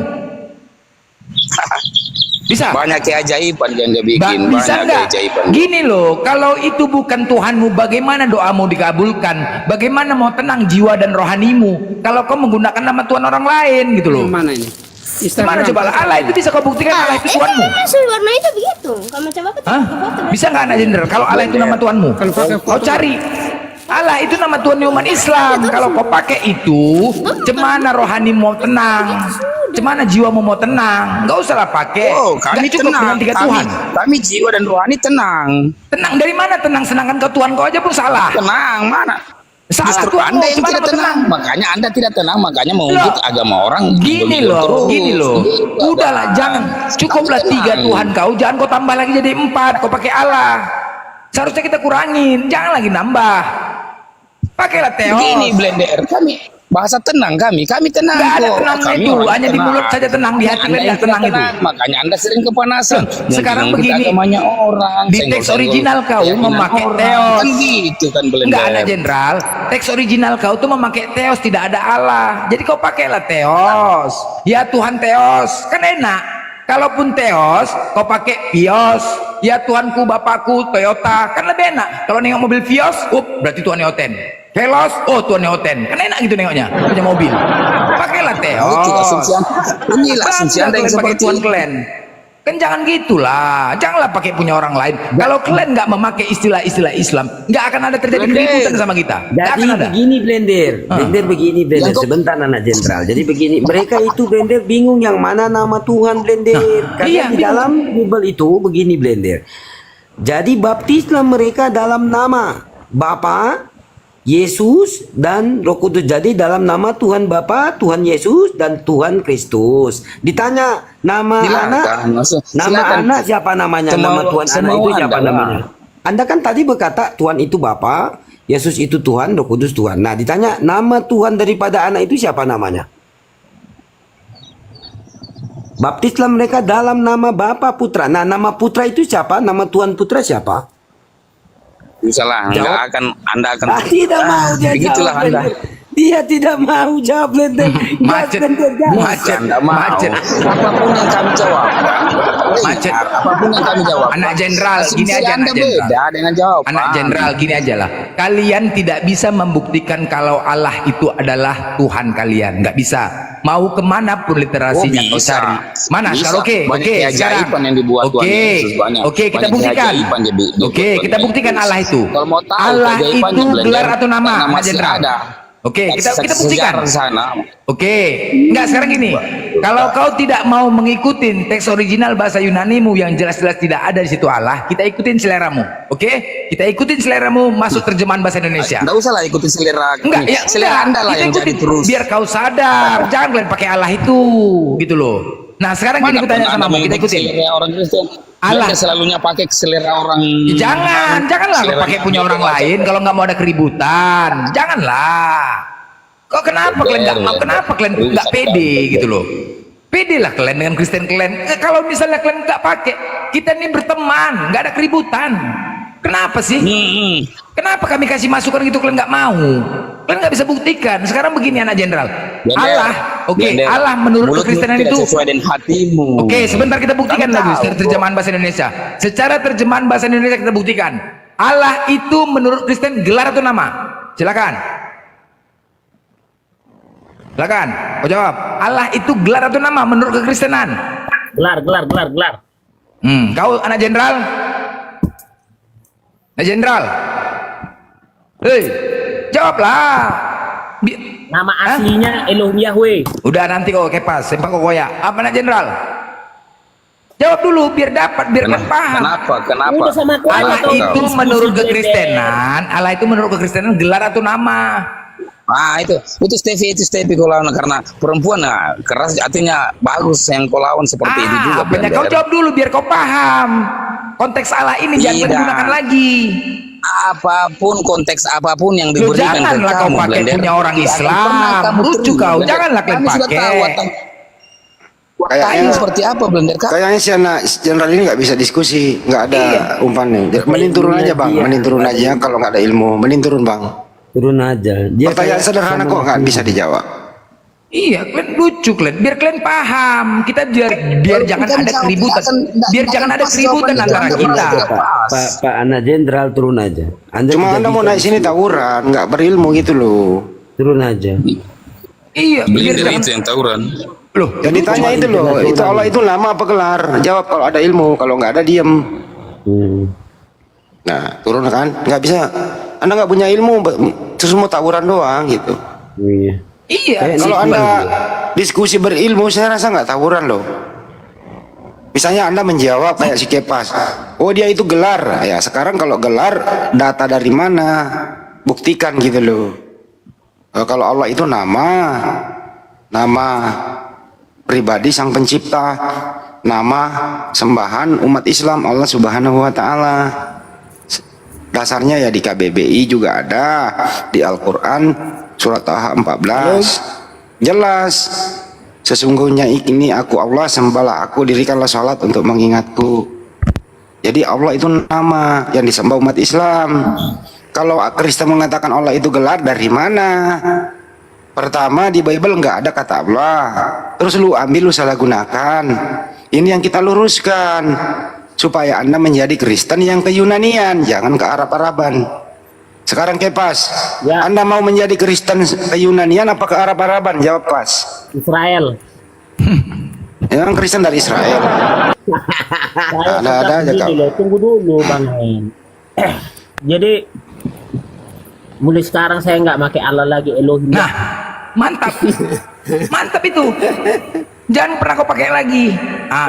Bisa. Banyak keajaiban yang dia bikin. Bisa Banyak enggak? keajaiban. Gini loh, kalau itu bukan Tuhanmu, bagaimana doamu dikabulkan? Bagaimana mau tenang jiwa dan rohanimu kalau kau menggunakan nama Tuhan orang lain gitu loh? Mana ini? Gimana coba Allah itu bisa kau buktikan Allah itu Tuhanmu? warna itu begitu. Kamu coba Hah? Bisa nggak Anak Jenderal? Kalau Allah itu nama Tuhanmu, kau cari. Allah itu nama Tuhan umat Islam. Kalau kau pakai itu, cemana rohani mau tenang, cemana jiwa mau tenang, nggak usahlah pakai. Oh, kami Nggak cukup tenang. dengan 3 Tuhan. Kami jiwa dan rohani tenang. Tenang dari mana tenang? Senangkan ke Tuhan kau aja pun salah. Tenang mana? Salah Justru Tuhanmu, Anda yang gimana tidak mau tenang. Makanya Anda tidak tenang. Makanya mengungkit agama orang. Gini begitu loh, terus. gini loh. Udahlah, jangan. Cukuplah 3 Tuhan kau. Jangan kau tambah lagi jadi 4. Kau pakai Allah. Seharusnya kita kurangin. Jangan lagi nambah. Pakailah Theos. Begini Blender, kami bahasa tenang kami tenang. Nggak ada kok. tenangnya Kami itu, orang hanya di mulut saja tenang, di hati Anda kalian yang nggak tenang tidak itu. Makanya Anda sering kepanasan. Sekarang Mungkin begini, agamanya orang. di teks senggol-senggol original kau keyakinan memakai orang. Theos. Kan gitu kan Blender. Enggak ada Jenderal. Teks original kau tuh memakai Theos, tidak ada Allah. Jadi kau pakailah Theos. Ya Tuhan Theos, kan enak. Kalaupun Theos, kau pakai Vios. Ya Tuhanku, Bapakku, Toyota, kan lebih enak. Kalau nengok mobil Vios, berarti Tuhan Neoten. Velos, Tuhan Neoten. Kan enak gitu nengoknya, punya mobil. Pakailah Theos. Itu asumsi Anda. Inilah asumsi Anda yang pakai seperti Tuhan kalian. Kan jangan gitulah, janganlah pakai punya orang lain. Kalau kalian nggak memakai istilah-istilah Islam, nggak akan ada terjadi keributan sama kita. Nggak akan Jadi ada. begini Blender, begini Blender. Sebentar Anak Jenderal. Jadi begini, mereka itu Blender bingung yang mana nama Tuhan Blender. Karena iya, di dalam Bible itu begini Blender. Jadi baptislah mereka dalam nama Bapa, Yesus dan Roh Kudus. Jadi dalam nama Tuhan Bapa, Tuhan Yesus dan Tuhan Kristus. Ditanya nama anak, anak siapa namanya? Nama Tuhan anak itu siapa namanya? Anda kan tadi berkata Tuhan itu Bapa, Yesus itu Tuhan, Roh Kudus Tuhan. Nah, ditanya nama Tuhan daripada anak itu siapa namanya? Baptislah mereka dalam nama Bapa, Putra. Nah, nama Putra itu siapa? Nama Tuhan Putra siapa? Salah, Anda akan tidak mau dia begitulah jawab. Anda. Dia tidak mau jawab. Macet. Apapun yang kami jawab, Macet. apapun yang kami jawab. Anak jenderal, gini aja Anda anak jenderal. beda dengan jawaban. Anak jenderal, gini aja lah. Kalian tidak bisa membuktikan kalau Allah itu adalah Tuhan kalian. Nggak bisa. Mau kemana pun literasinya kau bisa. cari. Mana? Bisa. Sekarang oke, Banyak sekarang. keajaiban yang dibuat Tuhan Yesus, banyak. Oke, kita Banyak buktikan. keajaiban yang dibuat Oke, kita Tuhan buktikan Yesus. Allah itu. Kalau mau tahu Allah keajaibannya, itu Blender, gelar atau nama, karena anak masih jenderal. ada. Oke, kita buktikan. Sejarah sana. Oke, enggak sekarang gini. Kalau kau tidak mau mengikuti teks original bahasa Yunanimu yang jelas-jelas tidak ada di situ Allah, kita ikutin seleramu. Oke? Kita ikutin seleramu masuk terjemahan bahasa Indonesia. Enggak usah lah ikutin selera. Enggak, ya selera Anda lah kita yang jadi ikutin. terus. Biar kau sadar, jangan kalian pakai Allah itu, gitu loh. Nah, sekarang gini aku tanya sama kamu, kita ikutin. Selera orang Kristen. Allah selalunya pakai selera orang. Janganlah kau pakai punya orang lain kalau nggak mau ada keributan. Janganlah. Kok kenapa kalian nggak mau? Kenapa kalian nggak pede gitu loh? Pede lah kalian dengan Kristen kalian. Kalau misalnya kalian nggak pakai, kita ini berteman, nggak ada keributan. Kenapa sih? Kenapa kami kasih masukan gitu kalian nggak mau? Kalian nggak bisa buktikan. Sekarang begini anak jenderal. Allah, Allah menurut kekristenan itu sesuai dengan hatimu. Oke, sebentar kita buktikan lagi secara terjemahan bahasa Indonesia. Secara terjemahan bahasa Indonesia kita buktikan. Allah itu menurut Kristen gelar atau nama? Silakan. Silakan. Kau jawab. Allah itu gelar atau nama menurut kekristenan? Gelar. Kau anak jenderal? Anak jenderal. Hei, jawablah. Nama aslinya Elohim Yahweh. Udah nanti kau kepas, sempang kau koyak. Apa anak jenderal? Jawab dulu biar dapat, biar kalian paham. Kenapa? Allah itu menurut kekristenan, Allah itu menurut kekristenan gelar atau nama? Ah itu Stevie kau lawan karena perempuan keras artinya bagus yang kau lawan seperti itu juga. Benar, kau jawab dulu biar kau paham. Konteks Allah ini jangan digunakan lagi. Apapun konteks apapun yang diberikan ke janganlah kamu, kau pakai Blender. punya orang Islam. Lucu kau, janganlah kalian pakai. Kayaknya seperti apa Blender Kak? Kayaknya si anak jenderal ini nggak bisa diskusi, nggak ada umpannya. Mending turun aja bang, mending turun aja kalau nggak ada ilmu, mending turun bang. Turun aja. Pertanyaan sederhana kok nggak bisa dijawab. Iya, kalian lucu kalian. Biar kalian paham. Kita biar jangan ada keributan. Biar jangan ada keributan antara kita. Pak anak jenderal turun aja. Cuma anda mau naik sini tawuran, nggak berilmu gitu loh. Turun aja. Iya, Blender itu yang tawuran. Loh, yang ditanya itu loh, itu Allah itu nama apa gelar? Jawab kalau ada ilmu, kalau nggak ada diem. Nah, turun kan? Nggak bisa. Anda nggak punya ilmu, terus mau tawuran doang gitu. Iya. Kalau Anda diskusi berilmu, saya rasa nggak tawuran loh. Misalnya Anda menjawab kayak si Kepas, oh dia itu gelar. Ya sekarang kalau gelar, data dari mana? Buktikan gitu loh. Kalau Allah itu nama pribadi sang pencipta, nama sembahan umat Islam Allah Subhanahu wa taala. Dasarnya ya di KBBI juga ada, di Al-Qur'an surat Taha 14. Jelas. Sesungguhnya ini aku Allah, sembahlah aku, dirikanlah salat untuk mengingatku. Jadi Allah itu nama yang disembah umat Islam. Kalau Kristen mengatakan Allah itu gelar, dari mana? Pertama di Bible nggak ada kata Allah, terus lu ambil, lu salah gunakan. Ini yang kita luruskan supaya Anda menjadi Kristen yang ke-Yunanian, jangan ke Arab-Araban. Sekarang Kepas, Anda mau menjadi Kristen ke-Yunanian apa ke Arab-Araban? Jawab Pas. Israel. Yang Kristen dari Israel. Ada aja kau. Tunggu dulu Bang Hen. Jadi mulai sekarang saya nggak pakai Allah lagi, Elohim. Nah, mantap. Mantap itu. Jangan pernah kau pakai lagi.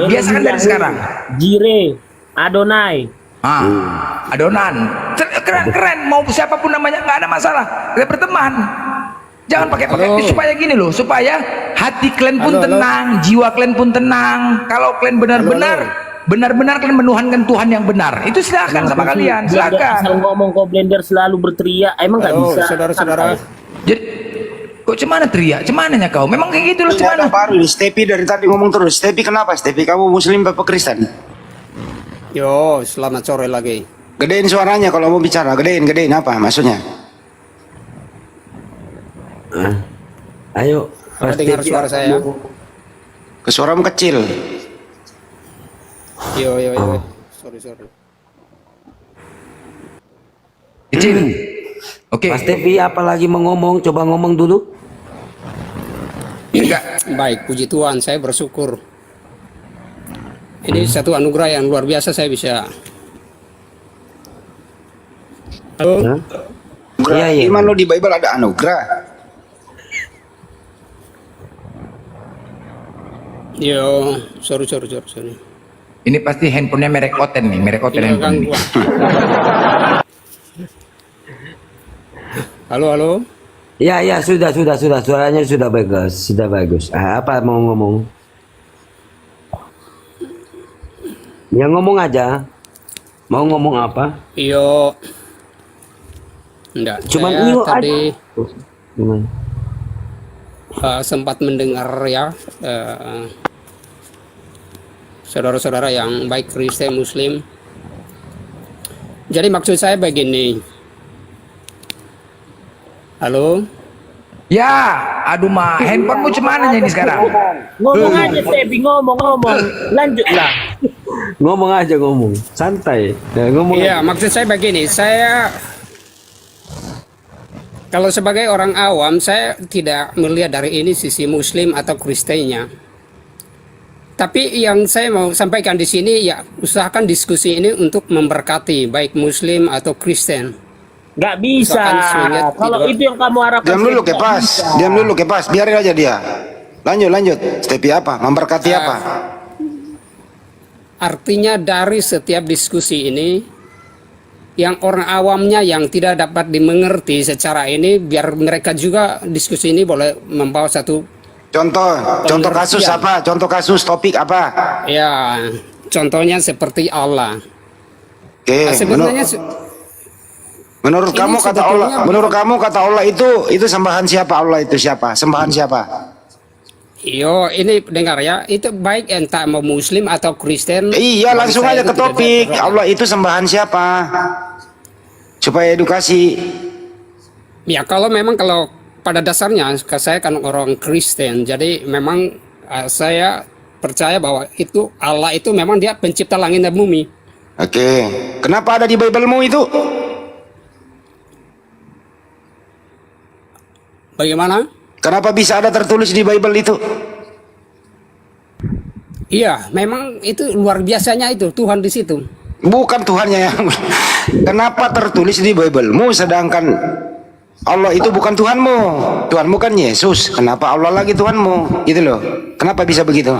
Biasakan dari sekarang. Jireh, Adonai. Adonan. Keren-keren, mau siapapun namanya nggak ada masalah. Kita berteman. Jangan pakai supaya gini loh, supaya hati kalian pun tenang, jiwa kalian pun tenang. Kalau kalian benar-benar kalian menuhankan Tuhan yang benar, itu silakan sama kalian, silakan. Asal ngomong kok Blender selalu berteriak, emang nggak bisa. Saudara-saudara. Jadi kok cemana teriak? Cemananya kau? Memang kayak gitu loh Ini cemana. ada baru nih, Stepi dari tadi ngomong terus. Stepi kenapa? Stepi kamu Muslim apa Kristen? Yo, selamat sore lagi. Gedein suaranya kalau mau bicara. Gedein apa maksudnya? Ayo, dengar suara saya. Suaramu kecil. Yo. Sorry. Kecil. Oke. Mas Tevi apalagi mau ngomong, coba ngomong dulu. Baik, puji Tuhan, saya bersyukur. Ini satu anugerah yang luar biasa saya bisa. Halo? Iya. Iman lo di Bible ada anugerah. Yo, sorry. Ini pasti handphonenya merek Oten nih, merek Oten handphone nih. Halo. Ya, sudah. Suaranya sudah bagus. Apa mau ngomong? Ya ngomong aja. Mau ngomong apa? Yo. Enggak. Cuman saya iyo tadi aja. Sempat mendengar ya saudara-saudara yang baik Kristen Muslim. Jadi maksud saya begini. Halo? Ya, aduh mah, handphonemu cemana ini sekarang? Ngomong aja Tevi, ngomong. Lanjutlah. Ngomong aja, santai. Iya, maksud saya begini, saya kalau sebagai orang awam, saya tidak melihat dari ini sisi Muslim atau Kristennya. Tapi yang saya mau sampaikan di sini, ya usahakan diskusi ini untuk memberkati baik Muslim atau Kristen. Nggak bisa. Kalau itu yang kamu harapkan. Diam dulu Kepas. Biarin aja dia. Lanjut. Stepi apa? Memberkati apa? Artinya dari setiap diskusi ini, yang orang awamnya yang tidak dapat dimengerti secara ini, biar mereka juga diskusi ini boleh membawa satu contoh kasus apa? Contoh kasus topik apa? Ya, contohnya seperti Allah. Oke, sebenarnya menurut kamu kata Allah itu sembahan siapa? Allah itu siapa? Sembahan siapa? Yo, ini dengar ya, itu baik entah mau Muslim atau Kristen. Iya, langsung aja ke topik. Allah itu sembahan siapa? Supaya edukasi. Ya, kalau pada dasarnya saya kan orang Kristen, jadi memang saya percaya bahwa itu Allah itu memang dia pencipta langit dan bumi. Oke, kenapa ada di Bible-mu itu? Bagaimana? Kenapa bisa ada tertulis di Bible itu? Iya, memang itu luar biasanya itu Tuhan di situ. Bukan Tuhannya yang. Kenapa tertulis di Bible-mu sedangkan Allah itu bukan Tuhanmu? Tuhanmu kan Yesus. Kenapa Allah lagi Tuhanmu? Gitu loh. Kenapa bisa begitu?